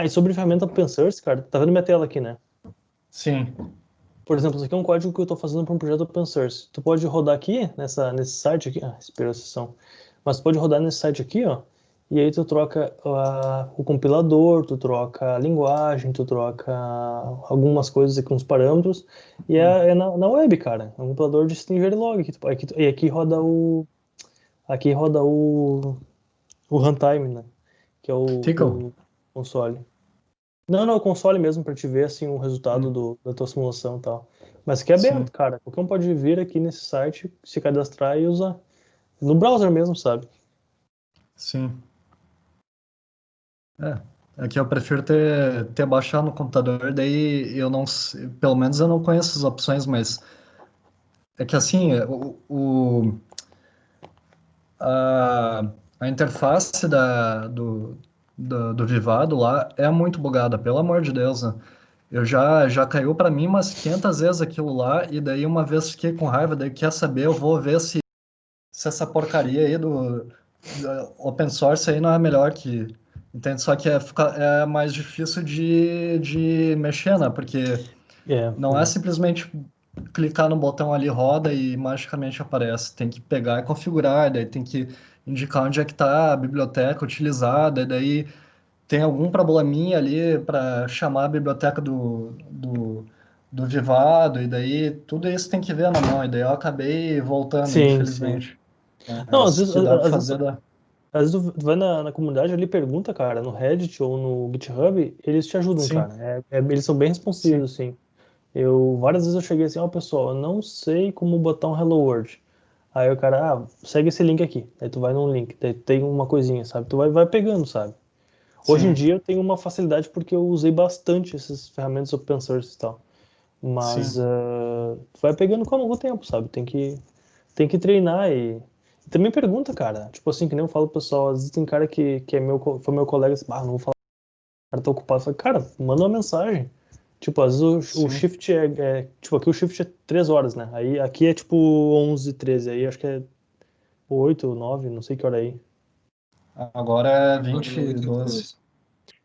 A: E sobre ferramenta open source, cara, tá vendo minha tela aqui, né?
B: Sim.
A: Por exemplo, isso aqui é um código que eu tô fazendo para um projeto open source. Tu pode rodar aqui, nesse site aqui, esperou a sessão. Mas tu pode rodar nesse site aqui, ó, e aí tu troca o compilador, tu troca a linguagem, tu troca algumas coisas aqui, uns parâmetros, e é na web, cara. É um compilador de string Verilog. E aqui roda o runtime, né? Que é o console. Não, o console mesmo, pra te ver, assim, o resultado da tua simulação e tal. Mas que é aberto, cara. Qualquer um pode vir aqui nesse site, se cadastrar e usar. No browser mesmo, sabe?
B: Sim. É que eu prefiro ter baixado no computador, daí eu não, pelo menos eu não conheço as opções, mas é que assim, a interface do Vivado lá é muito bugada, pelo amor de Deus, né? Já caiu para mim umas 500 vezes aquilo lá, e daí uma vez fiquei com raiva, daí quer saber, eu vou ver se essa porcaria aí do open source aí não é melhor que... Entende? Só que é mais difícil de mexer, né? Porque não é simplesmente clicar no botão ali, roda e magicamente aparece. Tem que pegar e configurar, daí tem que indicar onde é que está a biblioteca utilizada, e daí tem algum probleminha ali para chamar a biblioteca do Vivado, e daí tudo isso tem que ver na mão, e daí eu acabei voltando,
A: Sim, sim.
B: infelizmente.
A: Não,
B: Mas se dá para fazer, dá.
A: Às vezes tu vai na comunidade ali e pergunta, cara, no Reddit ou no GitHub, eles te ajudam,
B: Sim.
A: cara. Eles são bem responsivos, assim. Várias vezes eu cheguei assim, pessoal, eu não sei como botar um Hello World. Aí o cara, segue esse link aqui. Aí tu vai num link, daí tem uma coisinha, sabe? Tu vai pegando, sabe? Hoje em dia eu tenho uma facilidade porque eu usei bastante essas ferramentas open source e tal. Mas tu vai pegando com o tempo, sabe? Tem que treinar e também pergunta, cara. Tipo assim, que nem eu falo pro pessoal, às vezes tem cara que foi meu colega, assim, não vou falar, o cara tá ocupado. Eu falo, cara, manda uma mensagem. Tipo, às vezes o shift tipo, aqui o shift é 3 horas, né? Aí aqui é tipo 11, 13, aí acho que é 8, 9, não sei que hora aí.
B: Agora é 20, 12.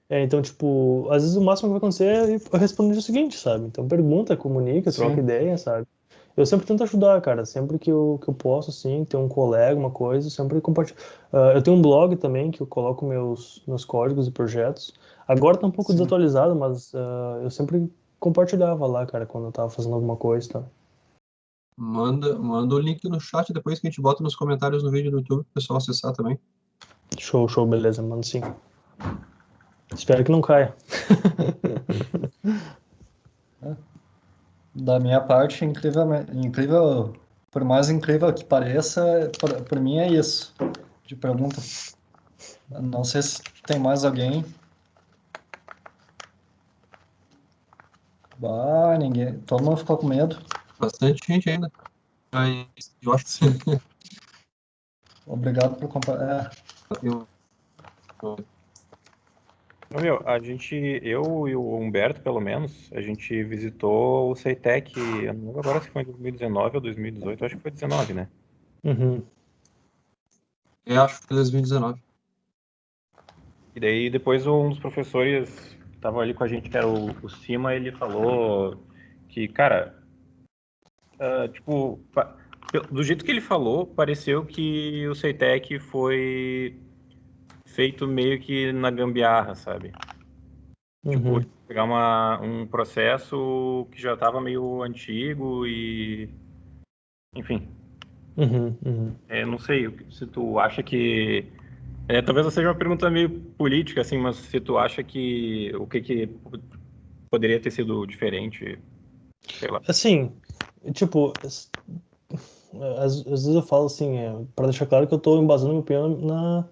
A: Então, tipo, às vezes o máximo que vai acontecer é eu responder o seguinte, sabe? Então pergunta, comunica, troca ideia, sabe? Eu sempre tento ajudar, cara. Sempre que eu posso, assim, ter um colega, uma coisa, eu sempre compartilho. Eu tenho um blog também que eu coloco meus códigos e projetos. Agora tá um pouco desatualizado, mas eu sempre compartilhava lá, cara, quando eu tava fazendo alguma coisa, tá?
D: Manda o link no chat depois que a gente bota nos comentários no vídeo do YouTube pro pessoal acessar também.
A: Show, beleza, mano, sim. Espero que não caia.
B: Da minha parte, incrível, por mais incrível que pareça, por mim é isso. De pergunta. Não sei se tem mais alguém. Bah, ninguém. Todo mundo ficou com medo.
D: Bastante gente ainda. Mas eu acho que sim.
B: Obrigado por compartilhar.
F: Eu e o Humberto, pelo menos, a gente visitou o CEITEC, eu não lembro agora se foi em 2019 ou 2018, acho que foi 19, né?
A: Uhum.
D: Eu acho que foi 2019.
F: E daí depois um dos professores que estava ali com a gente, que era o Cima, ele falou que, cara, tipo, do jeito que ele falou, pareceu que o CEITEC foi feito meio que na gambiarra, sabe? Tipo,
A: Uhum.
F: pegar um processo que já estava meio antigo e... Enfim,
A: Uhum. Uhum.
F: não sei se tu acha que... talvez seja uma pergunta meio política, assim, mas se tu acha que o que poderia ter sido diferente, sei lá.
A: Assim, tipo, às vezes eu falo assim, para deixar claro que eu estou embasando minha opinião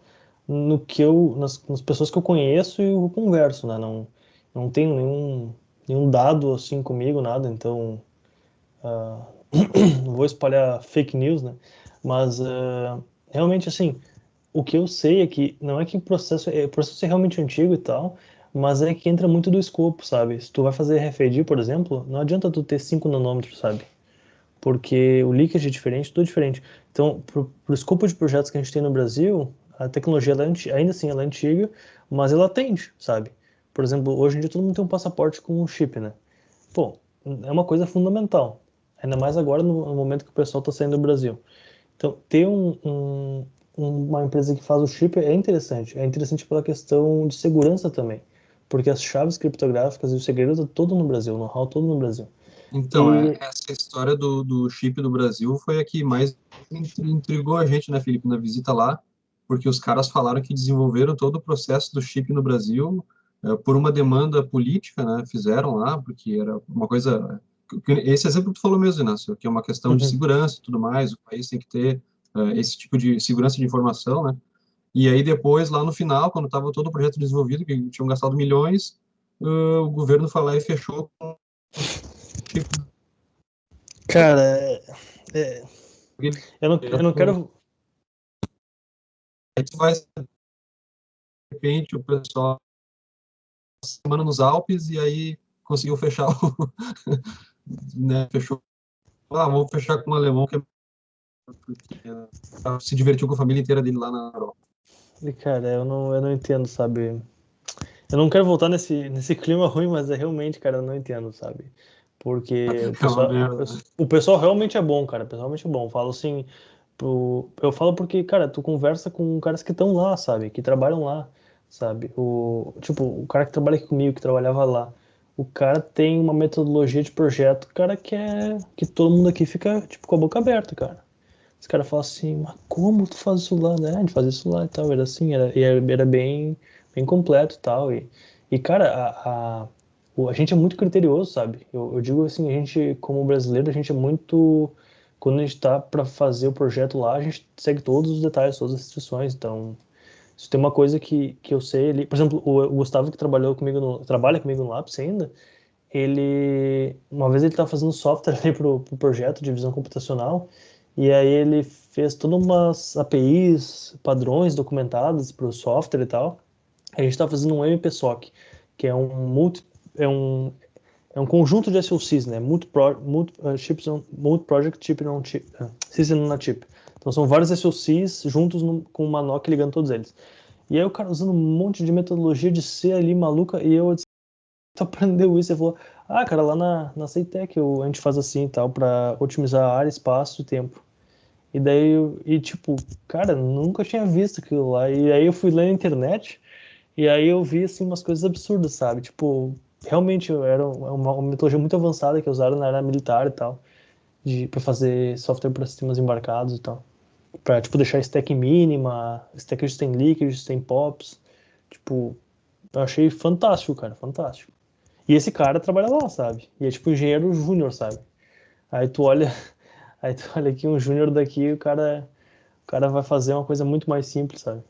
A: no que nas pessoas que eu conheço e eu converso, né? Não tenho nenhum dado assim comigo, nada, então ah, não vou espalhar fake news, né? Mas realmente assim, o que eu sei é que não é que o processo é realmente antigo e tal, mas é que entra muito do escopo, sabe? Se tu vai fazer RFID, por exemplo, não adianta tu ter 5 nanômetros, sabe? Porque o leakage é diferente, tudo diferente. Então, pro escopo de projetos que a gente tem no Brasil, a tecnologia ela ainda assim ela é antiga, mas ela atende, sabe? Por exemplo, hoje em dia todo mundo tem um passaporte com um chip, né? Pô, é uma coisa fundamental. Ainda mais agora no momento que o pessoal está saindo do Brasil. Então, ter uma empresa que faz o chip é interessante. É interessante pela questão de segurança também. Porque as chaves criptográficas e o segredo é todo no Brasil, o know-how todo no Brasil.
D: Então,
A: E
D: essa história do chip do Brasil foi a que mais intrigou a gente, né, Felipe, na visita lá, porque os caras falaram que desenvolveram todo o processo do chip no Brasil por uma demanda política, né, fizeram lá, porque era uma coisa... Esse exemplo que tu falou mesmo, Inácio, que é uma questão de
A: Uhum.
D: segurança e tudo mais, o país tem que ter esse tipo de segurança de informação, né, e aí depois, lá no final, quando estava todo o projeto desenvolvido, que tinham gastado milhões, o governo foi lá e fechou com o chip.
A: Cara, é, eu não quero.
D: Aí tu vai, de repente, o pessoal semana nos Alpes e aí conseguiu fechar o, né, fechou, vamos fechar com o alemão que se divertiu com a família inteira dele lá na Europa.
A: Cara, eu não entendo, sabe? Eu não quero voltar nesse clima ruim, mas realmente, cara, eu não entendo, sabe? Porque o
D: É uma
A: pessoal,
D: merda, né?
A: o pessoal realmente é bom, cara. O pessoal realmente é bom. Eu falo assim, eu falo porque, cara, tu conversa com caras que estão lá, sabe? Que trabalham lá, sabe? Tipo, o cara que trabalha aqui comigo, que trabalhava lá, o cara tem uma metodologia de projeto, cara, que todo mundo aqui fica, tipo, com a boca aberta, cara. Os caras falam assim, mas como tu faz isso lá, né? A gente faz isso lá e tal. Era assim, era bem completo e tal. E cara, a gente é muito criterioso, sabe? Eu digo assim, a gente, como brasileiro, a gente é muito. Quando a gente tá para fazer o projeto lá, a gente segue todos os detalhes, todas as instruções. Então, se tem uma coisa que eu sei ali. Por exemplo, o Gustavo que trabalha comigo no Lápis ainda, uma vez ele estava fazendo software ali pro projeto de visão computacional, e aí ele fez todas umas APIs, padrões documentados para o software e tal. A gente está fazendo um MPSOC, que é um conjunto de SOCs, né? Multi-Project Chip on Chip, System on a Chip. Então são vários SOCs juntos com uma NOC ligando todos eles. E aí o cara usando um monte de metodologia de C ali maluca, e eu tu aprendeu isso? Ele falou, cara, lá na Ceitec a gente faz assim e tal, pra otimizar a área, espaço e tempo. E daí, tipo, cara, nunca tinha visto aquilo lá. E aí eu fui lá na internet, e aí eu vi, assim, umas coisas absurdas, sabe? Tipo, realmente era uma metodologia muito avançada que usaram na área militar e tal, pra fazer software para sistemas embarcados e tal. Pra, tipo, deixar stack mínima, stack sem leakage, sem pops, tipo, Eu achei fantástico, cara, fantástico. E esse cara trabalha lá, sabe? E é tipo engenheiro júnior, sabe? Aí tu olha, aí tu olha aqui um júnior daqui, o cara vai fazer uma coisa muito mais simples, sabe?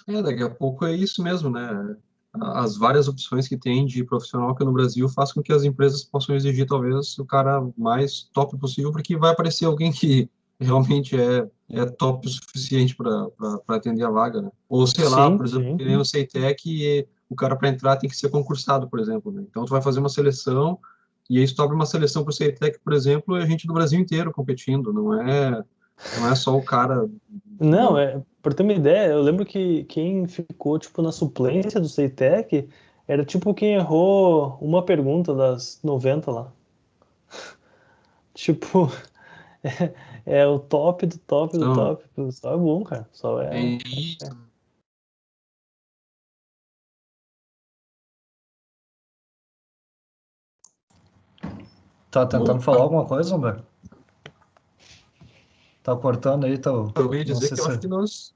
D: Daqui a pouco é isso mesmo, né? As várias opções que tem de profissional aqui no Brasil faz com que as empresas possam exigir, talvez, o cara mais top possível, porque vai aparecer alguém que realmente é top o suficiente para atender a vaga, né? Ou, sei lá,
A: Sim,
D: por exemplo,
A: sim.
D: que nem o CEITEC, o cara para entrar tem que ser concursado, por exemplo, né? Então, tu vai fazer uma seleção, e aí tu abre uma seleção para o CEITEC, por exemplo, e a gente do Brasil inteiro competindo, não é só o cara,
A: Não,
D: entendeu?
A: pra ter uma ideia, eu lembro que quem ficou, tipo, na suplência do CEITEC era, tipo, quem errou uma pergunta das 90 lá. Tipo, é o top do top do
D: Então,
A: top. O pessoal é bom, cara. O pessoal
D: é
A: é...
D: isso.
B: Tá tentando falar alguma coisa, Humberto? Tá cortando aí, tá...
D: Eu ia
B: Não
D: dizer
B: sei
D: que eu
B: se...
D: acho que nós.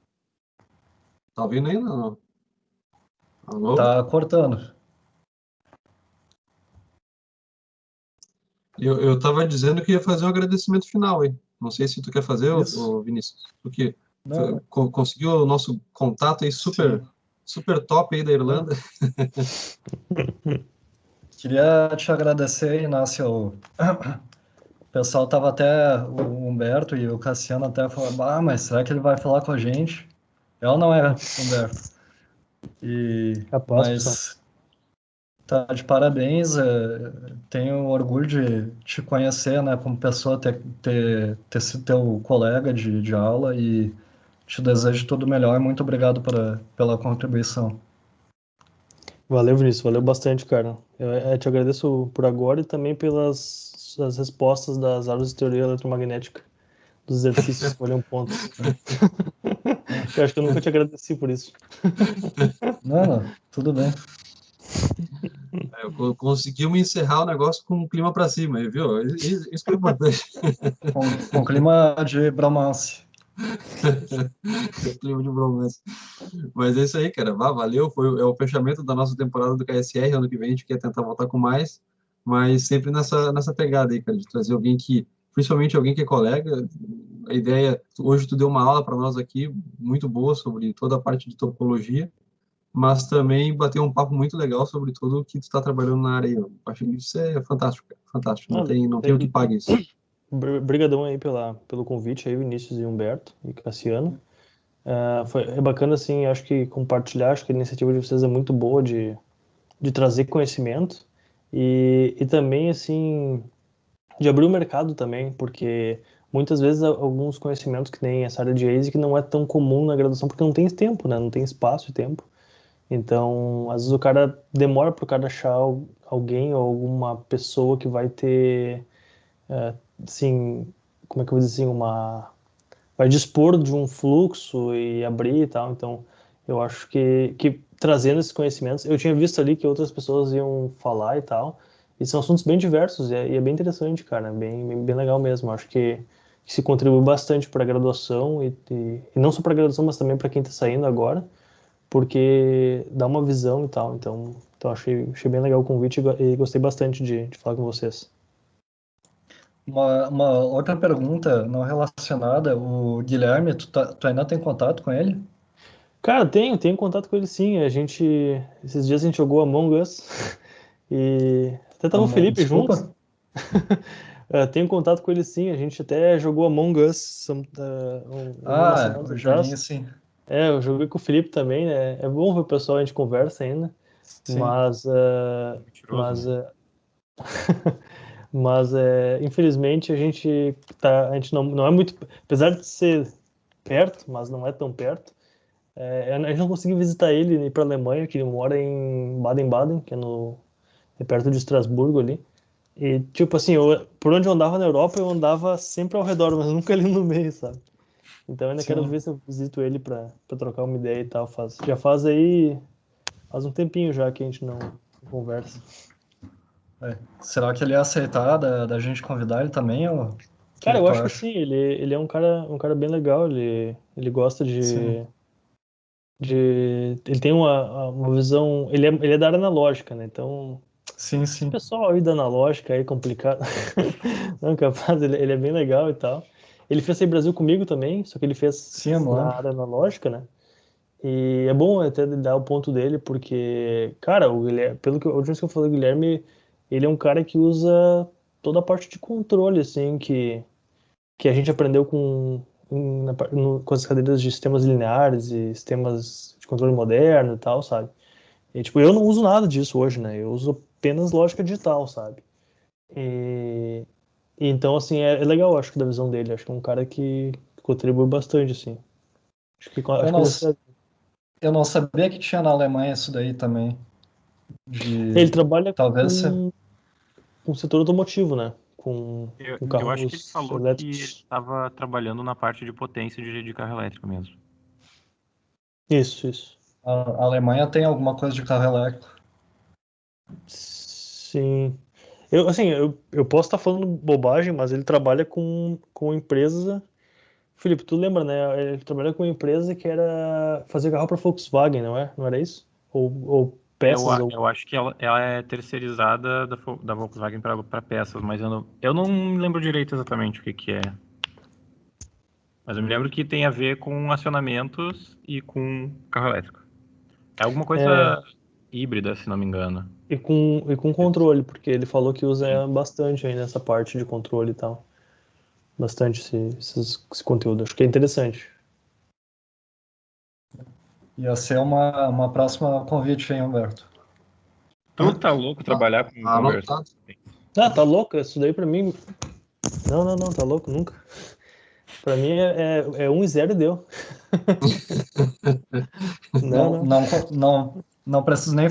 D: Tá ouvindo ainda? Não? Alô?
B: Tá cortando.
D: Eu tava dizendo que ia fazer um agradecimento final, hein? Não sei se tu quer fazer,
B: Isso?
D: Vinícius. Porque
B: Não,
D: conseguiu o nosso contato aí
B: sim.
D: super top aí da
B: Não.
D: Irlanda.
B: Queria te agradecer, Inácio. O pessoal tava até, o Humberto e o Cassiano até falando, mas será que ele vai falar com a gente? Eu não era, Humberto.
A: Capaz, pessoal.
B: Mas tá de parabéns. Tenho orgulho de te conhecer, né, como pessoa, ter sido teu colega de aula e te desejo tudo melhor. Muito obrigado pela contribuição.
A: Valeu, Vinícius. Valeu bastante, cara. Eu te agradeço por agora e também pelas as respostas das aulas de teoria eletromagnética, dos exercícios que valiam pontos. Eu acho que eu nunca te agradeci por isso.
B: Não, tudo bem.
D: Conseguimos encerrar o negócio com o clima para cima, aí, viu? Isso que é importante.
B: Com clima de bromance.
D: Clima de bromance. Mas é isso aí, cara. Valeu. É o fechamento da nossa temporada do KSR. Ano que vem a gente quer tentar voltar com mais, mas sempre nessa pegada aí, cara, de trazer alguém principalmente alguém que é colega. A ideia, hoje tu deu uma aula para nós aqui, muito boa sobre toda a parte de topologia, mas também bater um papo muito legal sobre tudo o que tu está trabalhando na área aí. Eu acho que isso é fantástico, cara. Fantástico. Não tem o que pague isso.
A: Brigadão aí pelo convite aí, Vinícius e Humberto e Cassiano. É bacana, assim, acho que compartilhar, acho que a iniciativa de vocês é muito boa de trazer conhecimento e também, assim, de abrir o mercado também, porque muitas vezes alguns conhecimentos que nem essa área de ASIC não é tão comum na graduação, porque não tem tempo, né? Não tem espaço e tempo. Então, às vezes o cara demora para o cara achar alguém ou alguma pessoa que vai ter, assim, como é que eu vou dizer assim, vai dispor de um fluxo e abrir e tal. Então, eu acho que trazendo esses conhecimentos, eu tinha visto ali que outras pessoas iam falar e tal, e são assuntos bem diversos e é bem interessante, cara, bem legal mesmo. Eu acho que se contribui bastante para a graduação e não só para a graduação, mas também para quem está saindo agora, porque dá uma visão e tal. Então achei bem legal o convite e gostei bastante de falar com vocês.
B: Uma outra pergunta não relacionada, o Guilherme, tu ainda tem contato com ele?
A: Cara, tenho contato com ele sim. Esses dias a gente jogou Among Us e até tava o Felipe junto.
B: Desculpa?
A: Tenho contato com ele sim. A gente até jogou Among Us algumas semanas
B: O joguinho
A: atrás.
B: sim.
A: Eu joguei com o Felipe também, né? É bom ver o pessoal, a gente conversa ainda.
B: Sim.
A: Mas,
F: Mentiroso, né?
A: mas infelizmente a gente não é muito, apesar de ser perto, mas não é tão perto. A gente não conseguiu visitar ele e ir para a Alemanha, que ele mora em Baden-Baden, que é perto de Estrasburgo ali. E, tipo assim, por onde eu andava na Europa, eu andava sempre ao redor, mas nunca ali no meio, sabe? Então eu ainda quero
B: Sim.
A: ver se eu visito ele para trocar uma ideia e tal. Faz um tempinho já que a gente não conversa.
B: Será que ele ia aceitar da gente convidar ele também? Ou...
A: Cara,
B: que
A: eu
B: tu
A: acho que
B: acha?
A: sim, ele é um cara bem legal, ele gosta
B: Sim,
A: ele tem uma visão, ele é da área analógica, né? Então,
B: sim,
A: esse
B: sim.
A: pessoal aí da analógica aí é complicado. Não, capaz, ele é bem legal e tal. Ele fez aí Brasil comigo também, só que ele fez
B: Sim, eu me
A: na
B: lembro.
A: área analógica, né? E é bom até dar o ponto dele, porque, cara, o Guilherme, pelo que a última vez que eu falei, o Guilherme, ele é um cara que usa toda a parte de controle, assim, que a gente aprendeu com as cadeiras de sistemas lineares e sistemas de controle moderno e tal, sabe? E, tipo, eu não uso nada disso hoje, né? Eu uso apenas lógica digital, sabe? E, e então, assim, é legal, acho que, da visão dele. Acho que é um cara que contribui bastante, assim.
B: Eu
A: Acho que
B: não,
A: ele vai ser.
B: eu não sabia que tinha na Alemanha isso daí também.
A: Ele
B: De
A: trabalha
B: talvez ser.
A: com o setor automotivo, né? Com
F: Eu acho que ele
A: carros
F: falou que ele
A: elétricos.
F: estava trabalhando na parte de potência de carro elétrico mesmo.
A: Isso.
B: A Alemanha tem alguma coisa de carro elétrico.
A: Sim. Eu posso estar falando bobagem, mas ele trabalha com empresa. Felipe, tu lembra, né? Ele trabalha com uma empresa que era fazer carro para Volkswagen, não é? Não era isso? Ou peças, ou.
F: Eu acho que ela é terceirizada da Volkswagen para peças, mas eu não me lembro direito exatamente o que que é. Mas eu me lembro que tem a ver com acionamentos e com carro elétrico. É alguma
A: É,
F: coisa híbrida, se não me engano.
A: e com controle, porque ele falou que
F: Sim.
A: usa bastante aí nessa parte de controle e tal. Bastante esse conteúdo. Acho que é interessante.
B: Ia ser uma próxima convite, hein, Humberto?
F: Tu tá louco trabalhar com conversão?
D: Anotado.
A: Ah, tá louco? Isso daí pra mim. Não, tá louco, nunca. Pra mim é 1 e 0 e deu. Não,
B: Não,
A: não.
B: não, não preciso nem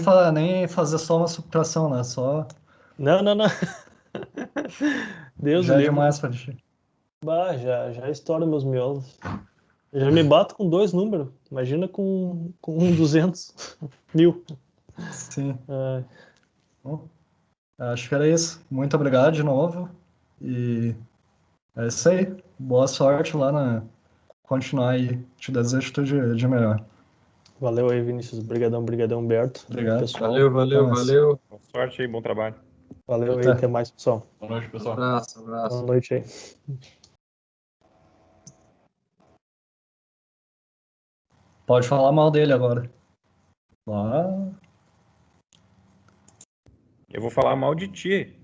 B: fazer só uma subtração, né? Só
A: Não. Deus o
B: já é
A: livre.
B: demais pra ti.
A: Bah, já estouro meus miolos. Eu já me bato com 2 números. Imagina com 200 mil.
B: Sim.
A: Ah,
B: Bom, acho que era isso. Muito obrigado de novo. E é isso aí. Boa sorte lá na. Continuar aí. Te desejo tudo de melhor.
A: valeu aí, Vinícius. Brigadão, Humberto.
B: Obrigado.
A: Pessoal,
B: Até mais.
D: Valeu.
F: Boa sorte aí, bom trabalho.
A: valeu aí.
B: Até.
A: Até mais, pessoal.
C: Boa noite, pessoal.
A: Boa
D: Abraço.
A: noite aí.
B: Pode falar mal dele agora. Ah,
F: Eu vou falar mal de ti.